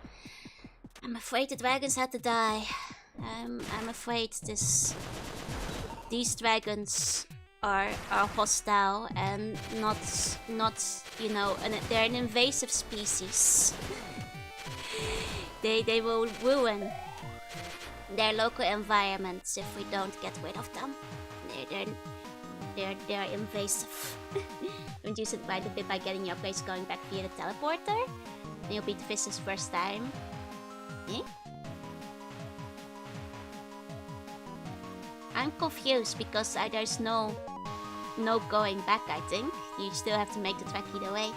I'm afraid the dragons had to die. I'm afraid these dragons are hostile and not you know, they're an invasive species. They will ruin their local environments if we don't get rid of them. They're invasive. Don't use it quite a bit by getting your place going back via the teleporter. And you'll beat Fizz's first time. Eh? I'm confused because there's no going back, I think. You still have to make the track either way.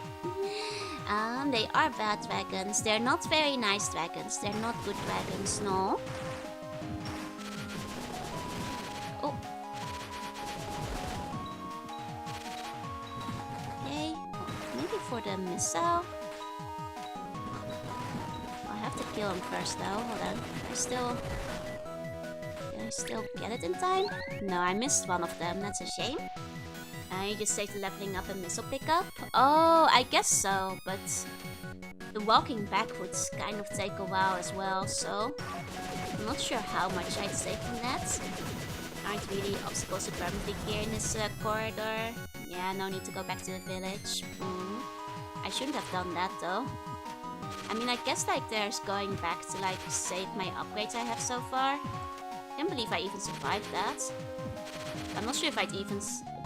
They are bad dragons. They're not very nice dragons. They're not good dragons, no. Oh. Okay. Maybe for the missile. I have to kill him first though. Hold on. Can I still get it in time? No, I missed one of them. That's a shame. You just saved the leveling up and missile pickup? Oh, I guess so, but the walking back would kind of take a while as well, so I'm not sure how much I'd save from that. Aren't really obstacles to permanently clear in this corridor. Yeah, no need to go back to the village. I shouldn't have done that though. I mean, I guess like there's going back to like save my upgrades I have so far. Can't believe I even survived that. I'm not sure if I'd even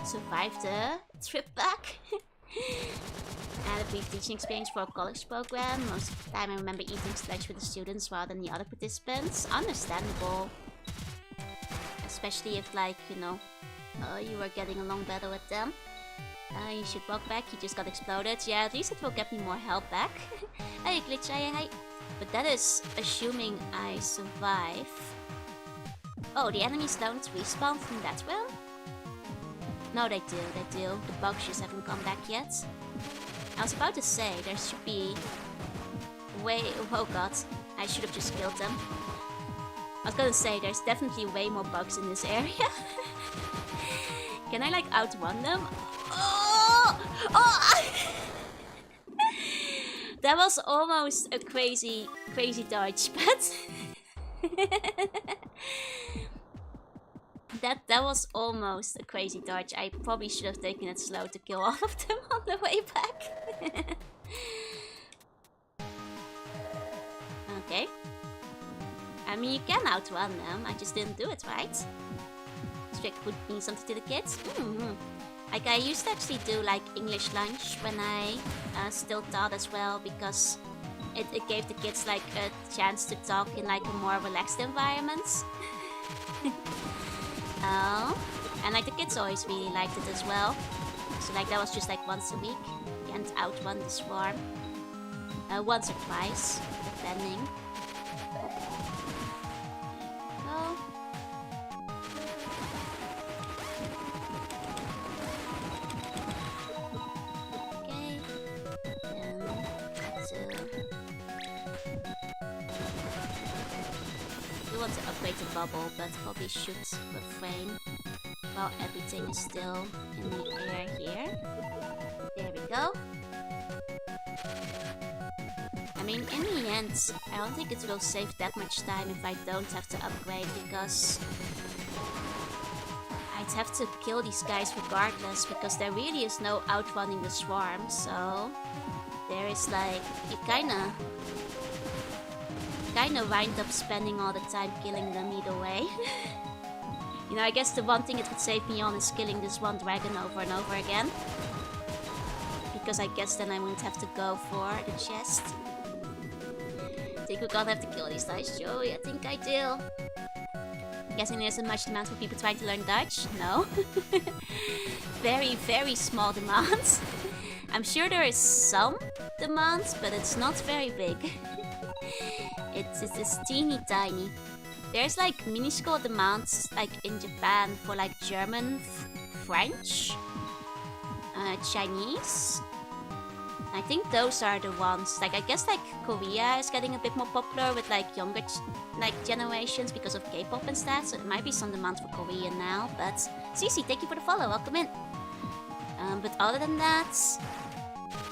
survive the trip back. I had a brief teaching experience for a college program. Most of the time I remember eating lunch with the students rather than the other participants. Understandable. Especially if like, you know, you were getting along better with them. You should walk back, you just got exploded. Yeah, at least it will get me more health back. Hey Glitch, hi. But that is assuming I survive. Oh, the enemies don't respawn from that realm? No, they do. The bugs just haven't come back yet. I was about to say, there should be way... Oh god, I should have just killed them. I was gonna say, there's definitely way more bugs in this area. Can I like outrun them? Oh! That was almost a crazy dodge, but... That was almost a crazy dodge. I probably should have taken it slow to kill all of them on the way back. Okay. I mean, you can outrun them. I just didn't do it right. This trick would mean something to the kids. Like, I used to actually do, like, English lunch when I still taught as well, because it gave the kids, like, a chance to talk in, like, a more relaxed environment. And like the kids always really liked it as well. So like that was just like once a week. You can't outrun the swarm. Once or twice, depending. Oh. Okay. We want to upgrade the bubble, but probably should refrain while everything is still in the air here. There we go. I mean, in the end, I don't think it will save that much time if I don't have to upgrade, because I'd have to kill these guys regardless, because there really is no outrunning the swarm, so there is like, you kinda wind up spending all the time killing them either way. You know, I guess the one thing it would save me on is killing this one dragon over and over again. Because I guess then I wouldn't have to go for the chest. I think we're gonna have to kill these guys, Joey. I think I do. I'm guessing there's a much demand for people trying to learn Dutch? No. Very, very small demands. I'm sure there is some demands, but it's not very big. It's teeny tiny. There's like minuscule demands like in Japan for like German, French, Chinese. I think those are the ones. Like I guess like Korea is getting a bit more popular with like younger like generations because of K-pop and stuff. So it might be some demand for Korean now. But Cici, thank you for the follow. Welcome in. But other than that,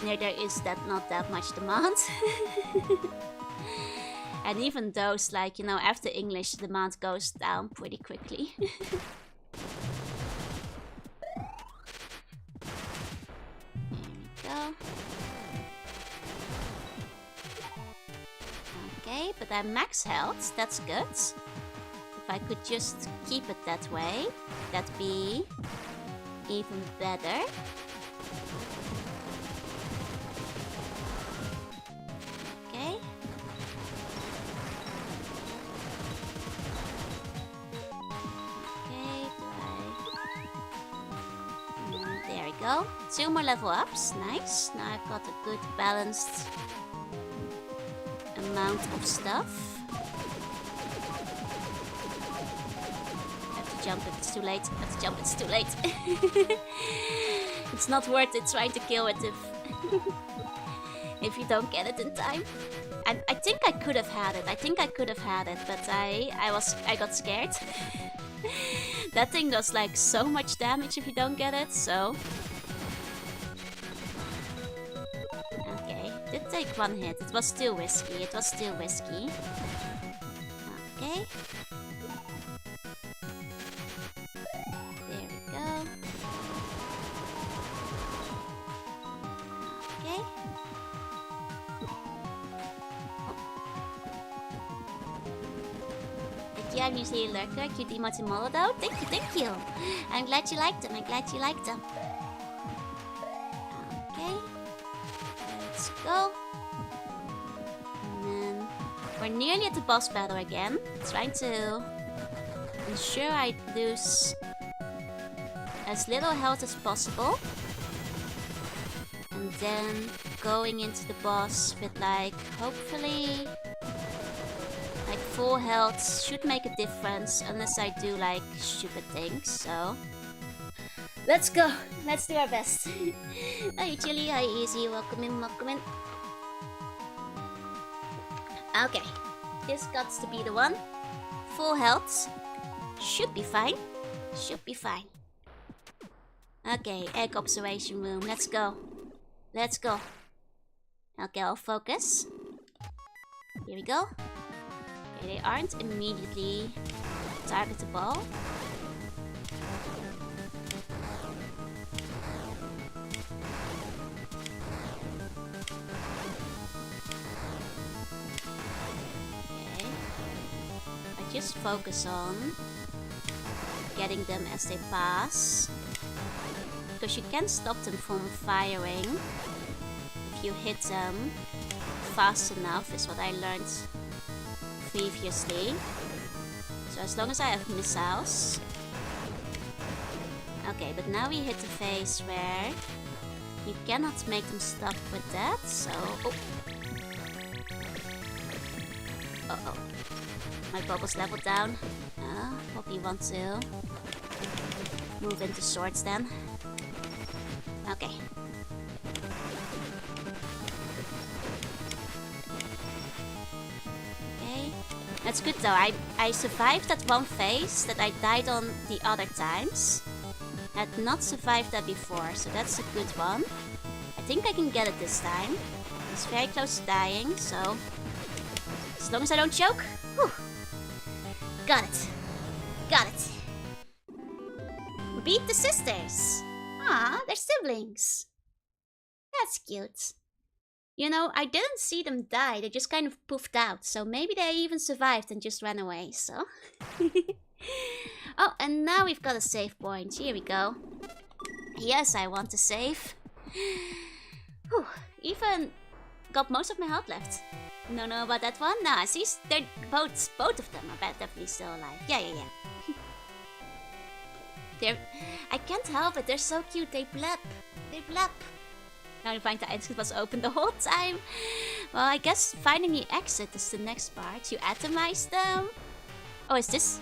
there is not that much demand. And even those, like, you know, after English, the demand goes down pretty quickly. There we go. Okay, but I'm max health, that's good. If I could just keep it that way, that'd be even better. Okay. There we go. 2 more level ups. Nice. Now I've got a good balanced amount of stuff. I have to jump if it's too late. I have to jump, it's too late. It's not worth it trying to kill it if you don't get it in time. And I think I could have had it. But I got scared. That thing does like so much damage if you don't get it, so... Okay, did take 1 hit. It was still risky. Okay. There we go. Okay. Yeah, I'm usually a lurker. Cute emotes in Molodon. Thank you. I'm glad you liked them. Okay. Let's go. And then we're nearly at the boss battle again. Trying to ensure I lose as little health as possible. And then going into the boss with like, hopefully... like full health should make a difference unless I do like stupid things, so... Let's go! Let's do our best! Hi Chili, hi Easy, welcome in. Okay, this got to be the one. Full health. Should be fine. Okay, egg observation room, let's go. Okay, I'll focus. Here we go. Okay, they aren't immediately targetable. Okay. I just focus on getting them as they pass. Because you can stop them from firing if you hit them fast enough, is what I learned previously. So as long as I have missiles. Okay, but now we hit the phase where you cannot make them stop with that, so... Uh-oh. My bubbles leveled down. Probably want to move into swords then. Okay. That's good though. I survived that one phase that I died on the other times. I had not survived that before, so that's a good one. I think I can get it this time. It's very close to dying, so... as long as I don't choke. Whew. Got it. Beat the sisters. Ah, they're siblings. That's cute. You know, I didn't see them die, they just kind of poofed out, so maybe they even survived and just ran away, so... Oh, and now we've got a save point, here we go. Yes, I want to save. Whew, even got most of my health left. No, know about that one? Nah, see, they're both of them are definitely still alive. Yeah. I can't help it, they're so cute, they blap. Now you find the exit was open the whole time. Well, I guess finding the exit is the next part. You atomize them. Oh, is this...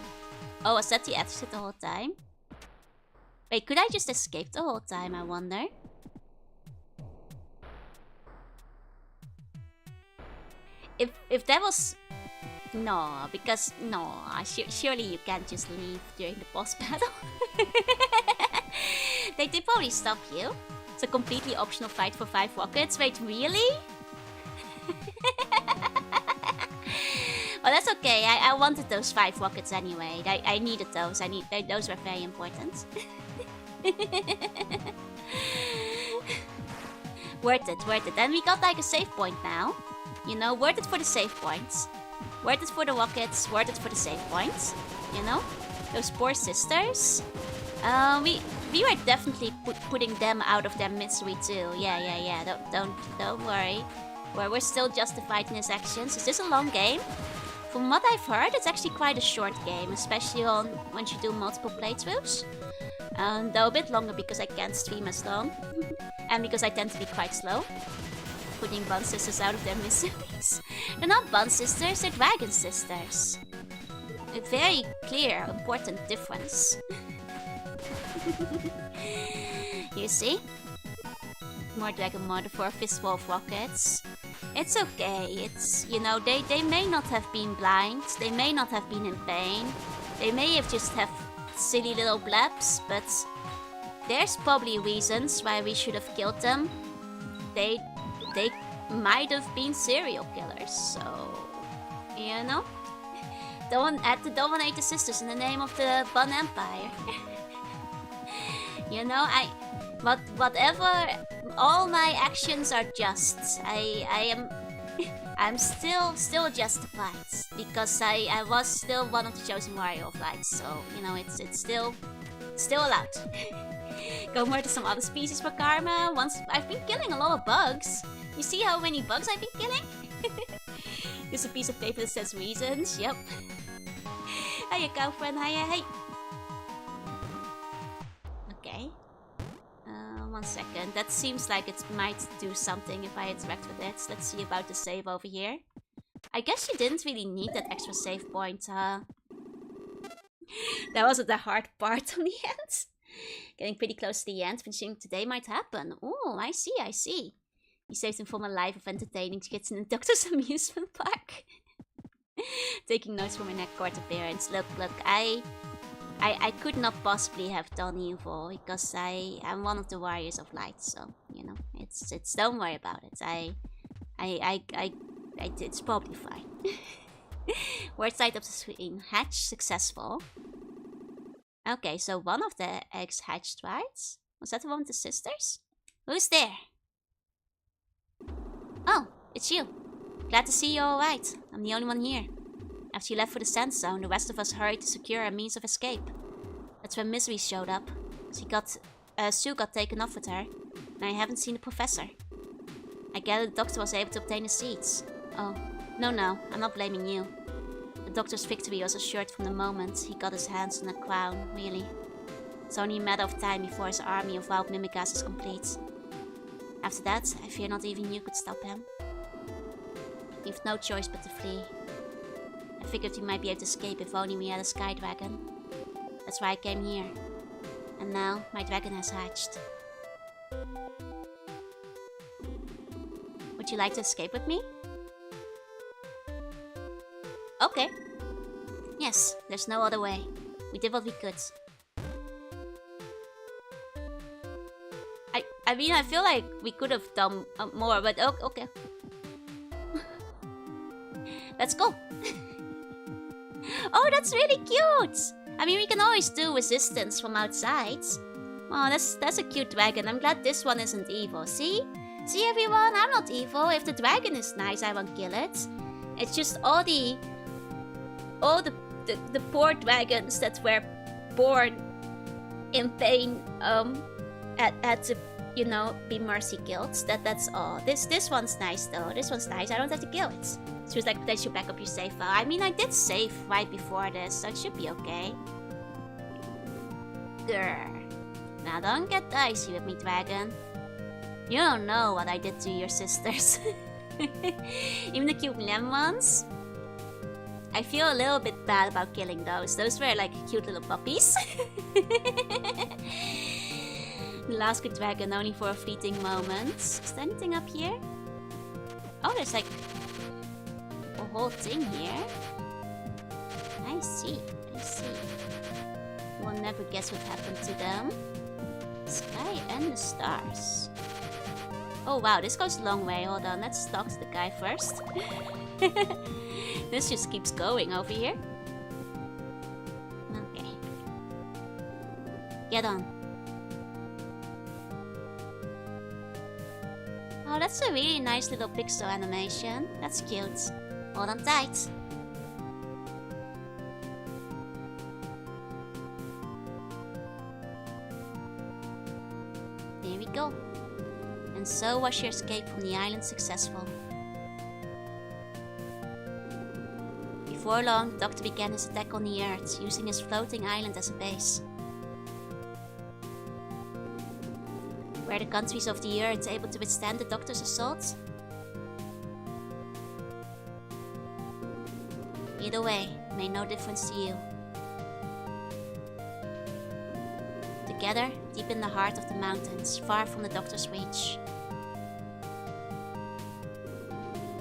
Oh, was that the exit the whole time? Wait, could I just escape the whole time, I wonder? If that was... No, because... No, surely you can't just leave during the boss battle. They probably stop you. It's a completely optional fight for 5 rockets. Wait, really? Well, that's okay. I wanted those 5 rockets anyway. I needed those. Those were very important. Worth it, worth it. And we got like a save point now. You know, worth it for the save points. Worth it for the rockets, worth it for the save points. You know? Those poor sisters. We were definitely putting them out of their misery too. Yeah. Don't worry. We're still justified in his actions. Is this a long game? From what I've heard, it's actually quite a short game, especially once you do multiple playthroughs. Though a bit longer because I can't stream as long. And because I tend to be quite slow. Putting Bun Sisters out of their miseries. They're not Bun Sisters, they're Dragon Sisters. A very clear, important difference. You see? More Dragon Mother for a fistful of rockets. It's okay, it's, you know, they may not have been blind, they may not have been in pain, they may have just have silly little blabs, but there's probably reasons why we should have killed them. They might have been serial killers, so, you know? Don't dominate the sisters in the name of the Bun Empire. You know, whatever, all my actions are just. I'm still justified because I was still one of the chosen warrior of light. So you know, it's still allowed. Go more to some other species for karma. Once I've been killing a lot of bugs. You see how many bugs I've been killing? There's a piece of paper that says reasons. Yep. Hiya, girlfriend. Hiya, hey. Okay. 1 second. That seems like it might do something if I interact with it. Let's see about the save over here. I guess you didn't really need that extra save point, That wasn't the hard part on the end. Getting pretty close to the end. Finishing today might happen. Oh, I see. You saved him from a life of entertaining kids in the doctor's amusement park. Taking notes from my neck court appearance. Look, I could not possibly have done evil because I'm one of the warriors of light, so you know, it's don't worry about it. It's probably fine. Word side of the screen. Hatch successful. Okay, so one of the eggs hatched, right? Was that the one with the sisters? Who's there? Oh, it's you. Glad to see you alright. I'm the only one here. After you left for the sand zone, the rest of us hurried to secure a means of escape. That's when Misery showed up. Sue got taken off with her, and I haven't seen the professor. I gather the doctor was able to obtain the seeds. Oh, no, I'm not blaming you. The doctor's victory was assured from the moment he got his hands on the crown, really. It's only a matter of time before his army of wild Mimikas is complete. After that, I fear not even you could stop him. You've no choice but to flee. I figured we might be able to escape if only we had a sky dragon. That's why I came here. And now, my dragon has hatched. Would you like to escape with me? Okay. Yes, there's no other way. We did what we could. I mean, I feel like we could have done more, but okay. Let's go. Oh, that's really cute. I mean, we can always do resistance from outside. Oh, that's a cute dragon. I'm glad this one isn't evil. See? See, everyone? I'm not evil. If the dragon is nice, I won't kill it. It's just all the poor dragons that were born in pain had to, you know, be mercy killed. That's all. This one's nice though. This one's nice. I don't have to kill it. So it's like, they should back up your save file. I mean, I did save right before this, so it should be okay. Grr. Now don't get dicey with me, dragon. You don't know what I did to your sisters. Even the cute lemon ones. I feel a little bit bad about killing those. Those were like cute little puppies. Alaska Dragon only for a fleeting moment. Is there anything up here? Oh, there's like a whole thing here. I see. I see. One never guess what happened to them. Sky and the stars. Oh wow, this goes a long way. Hold on, let's talk to the guy first. This just keeps going over here. Okay. Get on. Oh, that's a really nice little pixel animation. That's cute. Hold on tight. There we go. And so was your escape from the island successful. Before long, the Doctor began his attack on the Earth, using his floating island as a base. Were the countries of the Earth able to withstand the Doctor's assault? Either way, it made no difference to you. Together, deep in the heart of the mountains, far from the Doctor's reach,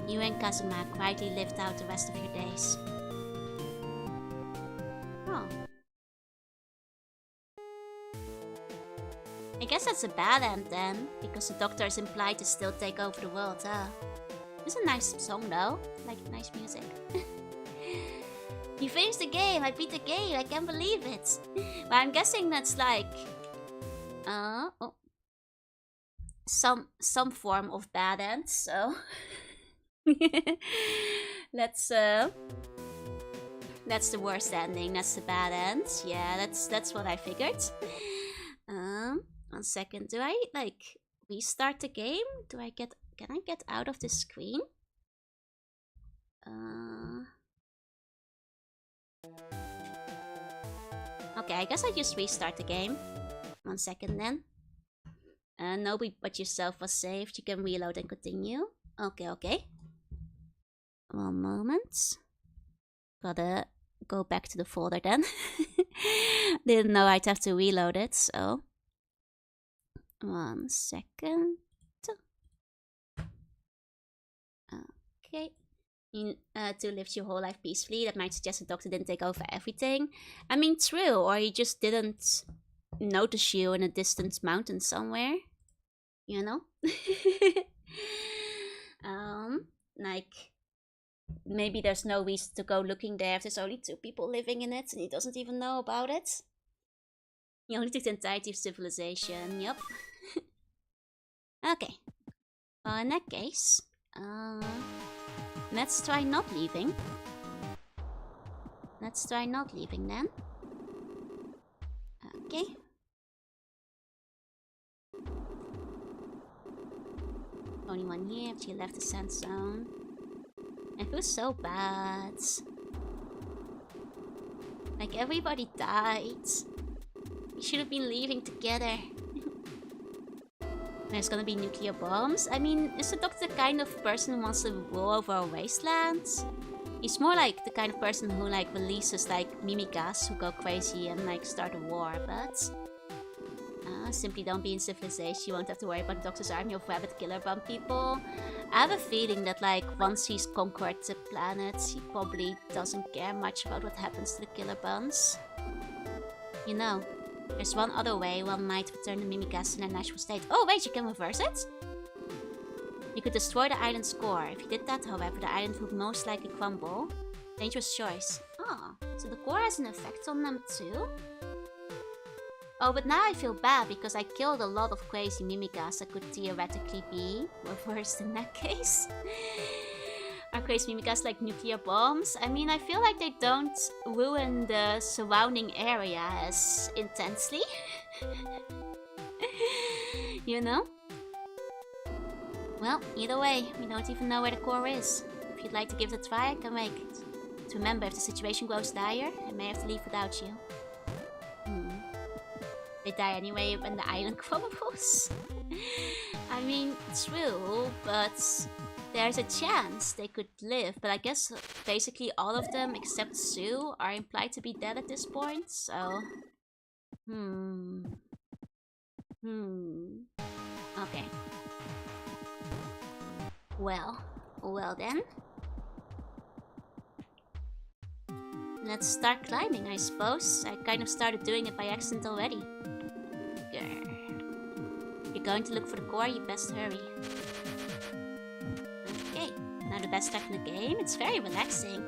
you and Kazuma quietly lived out the rest of your days. Oh. I guess that's a bad end then, because the Doctor is implied to still take over the world, huh? It's a nice song though, like nice music. You finished the game, I beat the game, I can't believe it. Well, I'm guessing that's like... oh. Some form of bad end, so... That's the worst ending. That's the bad end. Yeah, that's what I figured. 1 second. Do I like restart the game? Can I get out of the screen? Okay, I guess I just restart the game. 1 second then. Nobody but yourself was saved. You can reload and continue. Okay. 1 moment. Gotta go back to the folder then. Didn't know I'd have to reload it, so... 1 second. Okay. To live your whole life peacefully, that might suggest the Doctor didn't take over everything. I mean, true, or he just didn't notice you in a distant mountain somewhere. You know? Like... Maybe there's no reason to go looking there if there's only 2 people living in it and he doesn't even know about it. He only took the entirety of civilization, yup. Okay. Well, in that case, let's try not leaving. Let's try not leaving then. Okay. Only one here after you left the sand zone. I feel so bad. Like everybody died. We should have been leaving together. There's gonna be nuclear bombs. I mean, is the Doctor the kind of person who wants to rule over a wasteland? He's more like the kind of person who like releases like mimikas who go crazy and like start a war, but... simply don't be in civilization. You won't have to worry about the Doctor's army of rabbit killer bomb people. I have a feeling that like once he's conquered the planet, he probably doesn't care much about what happens to the killer buns. You know, there's one other way one might return the mimikas in their natural state. Oh wait, you can reverse it? You could destroy the island's core. If you did that, however, the island would most likely crumble. Dangerous choice. Oh, so the core has an effect on them too? Oh, but now I feel bad because I killed a lot of crazy mimikas that could theoretically be reversed in that case. Are crazy mimikas like nuclear bombs? I mean, I feel like they don't ruin the surrounding area as intensely. You know? Well, either way, we don't even know where the core is. If you'd like to give it a try, I can make it. But remember, if the situation grows dire, I may have to leave without you. They die anyway when the island crumbles. I mean, true, but there's a chance they could live. But I guess basically all of them except Sue are implied to be dead at this point, so... Okay. Well then. Let's start climbing, I suppose. I kind of started doing it by accident already. Grr. You're going to look for the core, you best hurry. Okay, now the best track in the game. It's very relaxing.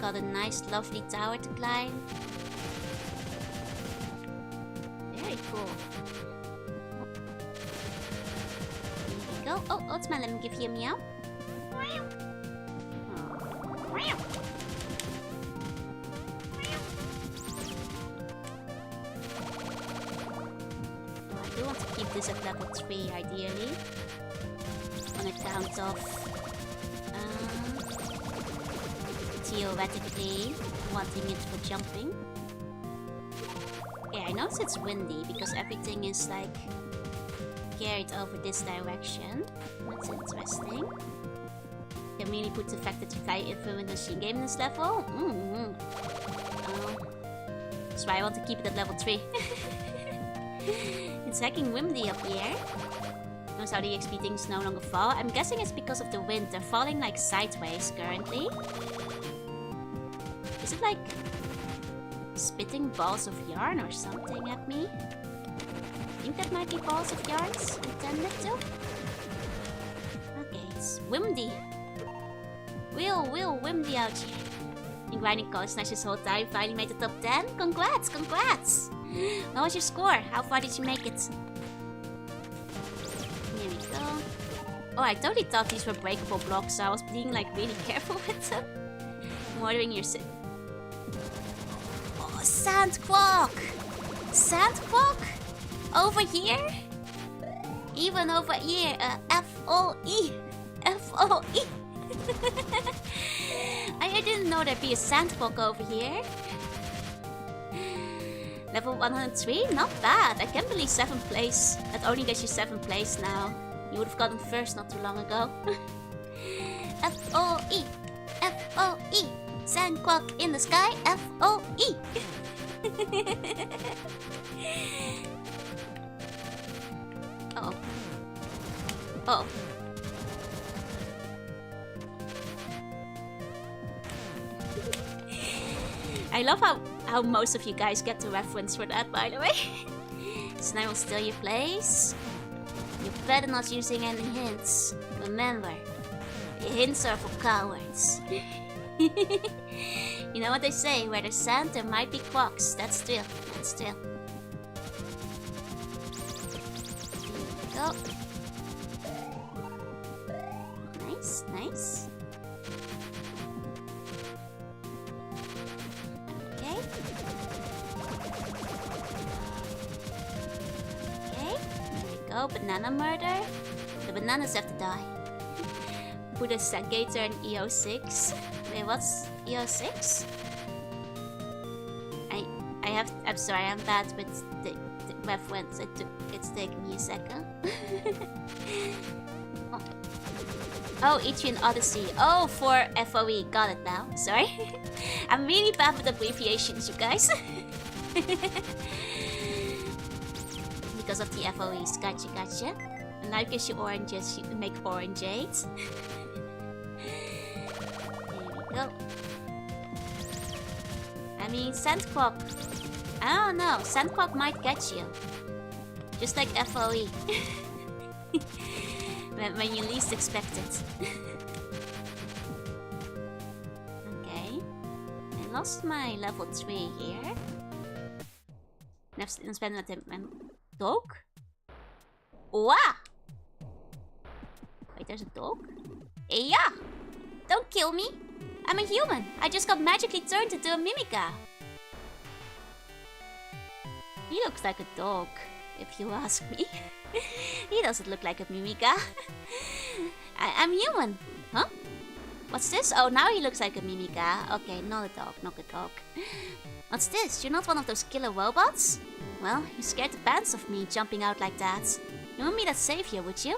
Got a nice, lovely tower to climb. Very cool. Here we go. Oh, Ultima, let me give you a meow. I do want to keep this at level 3 ideally. On account of theoretically wanting it for jumping. Yeah, I notice it's windy because everything is like carried over this direction. That's interesting. Can really put the fact that you fly influence in game in this level. That's why I want to keep it at level 3. It's hecking windy up here. Notice how the XP things no longer fall. I'm guessing it's because of the wind. They're falling like sideways currently. Is it like spitting balls of yarn or something at me? I think that might be balls of yarns intended to. Okay, it's windy. Real windy out here. Been grinding Cold Snatch this whole time, finally made the top 10. Congrats! What was your score? How far did you make it? Here we go. Oh, I totally thought these were breakable blocks, so I was being like really careful with them. Watering your Oh, Sandquark! Sandquark? Over here? Even over here, F-O-E! F-O-E! I didn't know there'd be a Sandquark over here. Level 103? Not bad. I can't believe 7th place. That only gets you 7th place now. You would have gotten first not too long ago. F-O-E! F-O-E! Sandquark in the sky! F-O-E! Uh-oh. Uh-oh. I love how most of you guys get the reference for that, by the way. So now we'll steal your place. You're better not using any hints. Remember, your hints are for cowards. You know what they say, where there's sand there might be quacks. That's true. Here we go. Nice. Okay, there we go. Banana murder. The bananas have to die. Put a Gator in EO6. Wait, what's EO6? I'm sorry, I'm bad with the reference. It's taking me a second. Oh, Etrian Odyssey. Oh, for FOE. Got it now. Sorry. I'm really bad with abbreviations, you guys. Because of the FOEs. Gotcha. And life gives you oranges. You can make orangeade. There we go. I mean, Sandquark. I don't know. Sandquark might catch you. Just like FOE. when you least expect it. Okay. I lost my level 3 here. Dan spend met mijn dog? Wow! Wait, there's a dog? Yeah! Don't kill me! I'm a human! I just got magically turned into a Mimica! He looks like a dog, if you ask me. He doesn't look like a Mimica. I'm human! Huh? What's this? Oh, now he looks like a Mimica. Okay, not a dog. What's this? You're not one of those killer robots? Well, you scared the pants off me jumping out like that. You wouldn't be that savior, would you?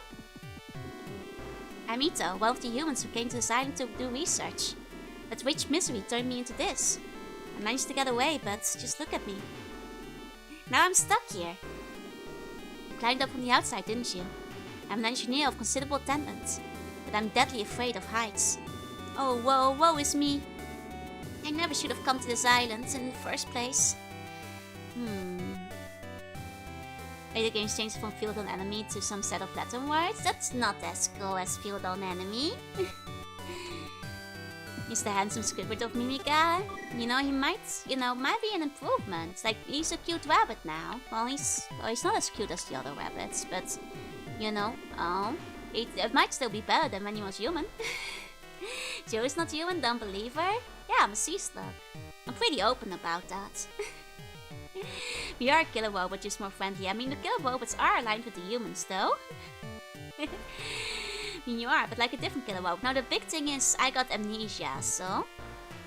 I'm Ito, one of the humans who came to this island to do research. But which misery turned me into this? I managed to get away, but just look at me. Now I'm stuck here. You climbed up from the outside, didn't you? I'm an engineer of considerable talent, but I'm deadly afraid of heights. Oh, woe is me. I never should have come to this island in the first place. Later games changed from field on enemy to some set of Latin words. That's not as cool as field on enemy. He's the handsome Squidward of Mimiga. You know, he might be an improvement. Like, he's a cute rabbit now. Well, he's not as cute as the other rabbits, but, you know, it might still be better than when he was human. Joe's not human, don't believe her? Yeah, I'm a sea slug. I'm pretty open about that. We are a killer robot, just more friendly. I mean, the killer robots are aligned with the humans, though. I mean, you are, but like a different killer robot. Now, the big thing is, I got amnesia, so...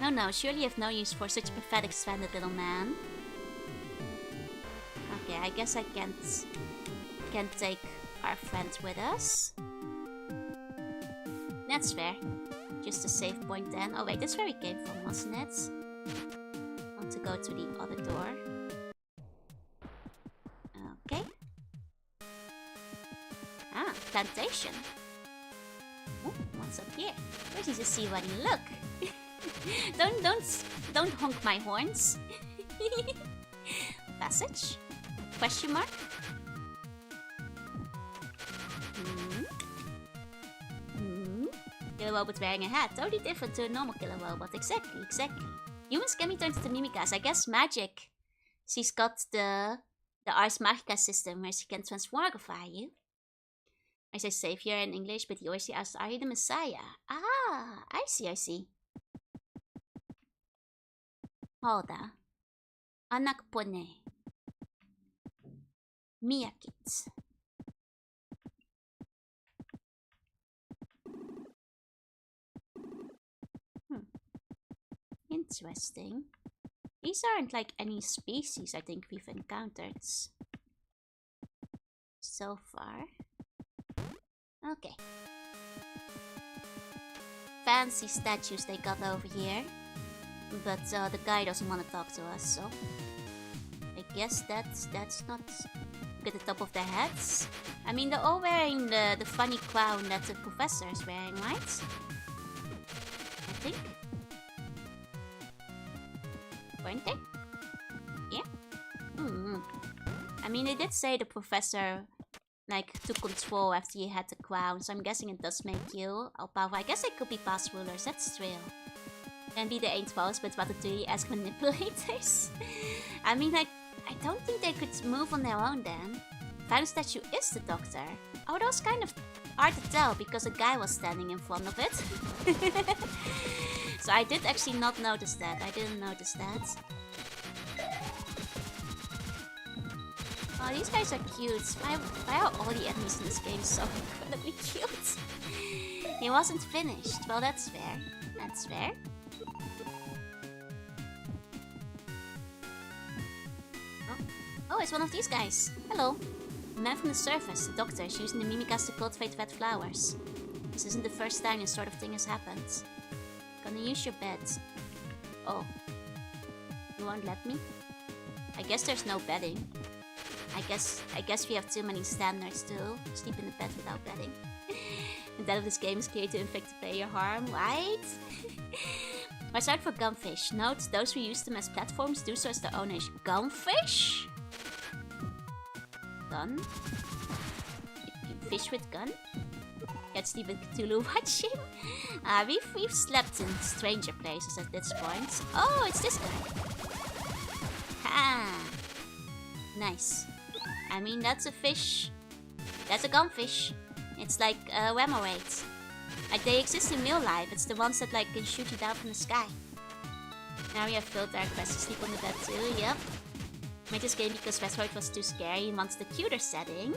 No, surely you have no use for such a pathetic, stranded little man. Okay, I guess I can't take our friend with us. That's fair. Just a save point then. Oh wait, that's where we came from, wasn't it? I want to go to the other door. Okay. Ah, plantation. Oh, what's up here? Where's easy to see when you look? don't honk my horns. Passage? Question mark? Killer robot wearing a hat. Totally different to a normal killer robot. Exactly. Humans can be turned into mimikas. I guess magic. She's got the Ars Magica system where she can transmogrify you. I say savior in English, but he always asks, are you the Messiah? Ah, I see. Hoda. Anak po ne. Miyakit. Interesting. These aren't like any species I think we've encountered so far. Okay. Fancy statues they got over here. But the guy doesn't want to talk to us, so... I guess that's not at the top of their heads. I mean, they're all wearing the funny crown that the professor is wearing, right? I think. Weren't they? Yeah? I mean, they did say the professor, like, took control after he had the crown, so I'm guessing it does make you all powerful. I guess they could be past rulers, that's true. And be the ain't false, but Ratatouille-esque manipulators. I mean, like, I don't think they could move on their own then. Final statue is the doctor. Oh, that was kind of hard to tell because a guy was standing in front of it. So I did actually not notice that. I didn't notice that. Oh, these guys are cute. Why are all the enemies in this game so incredibly cute? He wasn't finished. Well, that's fair. That's fair. Oh, it's one of these guys. Hello. A man from the surface. The doctor is using the mimikas to cultivate red flowers. This isn't the first time this sort of thing has happened. Gonna use your bed. Oh. You won't let me? I guess there's no bedding. I guess we have too many standards to sleep in the bed without bedding. The death of this game is created to inflict the player harm, right? Watch out for gunfish. Note, those who use them as platforms do so as their own age. Gunfish? Gun? Fish with gun? Get Stephen Cthulhu watching? We've slept in stranger places at this point. Oh, it's this guy. Ha! Nice. I mean, that's a fish. That's a gunfish. It's like Whamorate. Like, they exist in real life. It's the ones that like can shoot you down from the sky. Now we have filled our quest to sleep on the bed too, yep. Made this game because Westworld was too scary and wants the cuter setting.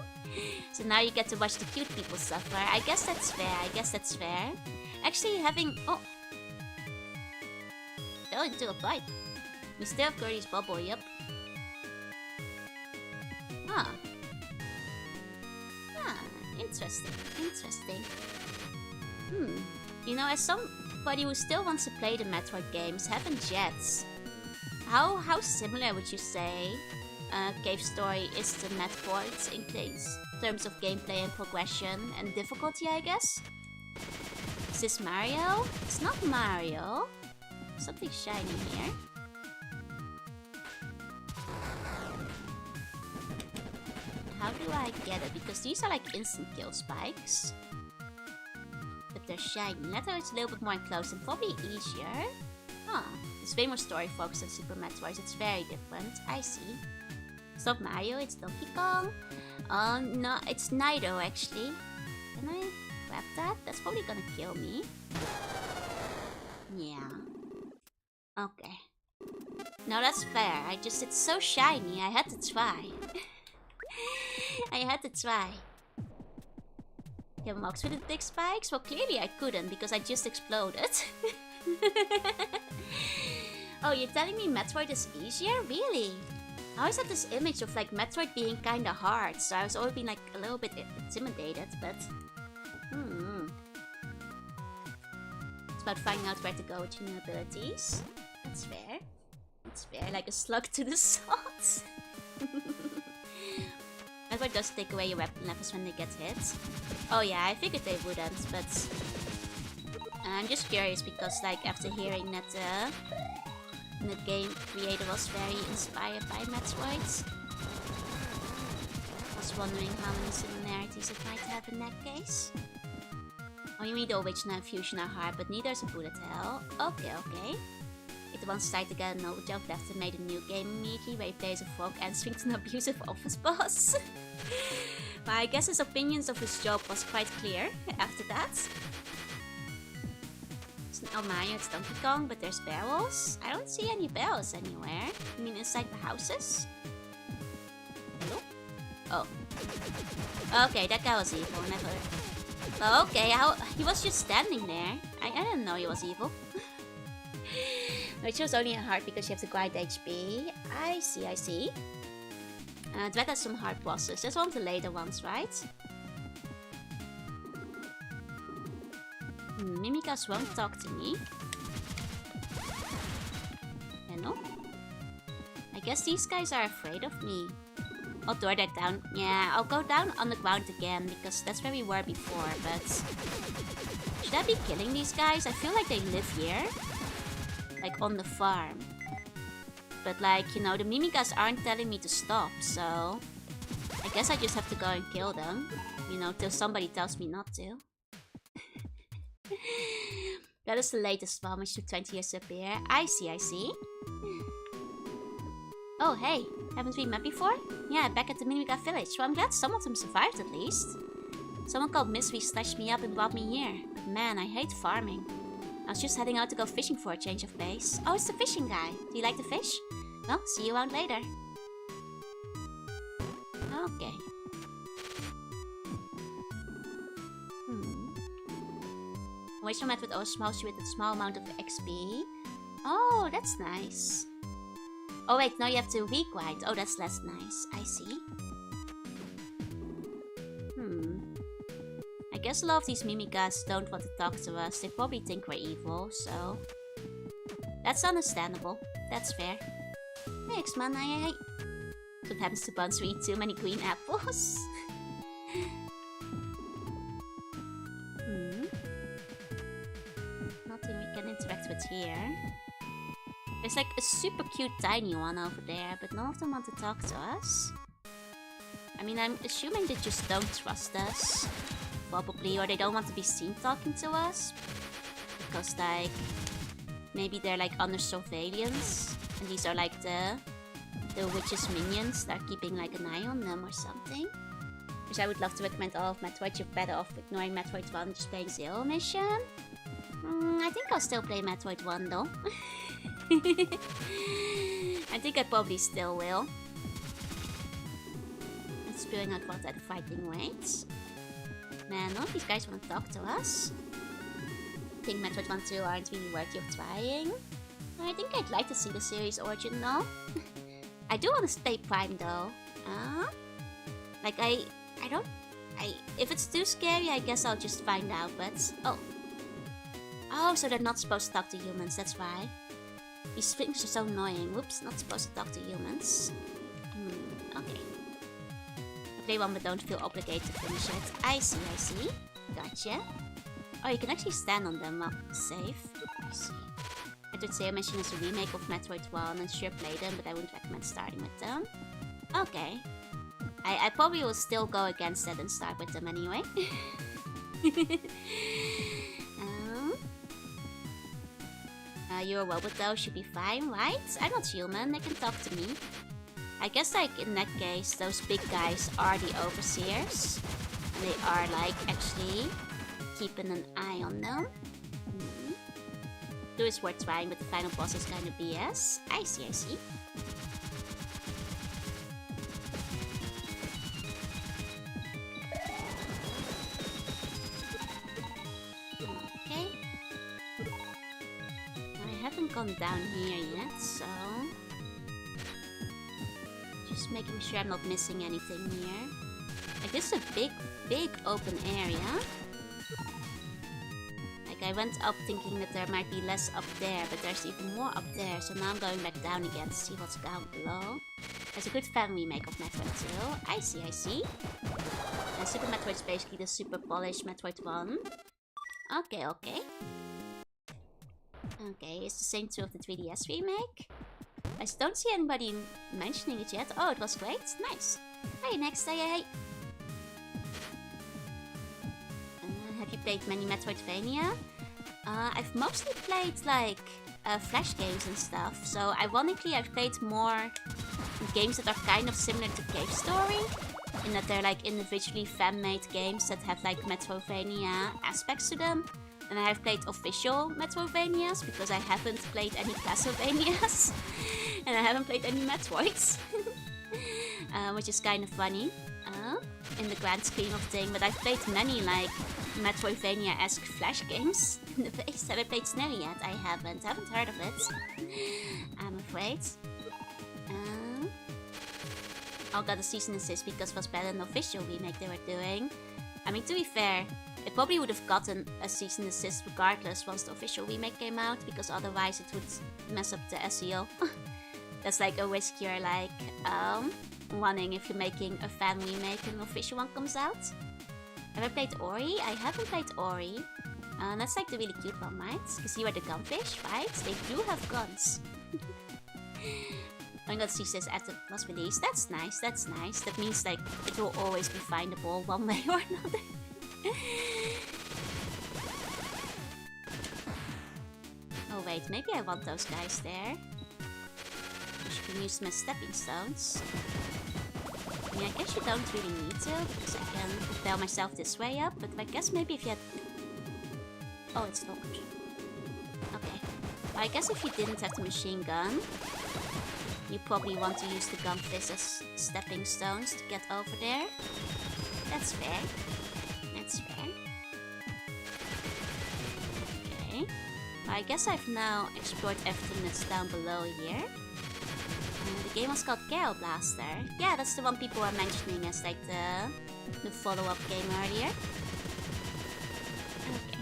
So now you get to watch the cute people suffer. I guess that's fair. Actually having... Oh! Fell into a pipe. We still have Gertie's bubble, yep. Ah. Ah, interesting, interesting. You know, as somebody who still wants to play the Metroid games, haven't yet. How similar would you say Cave Story is to Metroid in terms of gameplay and progression and difficulty, I guess? Is this Mario? It's not Mario. Something shiny here. How do I get it? Because these are like instant kill spikes. But they're shiny. Letter is a little bit more enclosed and probably easier. Huh. It's way more story focused than Super Metroid. It's very different. I see. It's not Mario, it's Donkey Kong. No, it's Nido actually. Can I grab that? That's probably gonna kill me. Yeah. Okay. No, that's fair. It's so shiny. I had to try. I had to try. Can Mox with the thick spikes? Well, clearly I couldn't because I just exploded. Oh, you're telling me Metroid is easier? Really? I always had this image of like Metroid being kinda hard, so I was always being like a little bit intimidated, but... It's about finding out where to go with your new abilities. That's fair. That's fair, like a slug to the salt. Metroid does take away your weapon levels when they get hit. Oh yeah, I figured they wouldn't, but... I'm just curious because like after hearing that the game creator was very inspired by Metroid, I was wondering how many similarities it might have in that case. Oh, you mean the original and Fusion are hard, but neither is a bullet hell. Okay, okay. It once tried to get an overjob left and made a new game immediately where he plays a frog answering to an abusive office boss. But I guess his opinions of his job was quite clear after that. It's not Mario, it's Donkey Kong, but there's barrels. I don't see any barrels anywhere. You mean inside the houses? Hello? Oh. Okay, that guy was evil, never... Oh, okay, he was just standing there. I didn't know he was evil. Which was only hard because you have to grind HP. I see, I see. Dread has some hard bosses. That's one of the later ones, right? Mimikas won't talk to me. Hello? I guess these guys are afraid of me. I'll door that down. Yeah, I'll go down on the ground again because that's where we were before, but... Should I be killing these guys? I feel like they live here. Like on the farm. But like, you know, the Mimikas aren't telling me to stop, so... I guess I just have to go and kill them. You know, till somebody tells me not to. That is the latest one, which took 20 years to appear. I see, I see. Oh, hey. Haven't we met before? Yeah, back at the Mimika village. Well, I'm glad some of them survived at least. Someone called Mystery slashed me up and brought me here. But man, I hate farming. I was just heading out to go fishing for a change of pace. Oh, it's the fishing guy. Do you like to fish? Well, see you around later. Okay. Original method always smiles you with a small amount of XP. Oh, that's nice. Oh wait, now you have to regrind. Oh, that's less nice. I see. I guess a lot of these Mimikas don't want to talk to us. They probably think we're evil, so... That's understandable. That's fair. Thanks, man. What happens to buns who eat too many green apples? Nothing we can interact with here. There's like a super cute tiny one over there, but none of them want to talk to us. I mean, I'm assuming they just don't trust us. Probably, or they don't want to be seen talking to us. Because like, maybe they're like under surveillance. And these are like the witch's minions that are keeping like an eye on them or something. Which I would love to recommend all of Metroid. You're better off ignoring Metroid 1 and just playing Zero Mission. I think I'll still play Metroid 1 though. I think I probably still will. It's spewing out what that fighting waits. Man, none of these guys want to talk to us. I think Metroid 1 2 aren't really worthy of trying. I think I'd like to see the series origin though. I do want to stay Prime though. Like, if it's too scary, I guess I'll just find out, but... Oh, so they're not supposed to talk to humans, that's why. These things are so annoying. Whoops, not supposed to talk to humans. Okay. I play one but don't feel obligated to finish it. I see. Gotcha. Oh, you can actually stand on them while safe. I see. Metroid Zero Mission is a remake of Metroid 1 and sure play them, but I wouldn't recommend starting with them. Okay. I probably will still go against that and start with them anyway. Your robot though should be fine, right? I'm not human, they can talk to me. I guess like in that case, those big guys are the overseers. And they are like actually keeping an eye on them. Do is worth trying, but the final boss is kind of BS. I see. Okay. I haven't gone down here yet, so... Just making sure I'm not missing anything here. Like, this is a big open area. I went up thinking that there might be less up there, but there's even more up there. So now I'm going back down again to see what's down below. There's a good fan remake of Metroid 2. I see. And Super Metroid is basically the super polished Metroid 1. Okay. Okay, it's the same 2 of the 3DS remake. I don't see anybody mentioning it yet. Oh, it was great. Nice. Hey, next. Hey. Have you played many Metroidvania? I've mostly played like Flash games and stuff. So ironically, I've played more games that are kind of similar to Cave Story, in that they're like individually fan-made games that have like Metroidvania aspects to them. And I have played official Metroidvanias because I haven't played any Castlevanias and I haven't played any Metroids, which is kind of funny. In the grand scheme of things, but I've played many like Metroidvania-esque Flash games in the base. Have I played Snow yet? I haven't heard of it. I'm afraid. I got a cease and desist because it was better than the official remake they were doing. I mean, to be fair, it probably would have gotten a cease and desist regardless once the official remake came out, because otherwise it would mess up the SEO. That's like a risk you're like running if you're making a fan remake and an official one comes out. Have I played Ori? I haven't played Ori. That's like the really cute one, right? Because you are the gunfish, right? They do have guns. I got cease after it was released. That's nice. That means like it will always be findable one way or another. Oh wait, maybe I want those guys there. You can use them as stepping stones. I mean, I guess you don't really need to, because I can propel myself this way up, but I guess maybe if you had... Oh, it's locked. Okay. Well, I guess if you didn't have the machine gun, you probably want to use the gunfish as stepping stones to get over there. That's fair. Okay. Well, I guess I've now explored everything that's down below here. The game was called Gale Blaster. Yeah, that's the one people were mentioning as like the follow-up game earlier. Okay.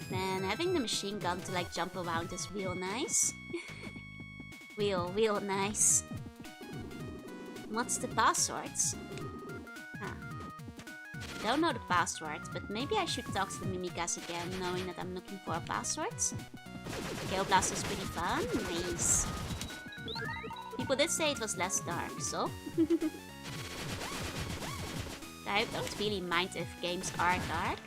Then having the machine gun to like jump around is real nice. real nice. What's the passwords? Don't know the password, but maybe I should talk to the Mimikas again, knowing that I'm looking for passwords. Gale Blaster is pretty fun. Nice. People did say it was less dark, so... I don't really mind if games are dark.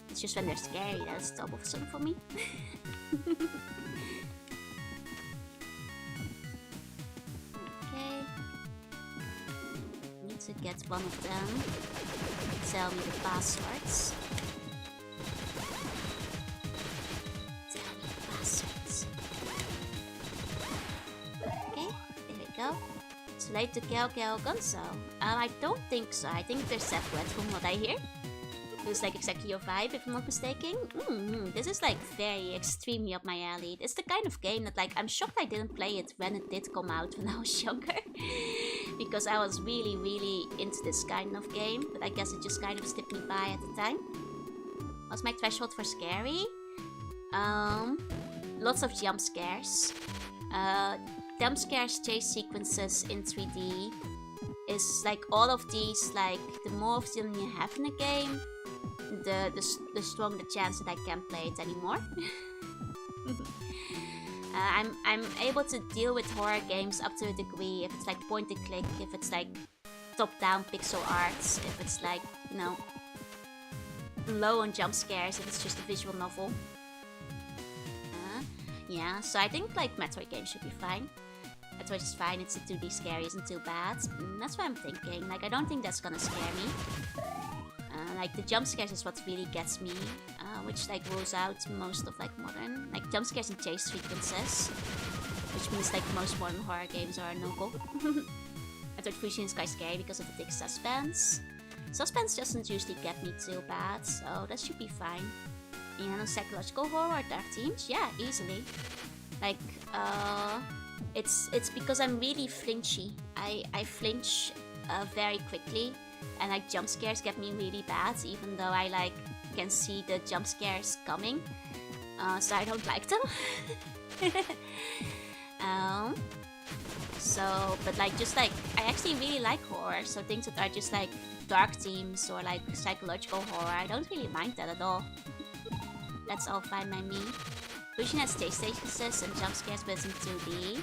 It's just when they're scary that's troublesome for me. Okay. Need to get one of them. Tell me the passwords. Related to Gale Gonzo? I don't think so. I think they're separate from what I hear. Feels like exactly your vibe, if I'm not mistaken. This is like very extremely up my alley. It's the kind of game that like I'm shocked I didn't play it when it did come out when I was younger. Because I was really into this kind of game. But I guess it just kind of slipped me by at the time. What's my threshold for scary? Lots of jump scares. Jump scares, chase sequences in 3D. Is like all of these, like the more of them you have in a game, the stronger the chance that I can't play it anymore. I'm able to deal with horror games up to a degree if it's like point and click, if it's like top-down pixel arts, if it's like, you know, low on jump scares, if it's just a visual novel. Yeah, so I think like Metroid games should be fine. Metroid is fine, it's a 2D scary, isn't too bad. That's what I'm thinking. Like, I don't think that's gonna scare me. Like, the jump scares is what really gets me, which like rules out most of like modern, like jump scares and chase sequences, which means like most modern horror games are no-go. Metroid Fusion is quite scary because of the thick suspense. Suspense doesn't usually get me too bad, so that should be fine. You know, psychological horror, dark themes, yeah, easily. Like, it's because I'm really flinchy. I flinch very quickly, and like jump scares get me really bad, even though I like can see the jump scares coming. So I don't like them. But like just like I actually really like horror. So things that are just like dark themes or like psychological horror, I don't really mind that at all. That's all fine by me. Fusion has stage sequences and jump scares, but it's in 2D.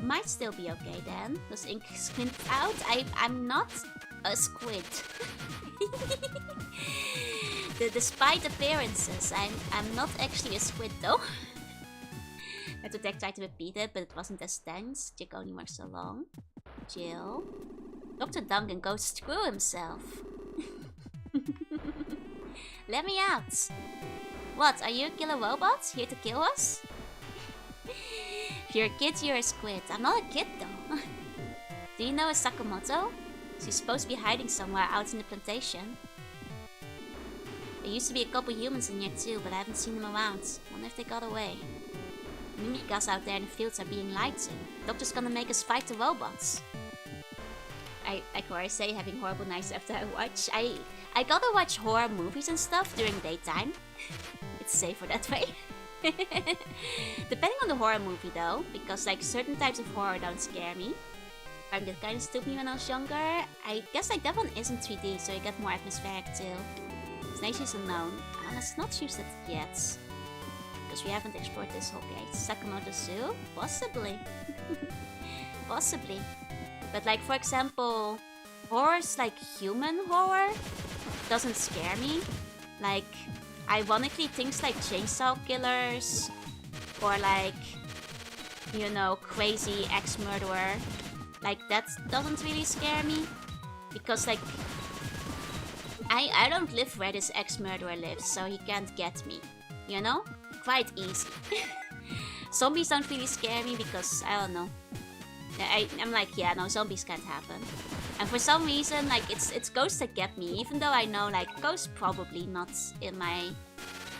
Might still be okay then. Does ink squint out? I'm not a squid. Despite appearances, I'm not actually a squid though. Metrodek tried to repeat it, but it wasn't as tense. Jig only works so long. Jill. Dr. Duncan goes screw himself. Let me out. What, are you a killer robot? Here to kill us? If you're a kid, you're a squid. I'm not a kid though. Do you know a Sakamoto? She's supposed to be hiding somewhere out in the plantation. There used to be a couple humans in here too, but I haven't seen them around. Wonder if they got away. Mimikas out there in the fields are being lied to. Doctor's gonna make us fight the robots. Like what I say, having horrible nights after I watch. I gotta watch horror movies and stuff during daytime. It's safer that way. Depending on the horror movie though, because like certain types of horror don't scare me. I'm that kind of stupid when I was younger. I guess like that one isn't 3D, so you get more atmospheric too. Snake is unknown. Let's not use that yet. Because we haven't explored this whole gate. Sakamoto Zoo? Possibly. Possibly. But like for example, horrors like human horror doesn't scare me. Like ironically things like chainsaw killers or like, you know, crazy ex-murderer, like that doesn't really scare me. Because like I don't live where this ex-murderer lives, so he can't get me, you know? Quite easy. Zombies don't really scare me because, I don't know. I'm like, yeah, no, zombies can't happen. And for some reason, like, it's ghosts that get me, even though I know, like, ghosts probably not in my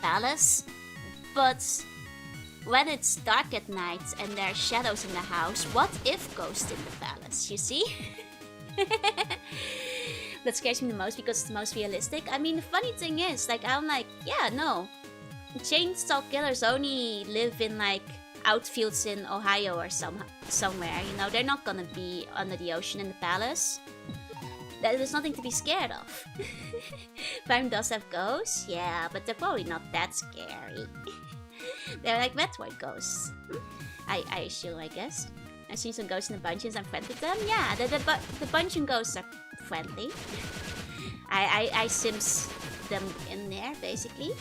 palace. But when it's dark at night and there are shadows in the house, what if ghosts in the palace, you see? That scares me the most because it's the most realistic. I mean, the funny thing is, like, I'm like, yeah, no. Chainsaw killers only live in, like, outfields in Ohio or somewhere. You know, they're not gonna be under the ocean in the palace. There's nothing to be scared of. Prime does have ghosts? Yeah, but they're probably not that scary. They're like Metroid ghosts. I assume, I guess. I've seen some ghosts in the dungeons. I'm friends with them. Yeah, the dungeon ghosts are friendly. I sims them in there, basically.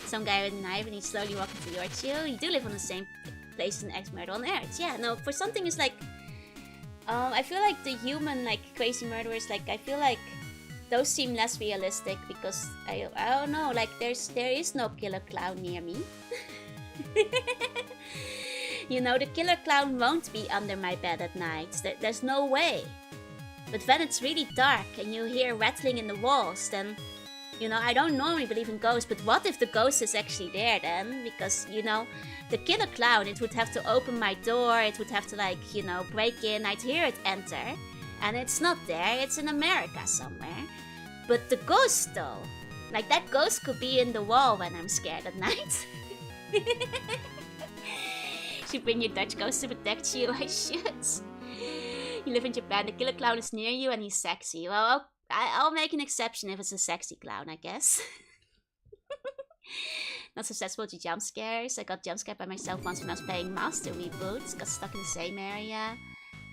Some guy with a knife and he's slowly walking towards you. You do live on the same place as an ex-murderer on Earth. Yeah, no, for something is like... I feel like the human, like, crazy murderers, like, I feel like those seem less realistic because, I don't know, like, there is no killer clown near me. You know, the killer clown won't be under my bed at night. There's no way. But when it's really dark and you hear rattling in the walls, then You know, I don't normally believe in ghosts, but what if the ghost is actually there then? Because, you know, the killer clown, it would have to open my door, it would have to, like, you know, break in, I'd hear it enter. And it's not there, it's in America somewhere. But the ghost, though, like, that ghost could be in the wall when I'm scared at night. Should bring your Dutch ghost to protect you, I should. You live in Japan, the killer clown is near you and he's sexy. Well, I'll make an exception if it's a sexy clown, I guess. Not successful to jump scares. I got jump scared by myself once when I was playing Master Reboot. Got stuck in the same area.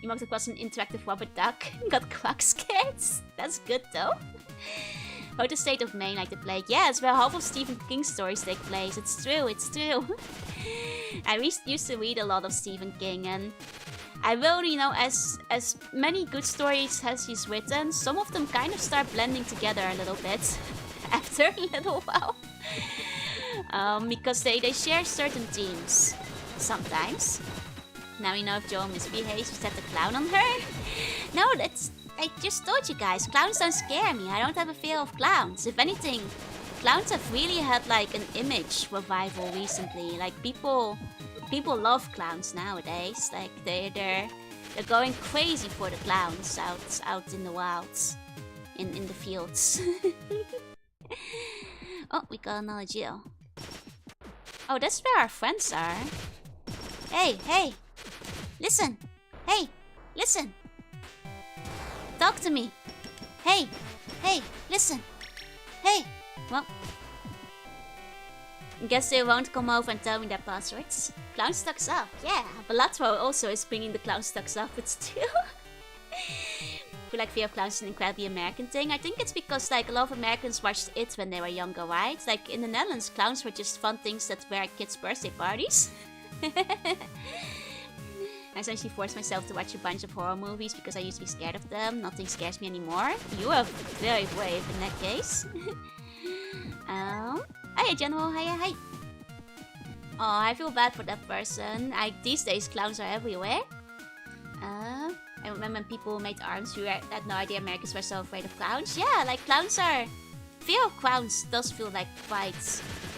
You walked across an interactive rubber duck. Got quack scared. That's good though. About the state of Maine like the plague. Yeah, it's where half of Stephen King's stories take place. It's true, it's true. I used to read a lot of Stephen King, and I will, you know, as many good stories as he's written, some of them kind of start blending together a little bit after a little while. Because they share certain themes sometimes. Now we know if Joel misbehaves, we set the clown on her. No, I just told you guys, clowns don't scare me. I don't have a fear of clowns. If anything, clowns have really had like an image revival recently. Like people love clowns nowadays. Like they're going crazy for the clowns out in the wilds, in the fields. Oh, we got another Jill. Oh, that's where our friends are. Hey, listen. Hey, listen. Talk to me. Hey, listen. Hey, well, guess they won't come over and tell me their passwords. Clown Stuck's up, yeah. Balatro also is bringing the Clown Stuck's up, it's true. I feel like fear of clowns is an incredibly American thing. I think it's because like a lot of Americans watched it when they were younger, right? Like in the Netherlands, clowns were just fun things that were at kids' birthday parties. I essentially forced myself to watch a bunch of horror movies because I used to be scared of them. Nothing scares me anymore. You are very brave in that case. Hiya, General. Hi. Oh, I feel bad for that person. These days, clowns are everywhere. I remember when people made arms who had no idea Americans were so afraid of clowns. Yeah, like clowns are... Fear of clowns does feel like quite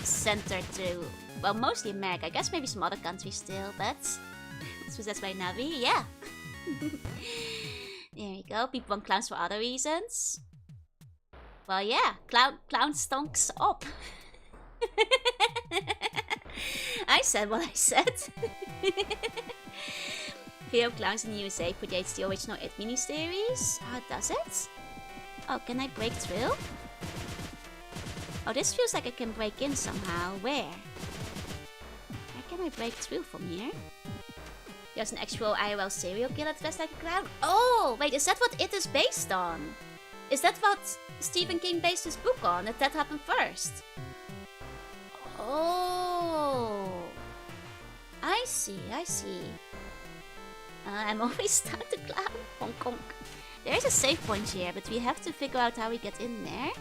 centered to... Well, mostly America. I guess maybe some other countries still, but... It's possessed by Navi, yeah. There you go. People want clowns for other reasons. Well, yeah. Clown stonks up. I said what I said. Fear of Clowns in the USA predates the original It miniseries. How does it? Oh, can I break through? Oh, this feels like I can break in somehow. Where? Where can I break through from here? There's an actual IRL serial killer dressed like a clown. Oh, wait, is that what It is based on? Is that what Stephen King based his book on? Did that happen first? Oh, I see. I'm always stuck to clown. Honk honk. There's a save point here, but we have to figure out how we get in there.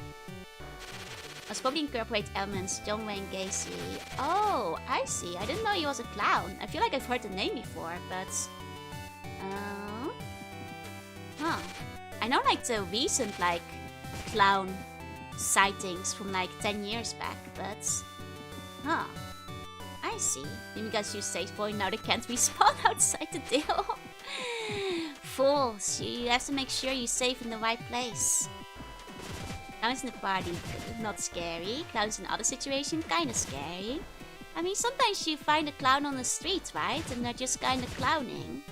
Let's probably incorporate elements John Wayne Gacy. Oh, I see. I didn't know he was a clown. I feel like I've heard the name before, but... I know like the recent like clown sightings from like 10 years back, but... I see. You guys use save point, now they can't respawn outside the deal. Fools, you have to make sure you save in the right place. Clowns in the party, not scary. Clowns in other situations, kinda scary. I mean, sometimes you find a clown on the street, right? And they're just kinda clowning.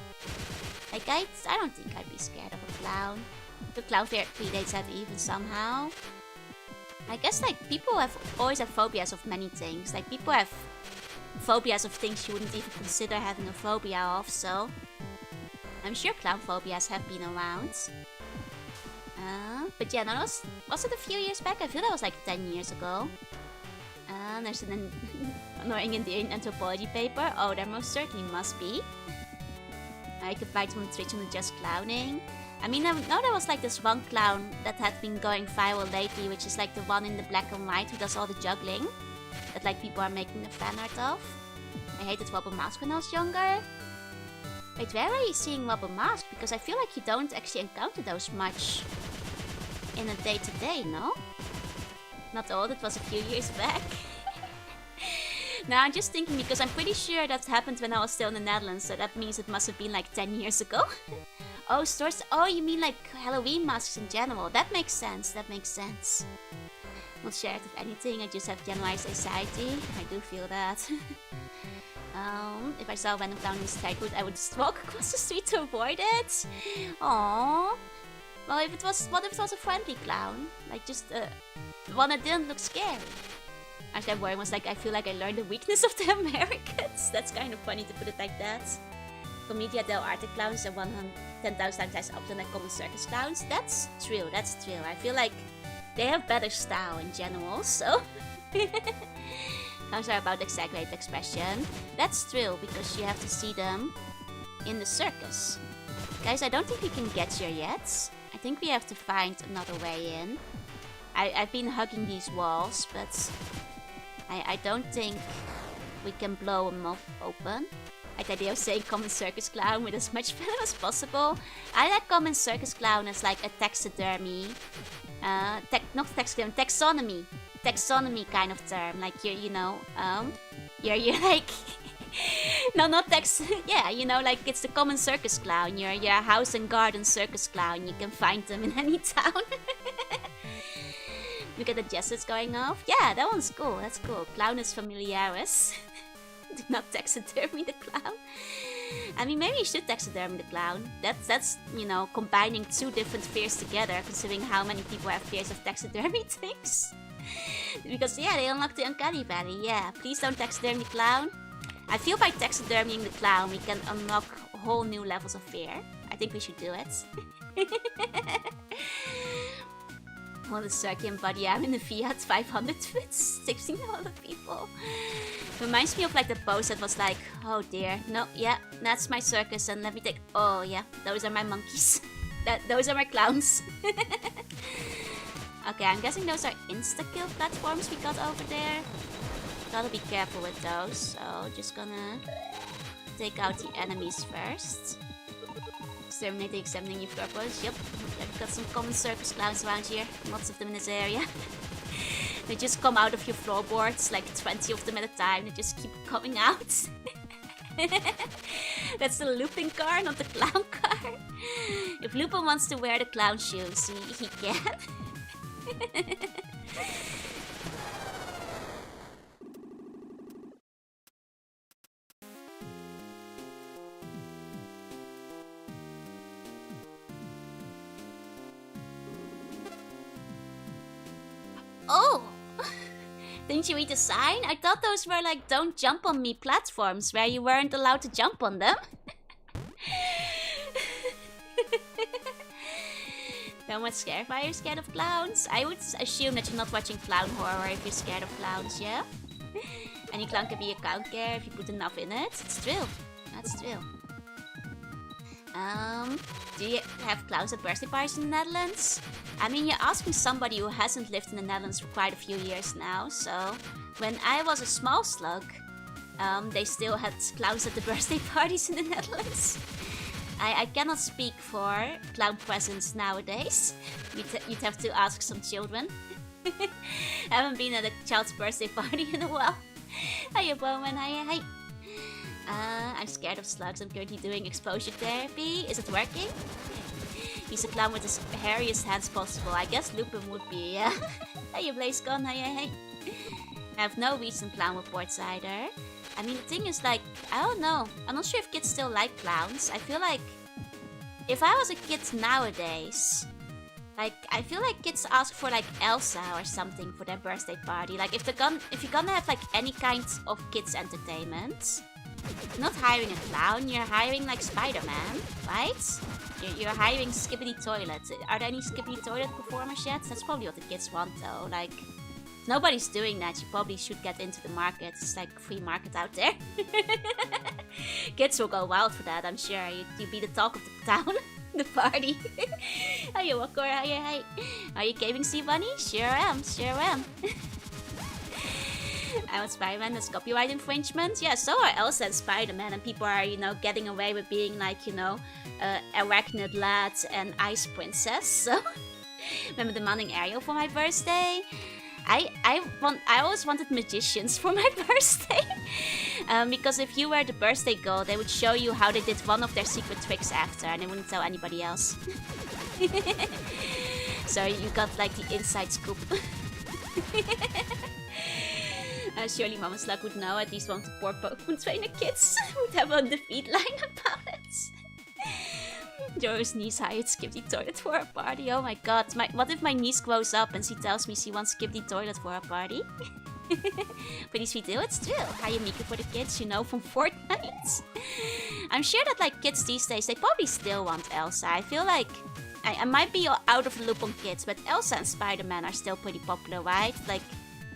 Like, I don't think I'd be scared of a clown. The clown fear predates that even somehow. I guess, like, people always have phobias of many things. Like, people have phobias of things you wouldn't even consider having a phobia of, so... I'm sure clown phobias have been around. But yeah, that was it a few years back? I feel that was like 10 years ago. There's an annoying Indian anthropology paper. Oh, there most certainly must be. I could find some on Twitch on the just clowning. I mean, I know there was like this one clown that had been going viral lately, which is like the one in the black and white who does all the juggling. That like people are making a fan art of. I hated Wobble Mask when I was younger. Wait, where are you seeing Wobble Mask? Because I feel like you don't actually encounter those much in a day-to-day, no? Not old, it was a few years back. Now I'm just thinking because I'm pretty sure that happened when I was still in the Netherlands, so that means it must have been like 10 years ago. Oh, stores. Oh, you mean like Halloween masks in general? That makes sense. That makes sense. Not scared of anything. I just have generalized anxiety. I do feel that. If I saw a random clown in the street, I would just walk across the street to avoid it. Aww. Well, if it was, what if it was a friendly clown? Like just one that didn't look scary. Actually, I'm worrying was like I feel like I learned the weakness of the Americans. That's kind of funny to put it like that. Commedia dell'arte clowns are 10,000 times up than like common circus clowns. That's true, that's true. I feel like they have better style in general, so... Clowns are about exaggerated expression. That's true, because you have to see them in the circus. Guys, I don't think we can get here yet. I think we have to find another way in. I've been hugging these walls, but I don't think we can blow them open. Like the idea of saying common circus clown with as much venom as possible. I like common circus clown as like a taxidermy. Not taxidermy, taxonomy. Taxonomy kind of term. Like you're like... No, not yeah, you know, like it's the common circus clown. You're a house and garden circus clown. You can find them in any town. Look at the gestures going off. Yeah, that one's cool. That's cool. Clownus familiaris. Do not taxidermy the clown. I mean, maybe you should taxidermy the clown. That's you know, combining two different fears together, considering how many people have fears of taxidermy things. Because yeah, they unlock the Uncanny Valley. Yeah, please don't taxidermy the clown. I feel by taxidermying the clown, we can unlock whole new levels of fear. I think we should do it. Well, the circuit body, I'm in the Fiat 500 with 16 people. Reminds me of like the post that was like, oh dear, no, yeah, that's my circus and let me take, oh yeah, those are my monkeys. Those are my clowns. Okay, I'm guessing those are insta-kill platforms we got over there. Gotta be careful with those, so just gonna take out the enemies first. Exterminating, examining your purpose. Yep, I've got some common circus clowns around here. Lots of them in this area. They just come out of your floorboards, like 20 of them at a time. They just keep coming out. That's the Lupin car, not the clown car. If Lupin wants to wear the clown shoes, he can. Oh! Didn't you read the sign? I thought those were like don't jump on me platforms where you weren't allowed to jump on them. Don't watch Scarify, you're scared of clowns? I would assume that you're not watching clown horror if you're scared of clowns, yeah? Any clown can be a clown care if you put enough in it. It's true. That's true. Do you have clowns at birthday parties in the Netherlands? I mean, you're asking somebody who hasn't lived in the Netherlands for quite a few years now, so... When I was a small slug, they still had clowns at the birthday parties in the Netherlands. I cannot speak for clown presence nowadays. You'd have to ask some children. Haven't been at a child's birthday party in a while. Hiya Bowman, hiya. I'm scared of slugs. I'm currently doing exposure therapy. Is it working? He's a clown with the hairiest hands possible. I guess Lupin would be, yeah. Hiya BlazeCon, hiya. I have no recent clown reports either. I mean, the thing is, like, I don't know. I'm not sure if kids still like clowns. I feel like if I was a kid nowadays, like, I feel like kids ask for, like, Elsa or something for their birthday party. Like, if you're gonna have, like, any kind of kids entertainment, you're not hiring a clown, you're hiring, like, Spider-Man, right? You're hiring Skibidi Toilet. Are there any Skibidi Toilet performers yet? That's probably what the kids want, though. Like... Nobody's doing that. You probably should get into the market. It's like a free market out there. Kids will go wild for that, I'm sure. You'd be the talk of the town. The party. Hiya, Wakor. Hiya. Are you gaming, Sea Bunny? Sure am. I want Spider-Man as copyright infringement. Yeah, so are Elsa and Spider-Man. And people are, you know, getting away with being like, you know, Arachnid Lad and Ice Princess. So, remember demanding Ariel for my birthday? I always wanted magicians for my birthday. Because if you were the birthday girl, they would show you how they did one of their secret tricks after, and they wouldn't tell anybody else. So you got like the inside scoop. Surely Mama Slug would know, at least one of the poor Pokemon trainer kids would have a defeat line about it. Joe's niece hired Skibidi Toilet for a party. Oh my god, what if my niece grows up and she tells me she wants Skibidi Toilet for a party? Pretty sweet deal, it's true. Hire Mika for the kids, you know, from Fortnite. I'm sure that like kids these days, they probably still want Elsa. I feel like I might be out of the loop on kids, but Elsa and Spider-Man are still pretty popular, right? Like,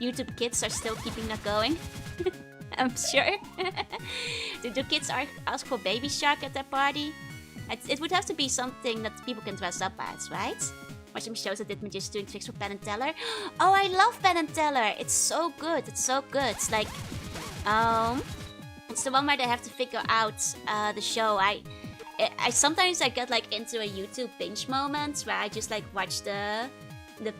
YouTube kids are still keeping that going. I'm sure. Do kids ask for Baby Shark at their party? It would have to be something that people can dress up as, right? Watch some shows that did magicians doing tricks for Penn and Teller. Oh, I love Penn and Teller. It's so good. It's so good. It's like, it's the one where they have to figure out the show. I sometimes I get like into a YouTube binge moment where I just like watch the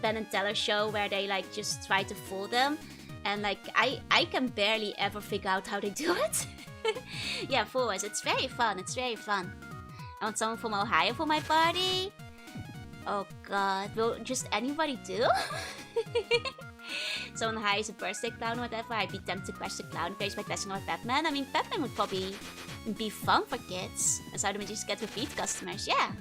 Penn and Teller show where they like just try to fool them, and like I can barely ever figure out how they do it. Yeah, fool us. It's very fun. It's very fun. I want someone from Ohio for my party. Oh god, will just anybody do? Someone hires a birthday clown or whatever. I'd be tempted to crash the clown face by dressing up as Batman. I mean, Batman would probably be fun for kids. That's how the magicians get repeat customers, yeah.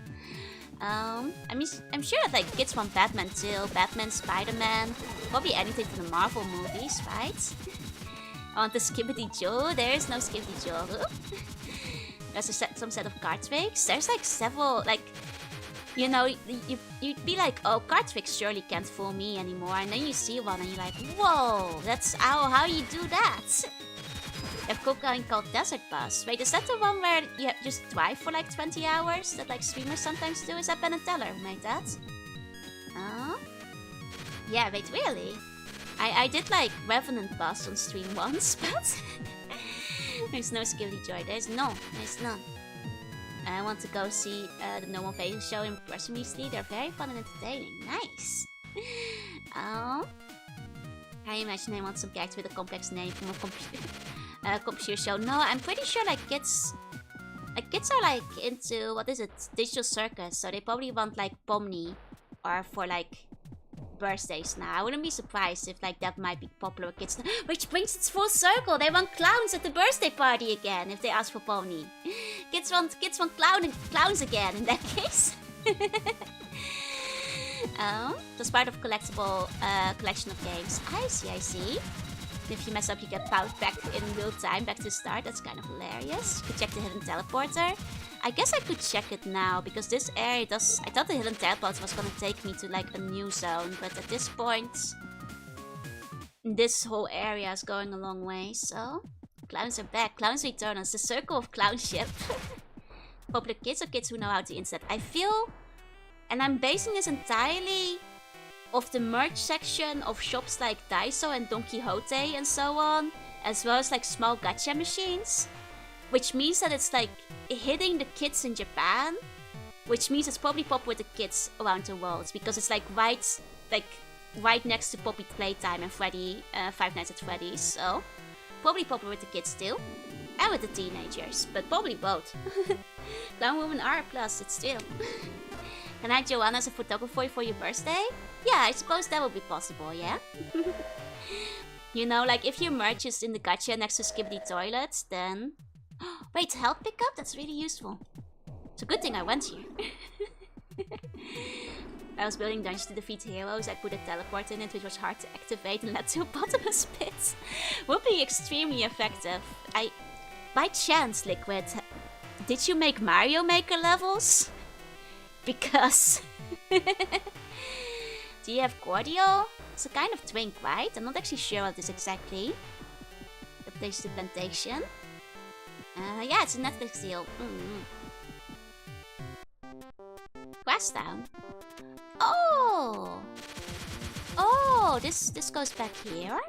I mean, I'm sure that like kids want Batman too. Batman, Spider-Man, probably anything from the Marvel movies, right? I want the Skibidi Joe. There is no Skibidi Joe. There's some set of card tricks. There's like several, like, you know, you'd be like, oh, card tricks surely can't fool me anymore. And then you see one and you're like, whoa, that's how you do that. A cocaine called Desert Bus. Wait, is that the one where you just drive for like 20 hours? That like streamers sometimes do? Is that Penn and Teller who made that? Oh? Yeah, wait, really? I did like Revenant Bus on stream once, but there's no Skibidi Joy. There's none. I want to go see the Normal Faces show in person recently. They're very fun and entertaining. Nice. I imagine I want some character with a complex name from a computer show. No, I'm pretty sure like kids are like into, what is it, Digital Circus. So they probably want like Pomni or for like birthdays now. I wouldn't be surprised if like that might be popular with kids. Which brings it full circle. They want clowns at the birthday party again if they ask for Pomni. Kids want clowns again in that case. That's part of collectible collection of games. I see. If you mess up, you get bounced back in real time, back to the start. That's kind of hilarious. You could check the hidden teleporter. I guess I could check it now, because this area does... I thought the hidden teleporter was gonna take me to like a new zone, but at this point, this whole area is going a long way, so... Clowns are back. Clowns return. It's the circle of clownship. Popular kids or kids who know how to internet. I feel... And I'm basing this entirely of the merch section of shops like Daiso and Don Quixote and so on, as well as like small gacha machines, which means that it's like hitting the kids in Japan, which means it's probably popular with the kids around the world, because it's like right next to Poppy Playtime and Freddy, Five Nights at Freddy's, so probably popular with the kids too, and with the teenagers, but probably both. Clown Woman R+, it's still. Can I Joanna as a photographer for your birthday? Yeah, I suppose that would be possible, yeah? You know, like if your merch is in the gacha next to Skibidi Toilets, then... Wait, health pickup? That's really useful. It's a good thing I went here. I was building dungeons to defeat heroes. I put a teleport in it, which was hard to activate and led to a bottomless pit. Would be extremely effective. By chance, Liquid, did you make Mario Maker levels? Because... Do you have Cordial? It's a kind of drink, right? I'm not actually sure what it is exactly. The place to plantation. Yeah, it's a Netflix deal. Crosstown. Oh! Oh, this goes back here?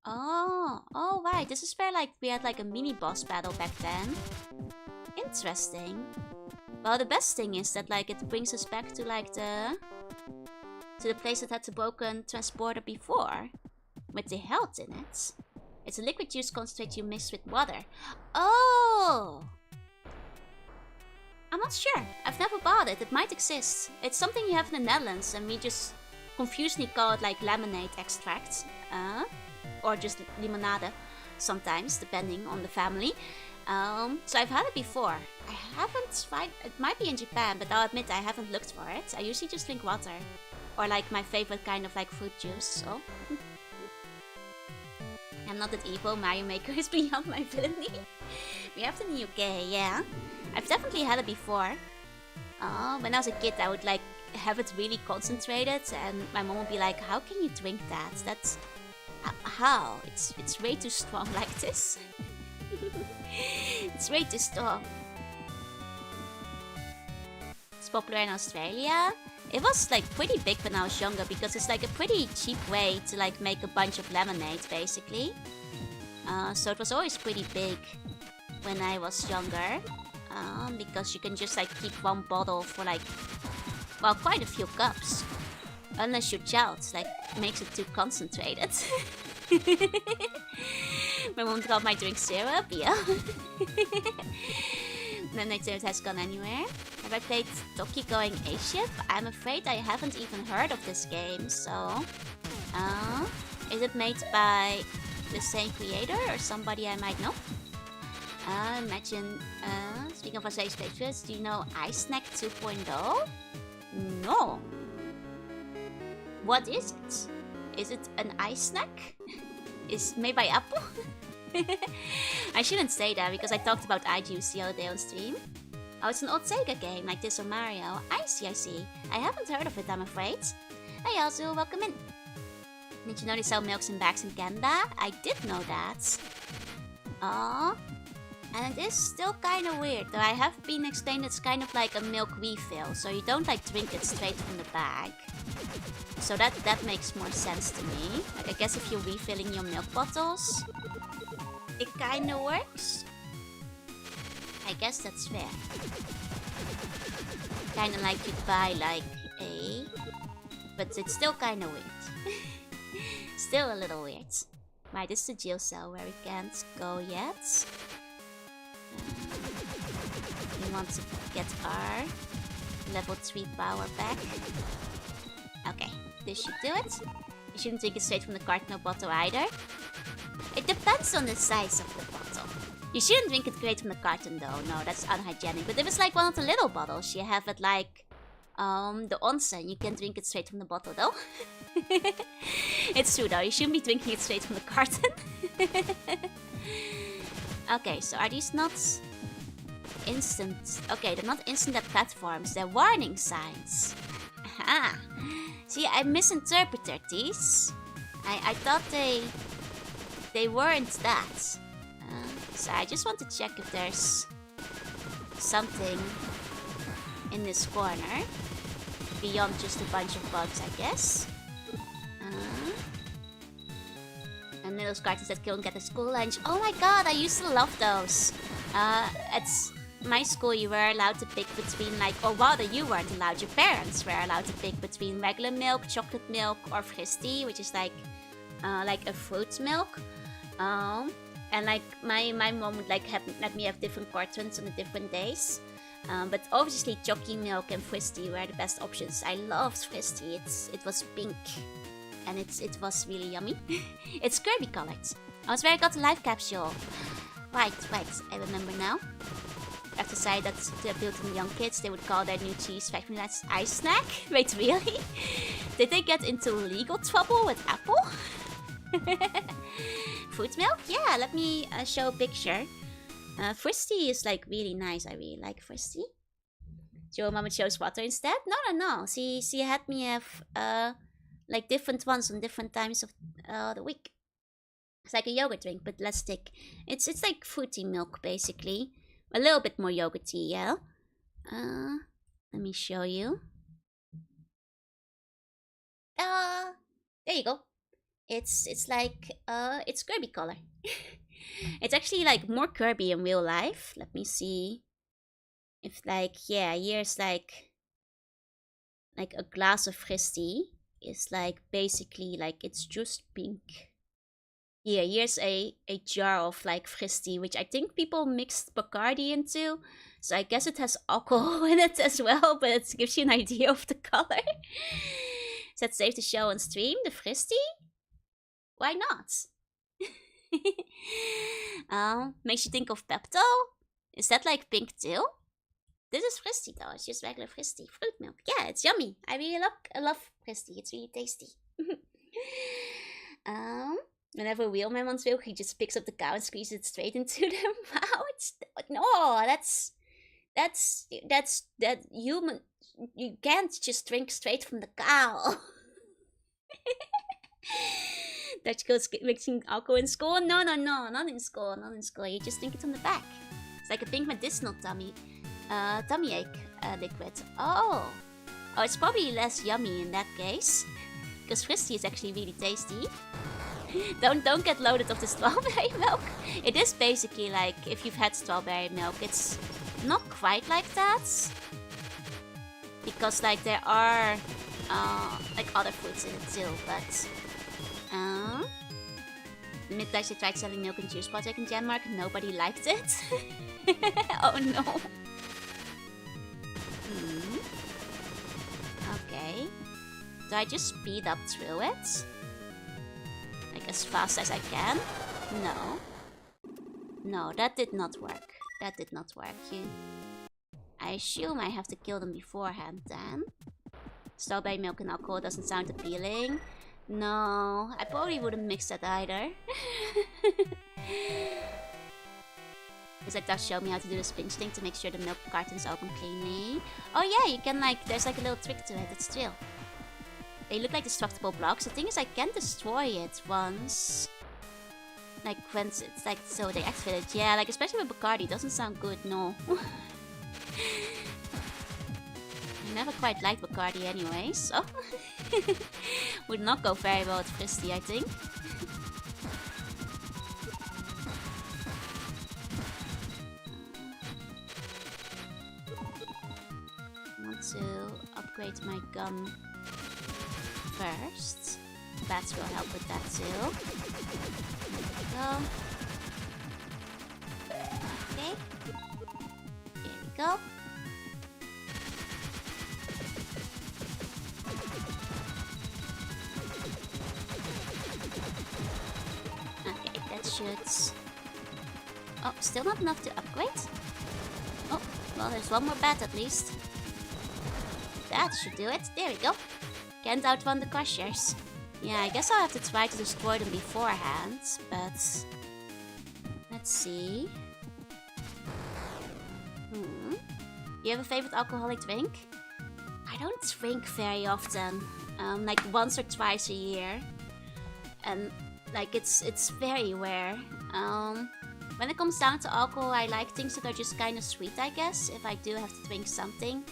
Oh, right. This is where like we had like a mini boss battle back then. Interesting. Well, the best thing is that like it brings us back to like the to the place that had the broken transporter before, with the health in it. It's a liquid juice concentrate you mix with water. Oh! I'm not sure. I've never bought it. It might exist. It's something you have in the Netherlands, and we just confusedly call it like lemonade extract. Or just limonade sometimes, depending on the family. So I've had it before. I haven't tried it. Might be in Japan, but I'll admit I haven't looked for it. I usually just drink water. Or like my favorite kind of like fruit juice, so. I'm not that evil. Mario Maker is beyond my villainy. We have it in the UK, yeah. I've definitely had it before. When I was a kid, I would like have it really concentrated, and my mom would be like, "How can you drink that? That's how? It's way too strong like this. It's way too strong." It's popular in Australia. It was like pretty big when I was younger because it's like a pretty cheap way to like make a bunch of lemonade, basically. So it was always pretty big when I was younger. Because you can just like keep one bottle for like, well, quite a few cups. Unless your child like makes it too concentrated. My mom got my drink syrup, yeah. Then I it has gone anywhere. Have I played Toki Going A-Ship? I'm afraid I haven't even heard of this game, so... is it made by the same creator or somebody I might know? Imagine... speaking of Australian stages, do you know Ice Snack 2.0? No. What is it? Is it an ice snack? Is made by Apple? I shouldn't say that because I talked about iJuice the other day on stream. Oh, it's an old Sega game like this or Mario. I see, I see. I haven't heard of it, I'm afraid. Hey, also, welcome in. Did you know they sell milks in bags in Canada? I did know that. Oh, and it is still kind of weird, though I have been explained it's kind of like a milk refill, so you don't like drink it straight from the bag. So that makes more sense to me. Like, I guess if you're refilling your milk bottles, it kind of works. I guess that's fair. Kind of like you'd buy like a... But it's still kind of weird. Still a little weird. Right, this is the jail cell where we can't go yet. We want to get our level 3 power back. Okay, this should do it. You shouldn't drink it straight from the carton or bottle either. It depends on the size of the bottle. You shouldn't drink it straight from the carton though. No, that's unhygienic. But if it's like one of the little bottles, you have it like the onsen. You can drink it straight from the bottle though. It's true though. You shouldn't be drinking it straight from the carton. Okay, so are these not instant? Okay, they're not instant at platforms. They're warning signs. Aha. See, I misinterpreted these. I thought they weren't that. So I just want to check if there's something in this corner beyond just a bunch of bugs, I guess. And those cartons that don't get a school lunch. Oh my god, I used to love those. At my school, you were allowed to pick between like, or rather, you weren't allowed. Your parents were allowed to pick between regular milk, chocolate milk, or Fristie, which is like a fruit milk. And like my mom would like let me have different cartons on the different days. But obviously, Jockey milk and Fristie were the best options. I loved Fristie. It was pink. And it was really yummy. It's Kirby colored. I was where I got the life capsule. Right, I remember now. I've decided that to appeal to the young kids, they would call their new cheese factory nuts Ice Snack. Wait, really? Did they get into legal trouble with Apple? Fruit milk? Yeah, let me show a picture. Fristie is like really nice. I really like Fristie. Joe Mama chose water instead? No. She had me have like different ones on different times of the week. It's like a yogurt drink, but less thick. It's like fruity milk basically. A little bit more yogurty, yeah. Let me show you. There you go. It's like it's Kirby color. It's actually like more Kirby in real life. Let me see if like, yeah, here's like a glass of Fristie is like basically like it's just pink. Here, here's a jar of like Fristi, which I think people mixed Bacardi into. So I guess it has alcohol in it as well, but it gives you an idea of the color. Is that safe to show on stream, the Fristi? Why not? Makes you think of Pepto? Is that like pink too? This is Fristi though, it's just regular Fristi. Fruit milk. Yeah, it's yummy. I really love Fristi. It's really tasty. Whenever Wheelman wants milk, he just picks up the cow and squeezes it straight into their mouth. No, that's human. You can't just drink straight from the cow. Dutch goes mixing alcohol in school? No, not in school, not in school. You just drink it from the back. It's like a pink medicinal tummy ache liquid. Oh, it's probably less yummy in that case, because Fristi is actually really tasty. Don't get loaded of the strawberry milk. It is basically like if you've had strawberry milk. It's not quite like that, because like there are like other fruits in it too. But Midlife they tried selling milk and juice project in Denmark. Nobody liked it. Oh no. Okay. Do I just speed up through it? Like as fast as I can? No. No, that did not work. That did not work. I assume I have to kill them beforehand then. Strawberry milk and alcohol doesn't sound appealing. No, I probably wouldn't mix that either. Because it does show me how to do the pinch thing to make sure the milk cartons open cleanly. Oh yeah, you can like, there's like a little trick to it, it's true. They look like destructible blocks. The thing is I can destroy it once. Like when it's like, so they activate it. Yeah, like especially with Bacardi, doesn't sound good, no. I never quite liked Bacardi anyway, so... would not go very well with Fristi, I think. I want to upgrade my gun first. Bats will help with that too. There we go. Okay. There we go. Okay, that should... Oh, still not enough to upgrade? Oh, well there's one more bat at least. That should do it. There we go. Can't outrun the crushers. Yeah, I guess I'll have to try to destroy them beforehand, but... Let's see... You have a favorite alcoholic drink? I don't drink very often. Like once or twice a year. And like it's very rare. When it comes down to alcohol, I like things that are just kind of sweet, I guess. If I do have to drink something.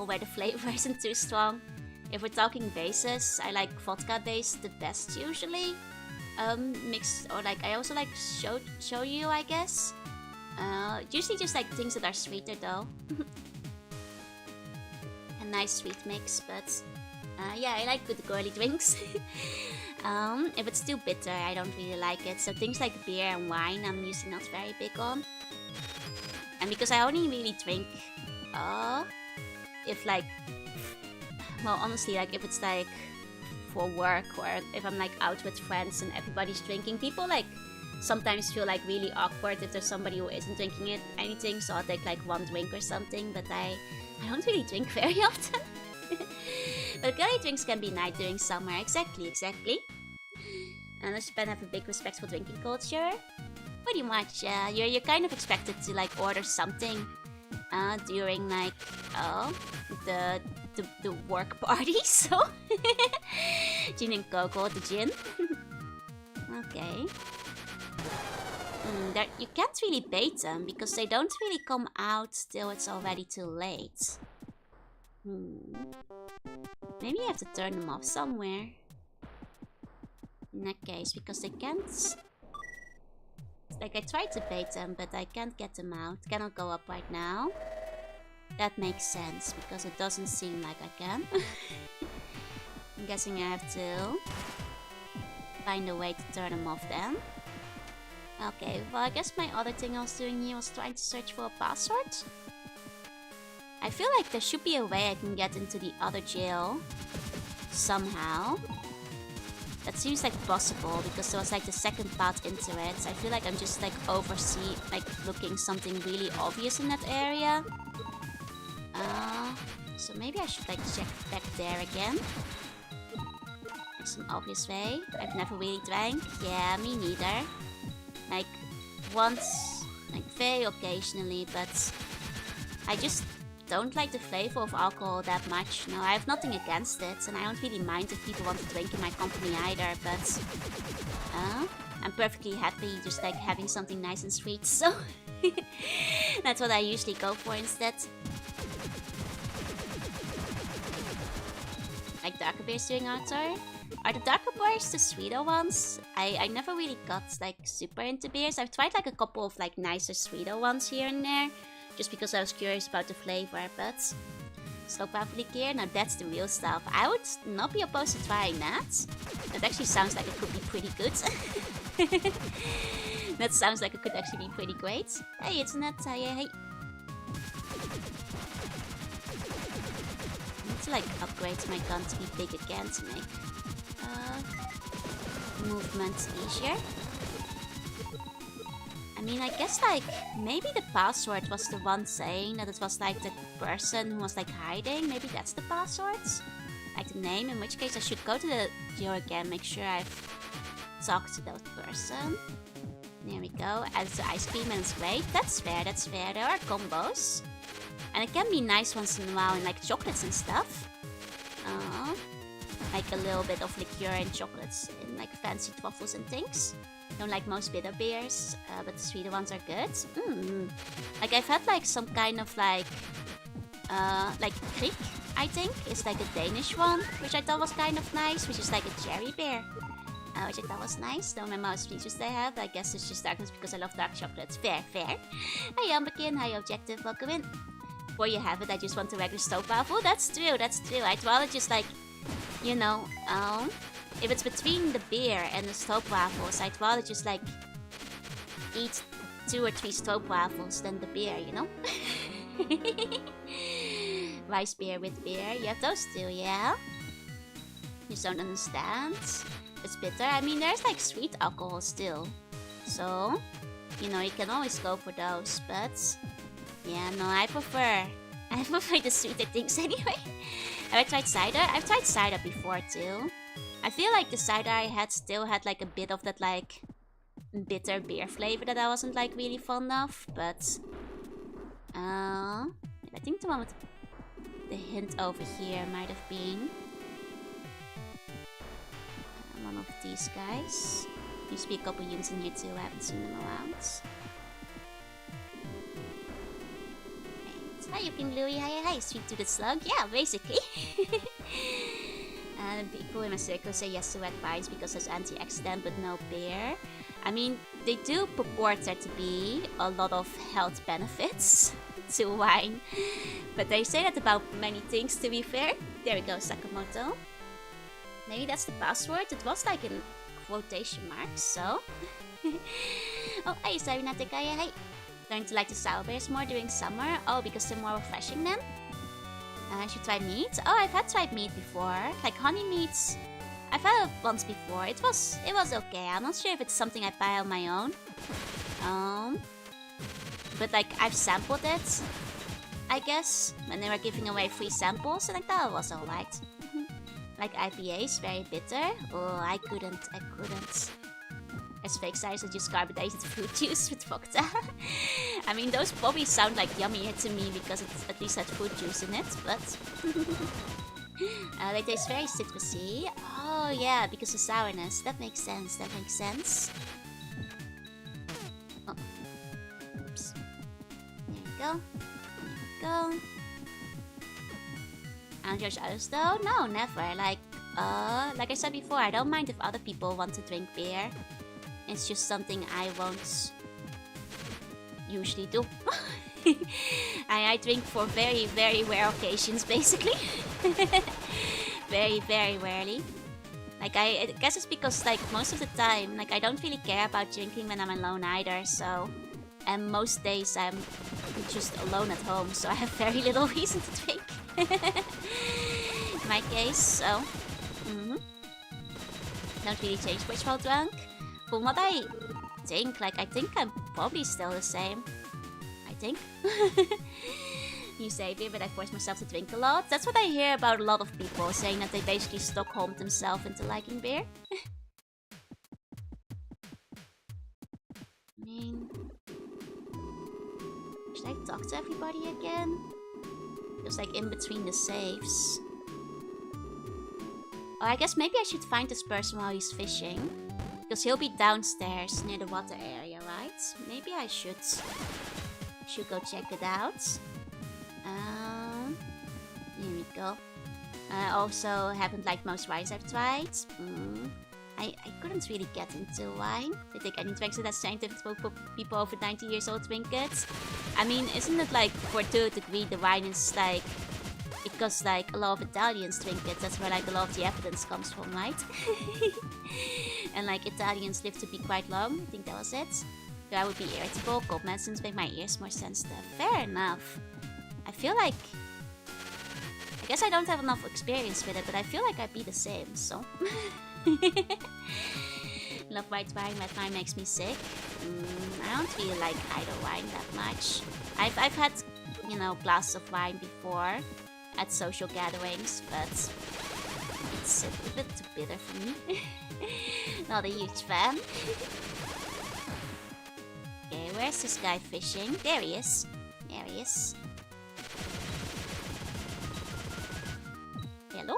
Where the flavor isn't too strong. If we're talking bases, I like vodka base the best usually. Mixed, or like I also like shoyu, I guess. Usually just like things that are sweeter though. A nice sweet mix, but yeah, I like good girly drinks. If it's too bitter, I don't really like it. So things like beer and wine, I'm usually not very big on. And because I only really drink, if like, well, honestly, like if it's like for work or if I'm like out with friends and everybody's drinking, people like sometimes feel like really awkward if there's somebody who isn't drinking anything. So I'll take like one drink or something, but I don't really drink very often. But girly drinks can be nice during summer. Exactly. Unless Japan have a big respect for drinking culture. Pretty much, you're kind of expected to like order something during like the work party. So gin and cocoa, the gin. Okay. You can't really bait them because they don't really come out till it's already too late. Maybe I have to turn them off somewhere. In that case, because they can't... Like, I tried to bait them, but I can't get them out. Cannot go up right now. That makes sense, because it doesn't seem like I can. I'm guessing I have to find a way to turn them off then. Okay, well I guess my other thing I was doing here was trying to search for a password. I feel like there should be a way I can get into the other jail somehow. That seems like possible because there was like the second path into it. So I feel like I'm just like looking something really obvious in that area. So maybe I should like check back there again. There's some obvious way. I've never really drank. Yeah, me neither. Like once, like very occasionally, but I just don't like the flavor of alcohol that much. No, I have nothing against it, and I don't really mind if people want to drink in my company either, but I'm perfectly happy just like having something nice and sweet, so that's what I usually go for instead. Like darker beers doing outdoor? Are the darker beers the sweeter ones? I never really got like super into beers. I've tried like a couple of like nicer sweeter ones here and there, just because I was curious about the flavor, but Stroopwafel liqueur, now that's the real stuff. I would not be opposed to trying that. That actually sounds like it could be pretty good. That sounds like it could actually be pretty great. Hey, it's not, hey. I need to like upgrade my gun to be big again to make movement easier. I mean, I guess like maybe the password was the one saying that it was like the person who was like hiding. Maybe that's the password, like the name. In which case I should go to the jail again, make sure I've talked to that person. There we go. Add the ice cream and it's great. That's fair. That's fair. There are combos, and it can be nice once in a while in like chocolates and stuff. Like a little bit of liqueur and chocolates in like fancy truffles and things. Don't like most bitter beers, but the sweeter ones are good. Like I've had like some kind of like Kriek, I think. It's like a Danish one, which I thought was kind of nice, which is like a cherry beer. Which I thought was nice. Don't remember how much features they have. I guess it's just darkness because I love dark chocolates. Fair, fair. Hi Amberkin, hi Objective, welcome in. Before you have it, I just want a regular Stroopwafel. That's true, that's true. I'd rather just like, you know, if it's between the beer and the Stroopwafels, I'd rather just like eat 2 or 3 Stroopwafels than the beer, you know? Rice beer with beer, you have those two, yeah? You don't understand? It's bitter. I mean, there's like sweet alcohol still, so you know you can always go for those. But yeah, no, I prefer the sweeter things anyway. Have I tried cider? I've tried cider before too. I feel like the cider I had still had like a bit of that like bitter beer flavor that I wasn't like really fond of. But I think the one with the hint over here might have been one of these guys. Used to be a couple units in here too, I haven't seen them around. Right. Hi, Yukin Louie, hi, sweet to the slug. Yeah, basically. And people in my circle say yes to red wines because it's antioxidant but no beer. I mean, they do purport there to be a lot of health benefits to wine. But they say that about many things, to be fair. There we go, Sakamoto. Maybe that's the password. It was like in quotation marks, so. Oh, hey, Sarinatica, hey. Learn to like the sour beers more during summer. Oh, because they're more refreshing then? I should try meat. Oh, I've had tried meat before. Like honey meats. I've had it once before. It was okay. I'm not sure if it's something I buy on my own. But like I've sampled it, I guess, when they were giving away free samples, and I thought it was alright. Like IPAs, very bitter. Oh, I couldn't. As fake size, I just carbonated fruit juice with vodka. I mean, those probably sound like yummier to me because it at least had fruit juice in it, but they taste very citrusy. Oh yeah, because of sourness. That makes sense. Oh. Oops. There you go. I don't judge others though? No, never. Like I said before, I don't mind if other people want to drink beer. It's just something I won't usually do. I drink for very, very rare occasions, basically. Very, very rarely. Like, I guess it's because, like, most of the time, like, I don't really care about drinking when I'm alone either, so... And most days I'm just alone at home, so I have very little reason to drink. In my case, so... Don't really change much while drunk. From what I think, like, I think I'm probably still the same. I think. New savior, but I force myself to drink a lot. That's what I hear about a lot of people, saying that they basically Stockholmed themselves into liking beer. I mean... Should I talk to everybody again? Just like in between the saves. Or I guess maybe I should find this person while he's fishing. Because he'll be downstairs near the water area, right? Maybe I should go check it out. Here we go. I also haven't liked most wines I've tried. I couldn't really get into wine. I think any drinks that scientific people over 90 years old drink it. I mean, isn't it like for 2 degree the wine is like... Because like a lot of Italians drink it, that's where like a lot of the evidence comes from, right? And like Italians live to be quite long, I think that was it. So I would be irritable, cold medicines make my ears more sensitive. Fair enough. I feel like... I guess I don't have enough experience with it, but I feel like I'd be the same, so... Love white wine, red wine makes me sick. I don't really like either wine that much. I've had, you know, glasses of wine before at social gatherings, but it's a bit too bitter for me. Not a huge fan. Okay, where's this guy fishing? There he is. There he is. Hello?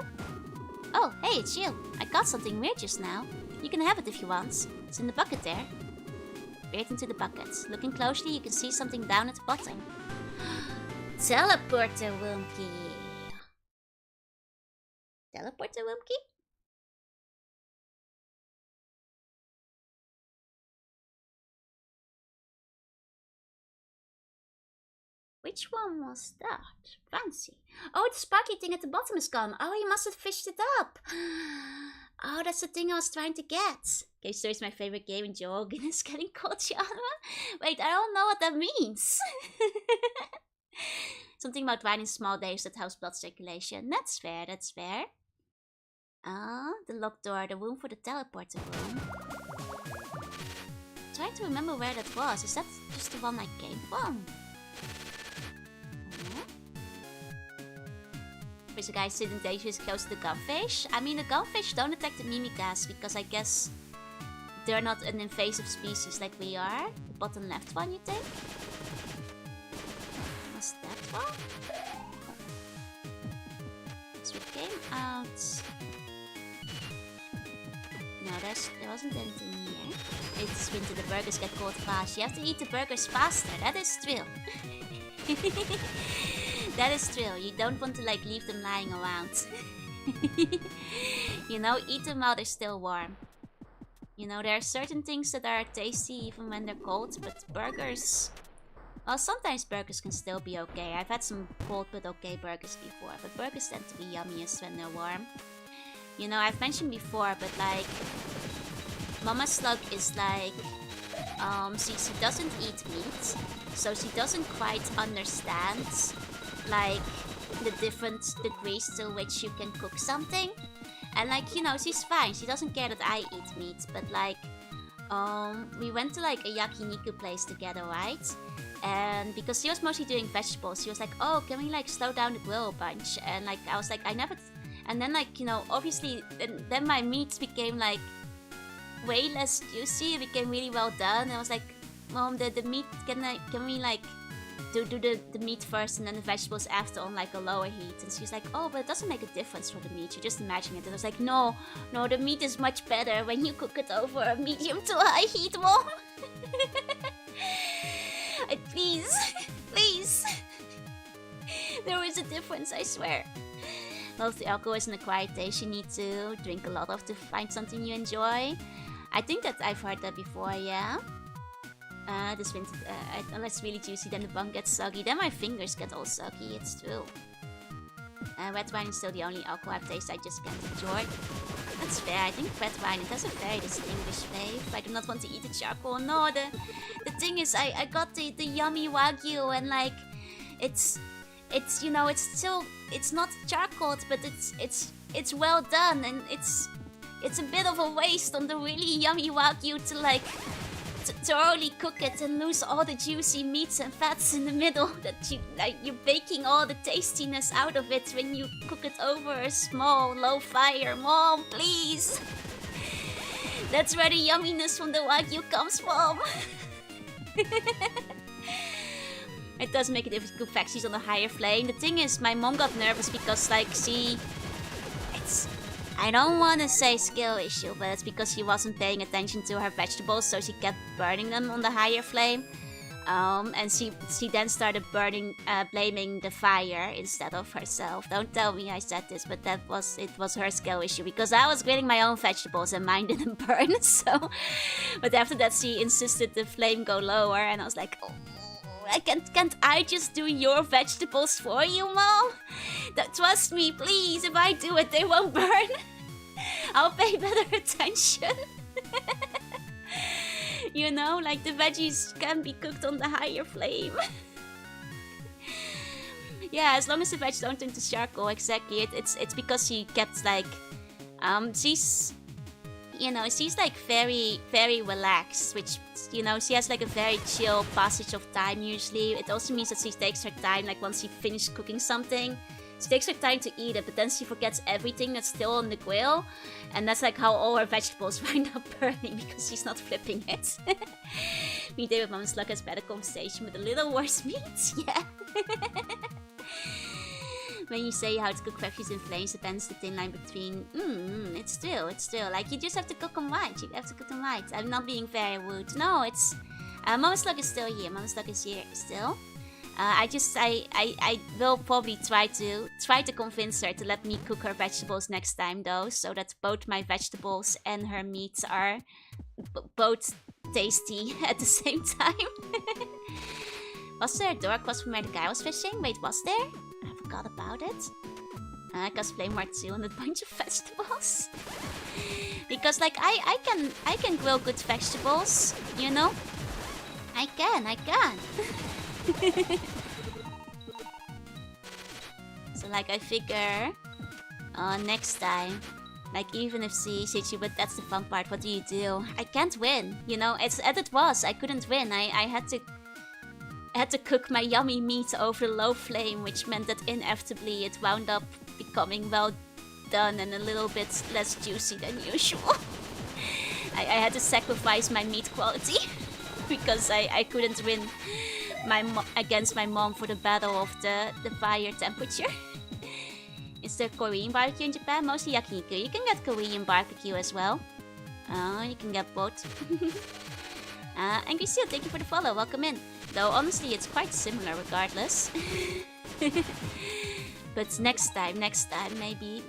Oh, hey, it's you. I got something weird just now. You can have it if you want. It's in the bucket there. Peered into the bucket. Looking closely, you can see something down at the bottom. Teleporter Wumkey. Teleporter Wumkey? Which one was that? Fancy. Oh, the sparkly thing at the bottom is gone. Oh, you must have fished it up. Oh, that's the thing I was trying to get. Okay, so it's my favorite game in Joe Hogan is getting caught genre. Wait, I don't know what that means. Something about wine in small days that helps blood circulation. That's fair, that's fair. Ah, the locked door, the room for the teleporter room. Trying to remember where that was. Is that just the one I came from? There's a guy sitting dangerously close to the gunfish. I mean, the gunfish don't attack the mimikas because I guess they're not an invasive species like we are. The bottom left one, you think? Was that one? So it came out. No, there wasn't anything here. It's winter, the burgers get cold fast. You have to eat the burgers faster. That is true. That is true. You don't want to like leave them lying around. You know, eat them while they're still warm. You know, there are certain things that are tasty even when they're cold, but burgers... Well, sometimes burgers can still be okay. I've had some cold but okay burgers before, but burgers tend to be yummiest when they're warm. You know, I've mentioned before, but like... Mama Slug is like... she doesn't eat meat, so she doesn't quite understand like the different degrees to which you can cook something. And like, you know, she's fine. She doesn't care that I eat meat, but like we went to like a yakiniku place together, right? And because she was mostly doing vegetables, she was like, oh, can we like slow down the grill a bunch? And like I was like, I never... And then like, you know, obviously then my meat became like way less juicy. It became really well done. And I was like, Mom, the meat, can we like do the meat first and then the vegetables after on like a lower heat? And she's like, oh, but it doesn't make a difference for the meat, you just imagine it. And I was like, no, the meat is much better when you cook it over a medium to high heat, Mom. Please. There is a difference, I swear. Most of the alcohol is in a quiet taste you need to drink a lot of to find something you enjoy. I think that I've heard that before, yeah. This winter, unless it's really juicy, then the bun gets soggy. Then my fingers get all soggy, it's true. Red wine is still the only alcohol taste I just can't enjoy. That's fair. I think red wine, it has a very distinguished flavor. I do not want to eat the charcoal. No, the thing is, I got the yummy Wagyu, and like, it's you know, it's still, it's not charcoal, but it's well done, and it's a bit of a waste on the really yummy Wagyu to like thoroughly cook it and lose all the juicy meats and fats in the middle that you're baking all the tastiness out of it when you cook it over a small low fire. Mom, please. That's where the yumminess from the Wagyu comes from. It does make it difficult to cook veggies on a higher flame. The thing is, my mom got nervous because like I don't want to say skill issue, but it's because she wasn't paying attention to her vegetables, so she kept burning them on the higher flame. And she then started blaming the fire instead of herself. Don't tell me I said this, but it was her skill issue, because I was grilling my own vegetables and mine didn't burn. So, but after that she insisted the flame go lower, and I was like, oh, can't I just do your vegetables for you, Mom? Trust me, please. If I do it, they won't burn. I'll pay better attention. You know, like the veggies can be cooked on the higher flame. Yeah, as long as the veggies don't turn to charcoal, exactly. It's because she kept like, she's, you know, she's like very, very relaxed, which, you know, she has like a very chill passage of time usually. It also means that she takes her time, like once she finishes cooking something, she takes her time to eat it, but then she forgets everything that's still on the grill. And that's like how all her vegetables wind up burning, because she's not flipping it. Me day with Mom Slug has better conversation with a little worse meat, yeah. When you say how to cook veggies in flames, depends the thin line between... it's still, like, you just have to cook them right. You have to cook them right. I'm not being very rude. No, it's... Mama Slug is still here. Mama Slug is here still. I will probably try to convince her to let me cook her vegetables next time, though, so that both my vegetables and her meats are both tasty at the same time. Was there a door across from where the guy was fishing? Wait, was there? I forgot about it. Cosplay Mart 2 and a bunch of vegetables. Because like I can grill good vegetables, you know? I can. So like I figure next time, like even if she hits you, but that's the fun part, what do you do? I can't win, you know? I couldn't win. I had to cook my yummy meat over low flame, which meant that inevitably it wound up becoming well done and a little bit less juicy than usual. I had to sacrifice my meat quality because I couldn't win against my mom for the battle of the fire temperature. Is there Korean barbecue in Japan? Mostly yakiniku. You can get Korean barbecue as well. You can get both. Angry Seal, thank you for the follow. Welcome in. Though honestly, it's quite similar regardless. But next time, maybe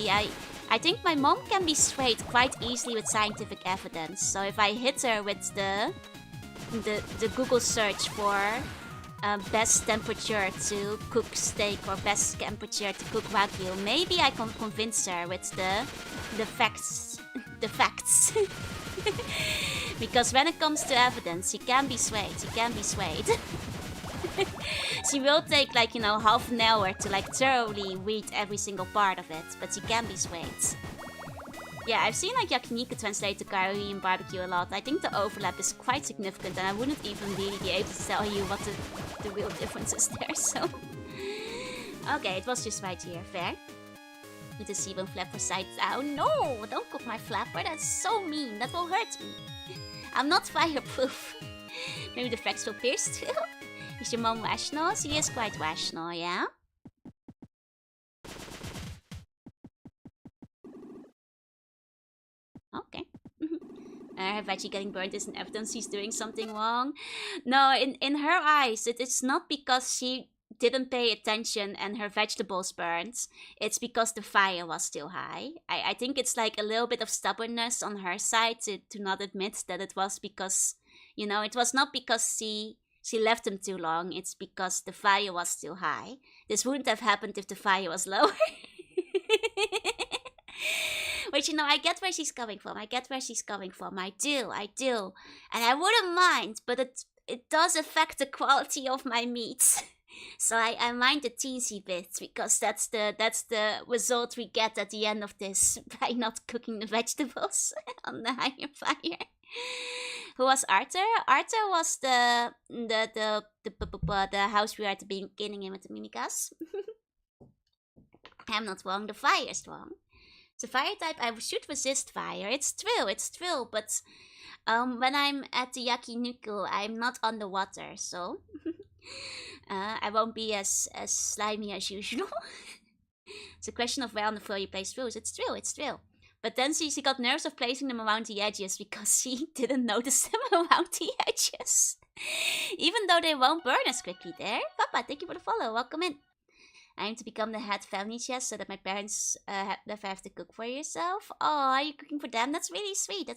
I think my mom can be swayed quite easily with scientific evidence. So if I hit her with the Google search for best temperature to cook steak or best temperature to cook Wagyu, maybe I can convince her with the facts. The facts. Because when it comes to evidence, she can be swayed. She will take like, you know, half an hour to like thoroughly read every single part of it, but she can be swayed. Yeah, I've seen like yakiniku translate to Korean barbecue a lot. I think the overlap is quite significant, and I wouldn't even really be able to tell you what the real difference is there, so... Okay, it was just right here, fair. With the sebum flapper side down. No, don't cook my flapper, that's so mean, that will hurt me. I'm not fireproof. Maybe the facts will pierce too. Is your mom rational? She is quite rational, yeah? Okay. Her veggie getting burnt isn't evidence she's doing something wrong. No, in her eyes, it's not because she didn't pay attention and her vegetables burnt. It's because the fire was too high. I think it's like a little bit of stubbornness on her side to not admit that it was because, you know, it was not because she she left them too long, it's because the fire was too high. This wouldn't have happened if the fire was lower. Which, I get where she's coming from. I do. And I wouldn't mind, but it does affect the quality of my meat. So I mind the teensy bit, because that's the result we get at the end of this by not cooking the vegetables on the higher fire. Who was Arthur? Arthur was the house we were at the beginning in with the mimikas. I'm not wrong. The fire is wrong. The fire type, I should resist fire. It's true, but when I'm at the yakiniku, I'm not underwater, so I won't be as slimy as usual. It's a question of where on the floor you place rules. It's true. But then she got nervous of placing them around the edges because she didn't notice them around the edges. Even though they won't burn as quickly there. Papa, thank you for the follow. Welcome in. I aim to become the head family chef so that my parents never have to cook for yourself. Oh, are you cooking for them? That's really sweet.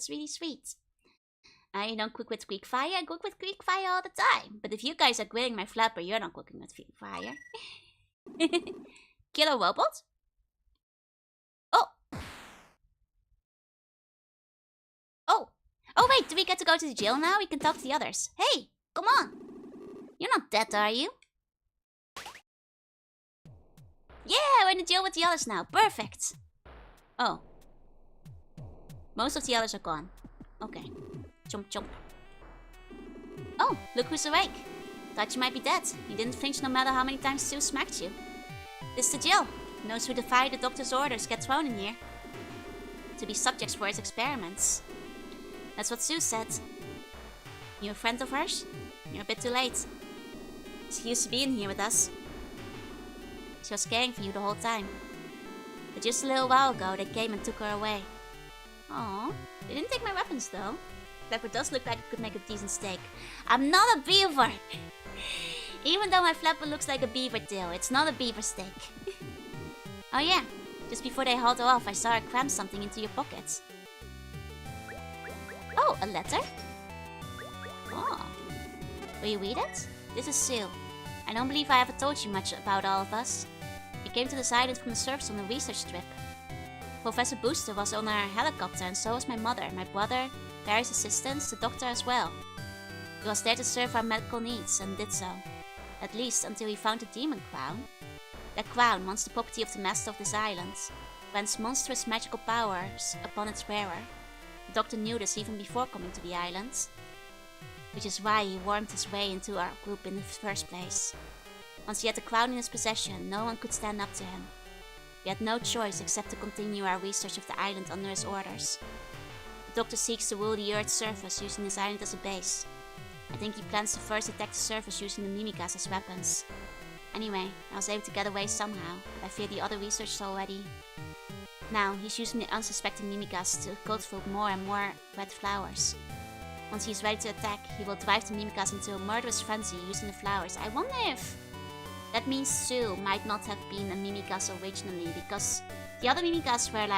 You don't cook with quick fire. I cook with quick fire all the time. But if you guys are grilling my flapper, you're not cooking with quick fire. Killer robot? Oh wait, do we get to go to the jail now? We can talk to the others. Hey, come on. You're not dead, are you? Yeah, we're in the jail with the others now. Perfect. Oh. Most of the others are gone. Okay. Chomp. Oh, look who's awake. Thought you might be dead. You didn't flinch no matter how many times Sue smacked you. This is the jail. Those who defy the doctor's orders get thrown in here. To be subjects for his experiments. That's what Sue said. You a friend of hers? You're a bit too late. She used to be in here with us. She was caring for you the whole time. But just a little while ago, they came and took her away. Aww, they didn't take my weapons though. Flapper does look like it could make a decent steak. I'm not a beaver! Even though my flapper looks like a beaver tail, it's not a beaver steak. Oh yeah, just before they hauled her off, I saw her cram something into your pockets. Oh, a letter? Oh. Will you read it? This is Sue. I don't believe I ever told you much about all of us. We came to this island from the surface on a research trip. Professor Booster was on our helicopter, and so was my mother, my brother, various assistants, the doctor as well. He was there to serve our medical needs, and did so. At least until he found the demon crown. That crown, once the property of the master of this island, grants monstrous magical powers upon its wearer. The doctor knew this even before coming to the island, which is why he wormed his way into our group in the first place. Once he had the crown in his possession, no one could stand up to him. We had no choice except to continue our research of the island under his orders. The doctor seeks to rule the Earth's surface using this island as a base. I think he plans to first attack the surface using the mimikas as weapons. Anyway, I was able to get away somehow, but I fear the other researchers already. Now, he's using the unsuspecting mimikas to cultivate more and more red flowers. Once he's ready to attack, he will drive the mimikas into a murderous frenzy using the flowers. I wonder if that means Sue might not have been a mimikas originally, because the other mimikas were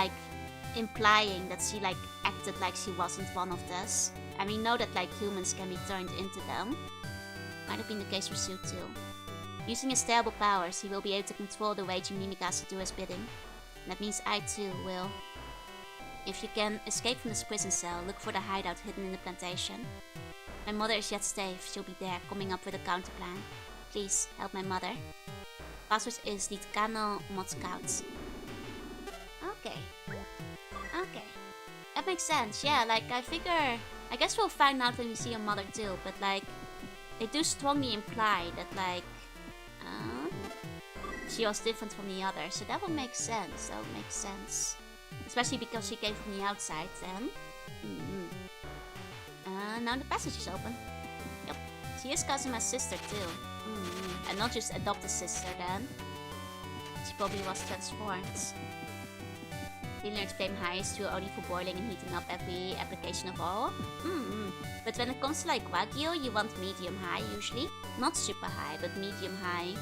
implying that she acted like she wasn't one of this. And we know that humans can be turned into them. Might have been the case for Sue too. Using his terrible powers, he will be able to control the raging mimikas to do his bidding. And that means I too will. If you can escape from this prison cell, look for the hideout hidden in the plantation. My mother is yet safe. She'll be there, coming up with a counterplan. Please, help my mother. Password is Litkano Mod Scouts. Okay. That makes sense. Yeah, I guess we'll find out when we see your mother too, but they do strongly imply that she was different from the others, so that would make sense. Especially because she came from the outside then. Now the passage is open. Yep. She is Kazuma's sister too. And not just adopted sister then. She probably was transformed. Dinner's flame high is true only for boiling and heating up every application of oil. But when it comes to Wagyu, you want medium high usually. Not super high, but medium high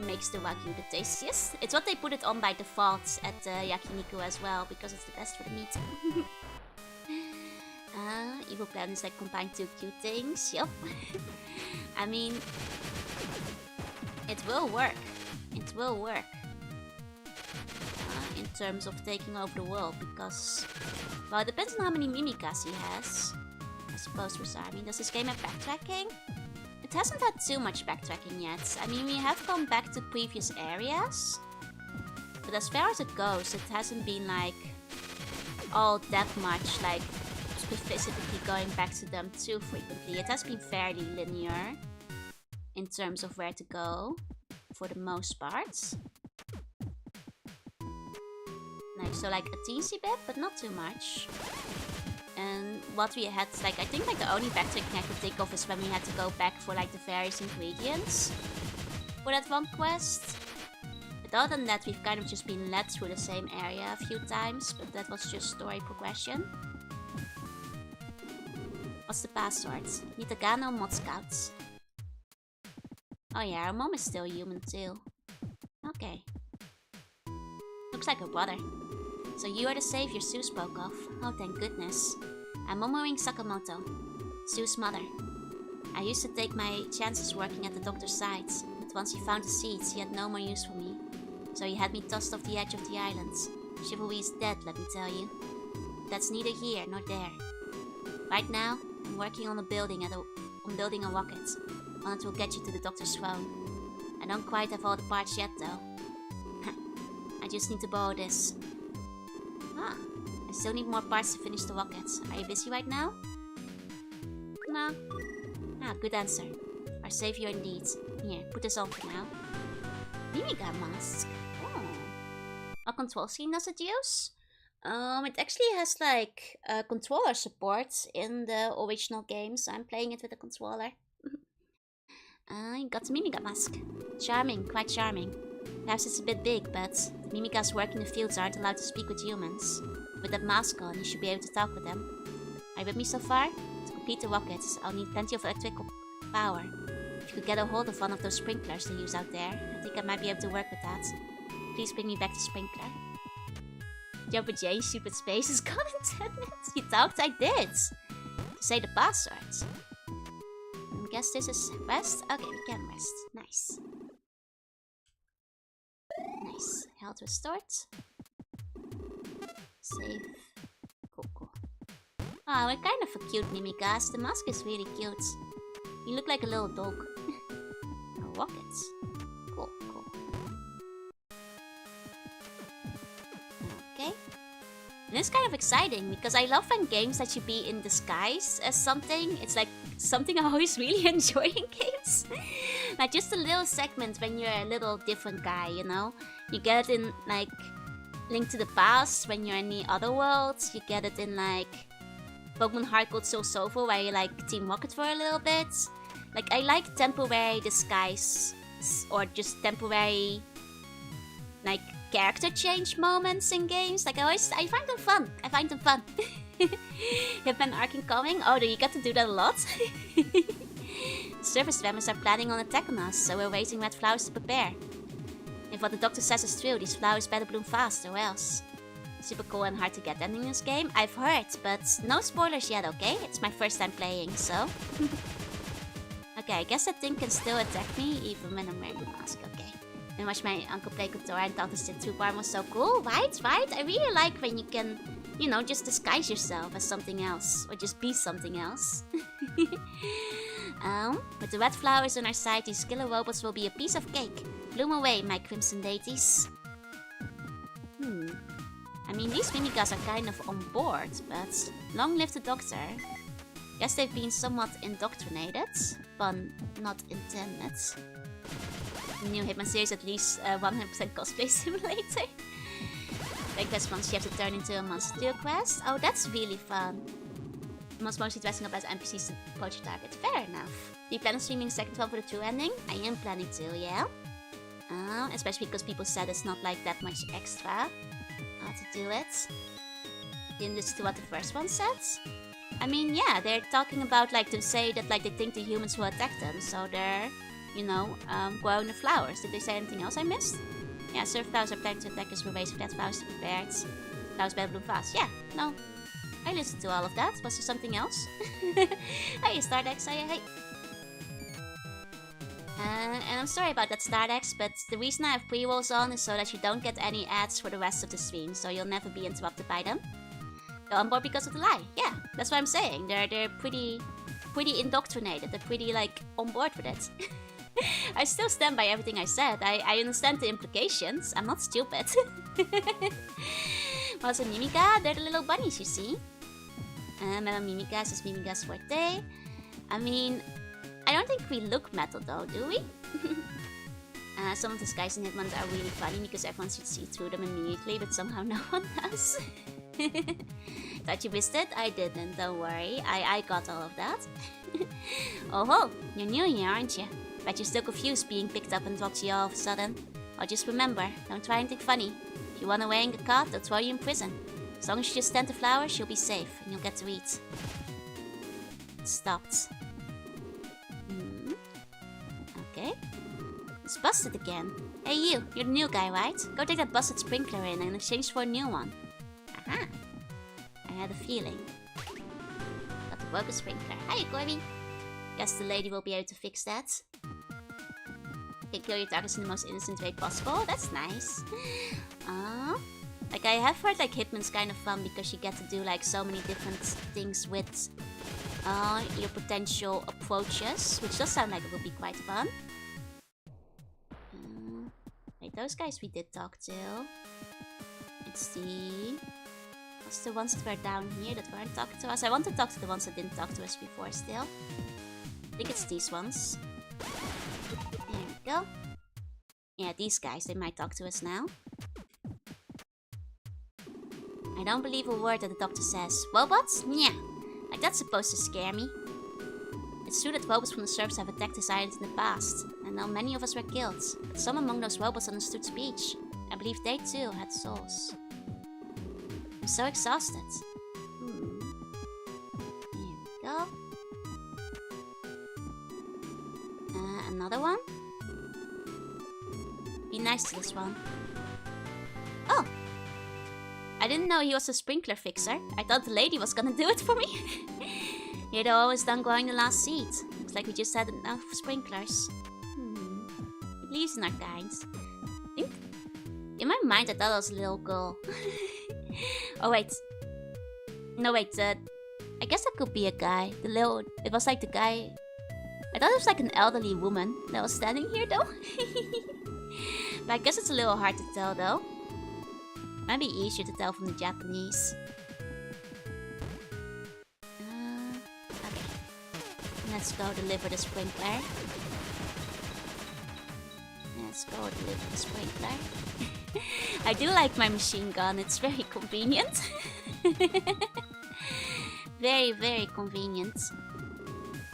makes the Wagyu the tastiest. It's what they put it on by default at yakiniku as well, because it's the best for the meat. Evil plan is like combine two cute things. Yup. I mean, it will work. It will work. In terms of taking over the world, because, well, it depends on how many Mimikas he has. I suppose for some. I mean, does this game have backtracking? It hasn't had too much backtracking yet. I mean, we have gone back to previous areas, but as far as it goes, it hasn't been like all that much like specifically going back to them too frequently. It has been fairly linear in terms of where to go for the most part. Nice, so like a teensy bit, but not too much. And what we had, like, I think like the only backtracking I could think of is when we had to go back for like the various ingredients for that one quest. But other than that, we've kind of just been led through the same area a few times, but that was just story progression. What's the password? Nitagano Mod Scouts. Oh yeah, our mom is still human too. Okay. Looks like her brother. So you are the savior Sue spoke of. Oh, thank goodness. I'm Momoring Sakamoto, Sue's mother. I used to take my chances working at the doctor's side, but once he found the seeds, he had no more use for me. So he had me tossed off the edge of the island. Chivalry is dead, let me tell you. That's neither here nor there. Right now, I'm working on building a rocket. One that will get you to the doctor's throne. I don't quite have all the parts yet, though. I just need to borrow this. Ah, I still need more parts to finish the rocket. Are you busy right now? No. Ah, good answer. Our savior indeed. Here, put this on for now. Mimiga mask. Oh. What control scheme does it use? It actually has like controller support in the original games. I'm playing it with a controller. I got the Mimiga mask. Charming, quite charming. Perhaps it's a bit big, but the Mimikas working in the fields aren't allowed to speak with humans. With that mask on, you should be able to talk with them. Are you with me so far? To complete the rockets, I'll need plenty of electrical power. If you could get a hold of one of those sprinklers they use out there, I think I might be able to work with that. Please bring me back the sprinkler. Jumper J, stupid space is gone in 10 minutes. You talked? I did. To say the password. I guess this is rest? Okay, we can rest. Nice. Nice. Health restored. Save. Cool, cool. Oh, we're kind of a cute Mimikas. The mask is really cute. You look like a little dog. Rockets. Cool, cool. Okay. And it's kind of exciting because I love when games let you be in disguise as something. It's like something I always really enjoy in games. Like just a little segment when you're a little different guy, you know? You get it in like Link to the Past when you're in the other worlds. You get it in like Pokemon Heart Gold Soul Silver where you like Team Rocket for a little bit. Like I like temporary disguise or just temporary like character change moments in games. Like I find them fun. I find them fun. Hitman Arc incoming. Oh, do you get to do that a lot? Surface spammers are planning on attacking us, so we're waiting red flowers to prepare. If what the doctor says is true, these flowers better bloom fast or else. Super cool and hard to get ending in this game. I've heard, but no spoilers yet, okay? It's my first time playing, so... Okay, I guess that thing can still attack me even when I'm wearing the mask, okay. And watch my uncle play Kotora and thought this did 2 bar was so cool, right? I really like when you can, you know, just disguise yourself as something else. Or just be something else. With the red flowers on our side, these killer robots will be a piece of cake. Bloom away, my crimson deities. I mean, these Mimikas are kind of on board, but long live the doctor. Guess they've been somewhat indoctrinated, pun not intended. The new Hitman series at least 100% cosplay simulator. Like this one, you have to turn into a monster to a quest. Oh, that's really fun. Mostly dressing up as NPCs to approach your target. Fair enough. Do you plan on streaming the second one for the true ending? I am planning to, yeah. Especially because people said it's not like that much extra to do it. Didn't listen to what the first one said. I mean, yeah, they're talking about like to say that like they think the humans will attack them, so they're, you know, growing the flowers. Did they say anything else I missed? Yeah, surf flowers are planning to attack us. We're waiting for that flowers to be prepared. Flowers better bloom fast. Yeah, no. I listened to all of that. Was there something else? Hey, Stardex, hey. And I'm sorry about that, Stardex, but the reason I have pre-rolls on is so that you don't get any ads for the rest of the stream, so you'll never be interrupted by them. They're on board because of the lie. Yeah, that's what I'm saying. They're pretty indoctrinated. They're pretty, like, on board with it. I still stand by everything I said. I understand the implications. I'm not stupid. Also, Mimiga, they're the little bunnies, you see. Madame Mimiga says Mimiga's forte. I mean, I don't think we look metal though, do we? Some of the skies in Hitmonlee are really funny because everyone should see through them immediately, but somehow no one does. Thought you missed it? I didn't, don't worry. I got all of that. Oh ho, you're new here, aren't you? Bet you're still confused being picked up and dropped here all of a sudden. Or just remember, don't try anything funny. If you run away and get caught, they'll throw you in prison. As long as you just tend the flowers, you'll be safe, and you'll get to eat. It stopped. Okay. It's busted again. Hey you, you're the new guy, right? Go take that busted sprinkler in and exchange for a new one. Aha! I had a feeling. Got the broken sprinkler. Hi, Corby! Guess the lady will be able to fix that. You can kill your targets in the most innocent way possible. That's nice. Like, I have heard, like, Hitman's kind of fun because you get to do, like, so many different things with your potential approaches, which does sound like it will be quite fun. Wait, those guys we did talk to. Let's see. What's the ones that were down here that weren't talking to us? I want to talk to the ones that didn't talk to us before still. I think it's these ones. There we go. Yeah, these guys, they might talk to us now. I don't believe a word that the doctor says. Robots? Yeah. Like that's supposed to scare me. It's true that robots from the surface have attacked this island in the past. And now many of us were killed. But some among those robots understood speech. I believe they too had souls. I'm so exhausted. Here we go. Another one? Be nice to this one. Oh! I didn't know he was a sprinkler fixer. I thought the lady was gonna do it for me. Here they're always done growing the last seed. Looks like we just had enough sprinklers. It leaves in our kinds. I think in my mind I thought it was a little girl. Oh wait. No wait, I guess that could be a guy. It was like the guy. I thought it was like an elderly woman that was standing here though. But I guess it's a little hard to tell though. Might be easier to tell from the Japanese. Okay. Let's go deliver the sprinkler. Let's go deliver the sprinkler. I do like my machine gun, it's very convenient. Very, very convenient.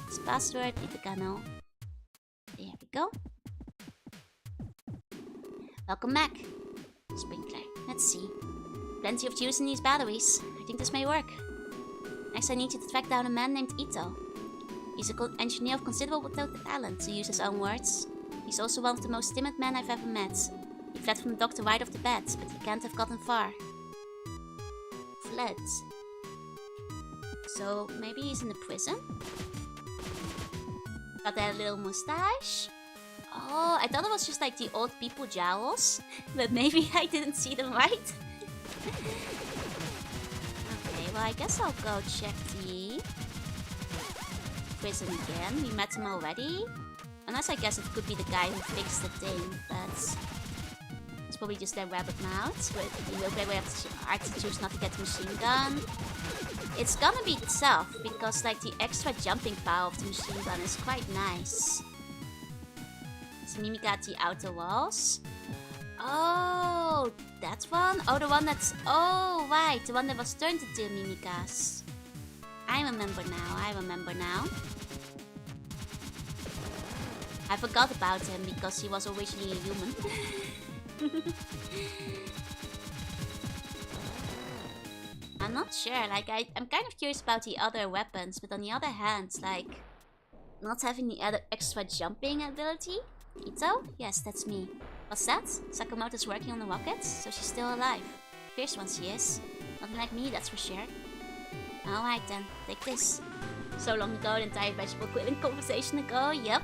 It's password, Itagano. There we go. Welcome back. Sprinkler. Let's see. Plenty of juice in these batteries. I think this may work. Next I need you to track down a man named Ito. He's an engineer of considerable talent, to use his own words. He's also one of the most timid men I've ever met. He fled from the doctor right off the bat, but he can't have gotten far. Fled. So maybe he's in the prison? Got that little mustache? Oh, I thought it was just like the old people jowls, but maybe I didn't see them right. Okay, well I guess I'll go check the prison again. We met him already. Unless I guess it could be the guy who fixed the thing, but it's probably just their rabbit mouths. But we have to choose not to get the machine gun. It's gonna be tough because like the extra jumping power of the machine gun is quite nice. So Mimi got the outer walls. Oh, that one? Oh, the one that's... Oh, right. The one that was turned into Mimikas. I remember now. I forgot about him because he was originally a human. I'm not sure. Like, I'm kind of curious about the other weapons. But on the other hand, like... Not having the other extra jumping ability... Ito? Yes, that's me. What's that? Sakamoto's working on the rockets, so she's still alive. Fierce one she is. Not like me, that's for sure. Alright then, take this. So long ago, the entire vegetable quilling conversation ago, yep.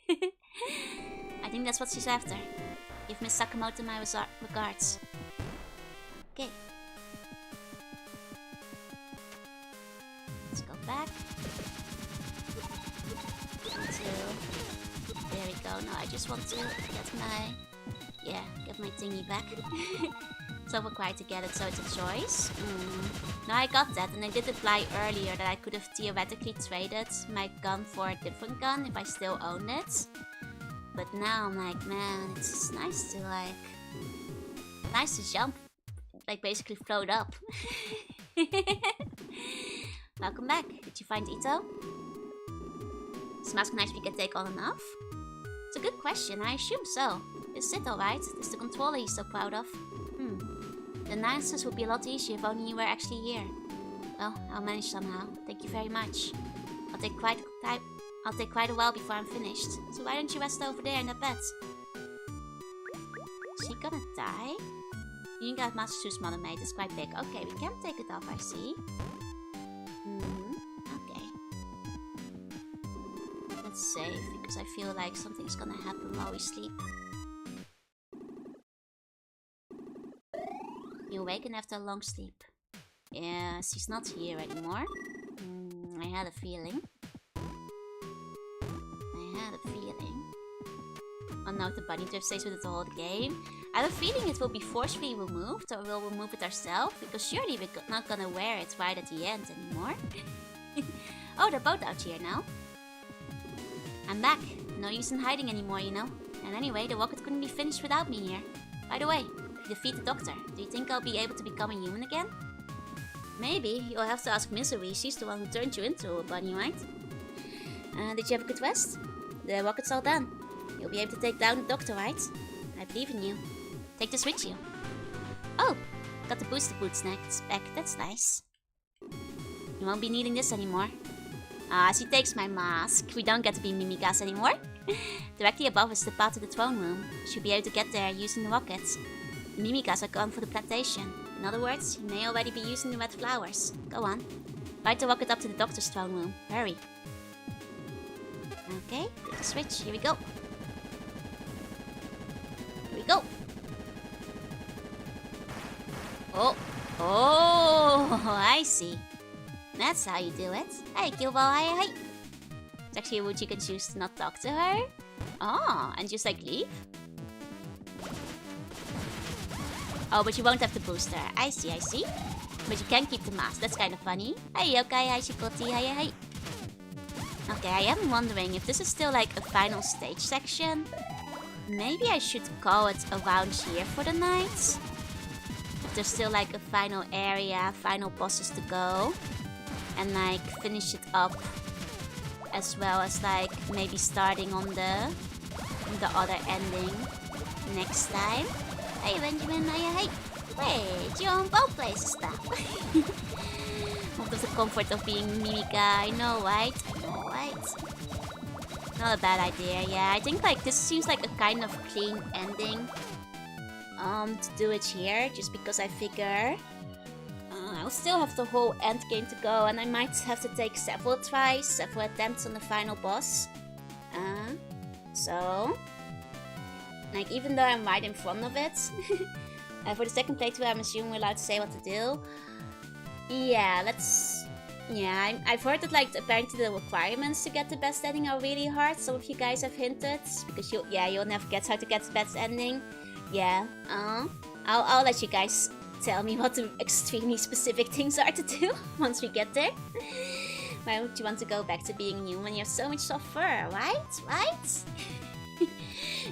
I think that's what she's after. Give Miss Sakamoto my regards. Okay. Let's go back. There we go. No, I just want to get my... Yeah, get my thingy back. So required to get it, so it's a choice. No, I got that, and I did apply earlier that I could have theoretically traded my gun for a different gun if I still owned it. But now I'm like, man, it's just nice to like... Nice to jump. Like basically float up. Welcome back. Did you find Ito? Is Mask Knife we can take on and off? It's a good question, I assume so. Is it alright? It's the controller he's so proud of. The analysis would be a lot easier if only you were actually here. Well, I'll manage somehow. Thank you very much. I'll take quite a while before I'm finished. So why don't you rest over there in that bed? Is she gonna die? You ain't got Master Suit's mother made. It's quite big. Okay, we can take it off, I see. Okay. Let's save, because I feel like something's gonna happen while we sleep. You awaken after a long sleep. Yes, he's not here anymore. I had a feeling. Oh no, the bunny drift stays with it the whole game. I have a feeling it will be forcefully removed, or we'll remove it ourselves, because surely we're not gonna wear it right at the end anymore. Oh, they're both out here now. I'm back. No use in hiding anymore, you know. And anyway, the rocket couldn't be finished without me here. By the way, if you defeat the doctor, do you think I'll be able to become a human again? Maybe. You'll have to ask Misery. She's the one who turned you into a bunny, right? Did you have a good rest? The rocket's all done. You'll be able to take down the doctor, right? I believe in you. Take this with you. Oh! Got the booster boots next back. That's nice. You won't be needing this anymore. She takes my mask. We don't get to be Mimikas anymore. Directly above is the path to the throne room. Should be able to get there using the rockets. The Mimikas are gone for the plantation. In other words, you may already be using the red flowers. Go on. Ride the rocket up to the doctor's throne room. Hurry. Okay, take the switch. Here we go. Here we go. Oh. Oh, I see. That's how you do it. Hey, Killball, hi. It's actually a route you can choose to not talk to her. Oh, and just like leave? Oh, but you won't have the booster. I see. But you can keep the mask. That's kind of funny. Hey, okay, hi, Shikoti, hi. Okay, I am wondering if this is still like a final stage section. Maybe I should call it around here for the night. If there's still like a final area, final bosses to go. And like finish it up. As well as like maybe starting on the other ending next time. Hey Benjamin, hey. Wait, you're on both places now. What of the comfort of being Mimika, I know, right? Not a bad idea, yeah. I think like this seems like a kind of clean ending. To do it here, just because I figure I'll still have the whole end game to go, and I might have to take several attempts on the final boss. So, like, even though I'm right in front of it, for the second playthrough, I'm assuming we're allowed to say what to do. Yeah, I've heard that, like, apparently the requirements to get the best ending are really hard. Some of you guys have hinted, because you'll never get how to get the best ending. Yeah, I'll let you guys tell me what the extremely specific things are to do once we get there. Why would you want to go back to being new when you have so much soft fur, right?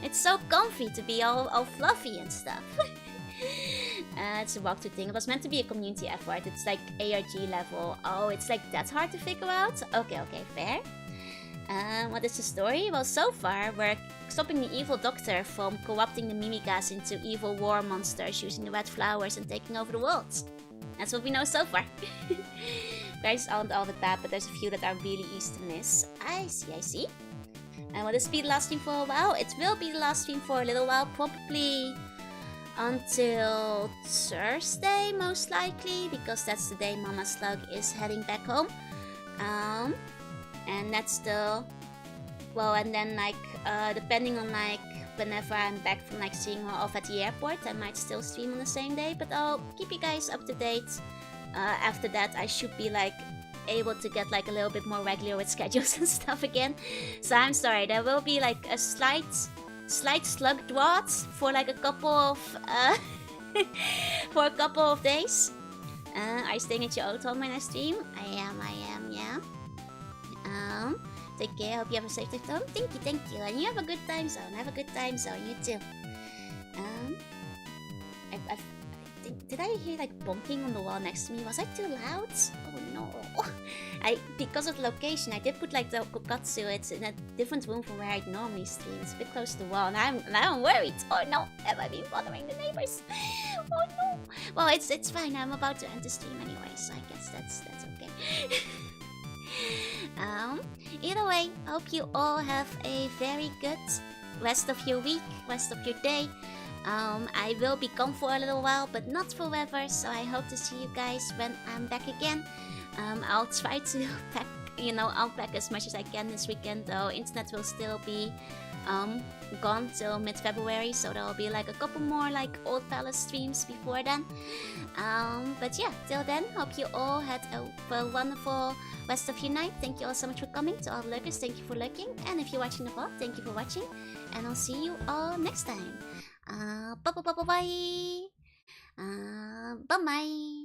It's so comfy to be all fluffy and stuff. It's a walkthrough thing. It was meant to be a community effort. It's like ARG level. Oh, it's like that's hard to figure out? Okay, fair. What is the story? Well, so far, we're stopping the evil doctor from corrupting the Mimikas into evil war monsters using the red flowers and taking over the world. That's what we know so far. Guys aren't all that bad, but there's a few that are really easy to miss. I see. And will this be the last stream for a while? It will be the last stream for a little while, probably until Thursday, most likely, because that's the day Mama Slug is heading back home. And that's the... Well, and then, like, depending on, like, whenever I'm back from, like, seeing her off at the airport, I might still stream on the same day, but I'll keep you guys up to date. After that, I should be, like, able to get, like, a little bit more regular with schedules and stuff again. So I'm sorry, there will be, like, a slight slug drought for, like, a couple of, for a couple of days. Are you staying at your old home when I stream? I am, yeah. Take care, hope you have a safe trip home. Thank you, and you have a good time zone. Have a good time zone, you too. Did I hear like bonking on the wall next to me? Was I too loud? Oh no. Because of the location, I did put like the kokatsu. It's in a different room from where I normally stream. It's a bit close to the wall, and I'm worried. Oh no, have I been bothering the neighbors? Oh no. Well, it's fine. I'm about to end the stream anyway, so I guess that's okay. Either way, hope you all have a very good rest of your week, rest of your day. I will be gone for a little while, but not forever, so I hope to see you guys when I'm back again. I'll try to pack, unpack as much as I can this weekend, though internet will still be gone till mid-February, so there'll be like a couple more like Old Palace streams before then. But yeah, till then, hope you all had a wonderful rest of your night. Thank you all so much for coming. To all the lurkers, thank you for lurking, and if you're watching the vlog, thank you for watching, and I'll see you all next time. Bye bye bye bye bye. Bye bye.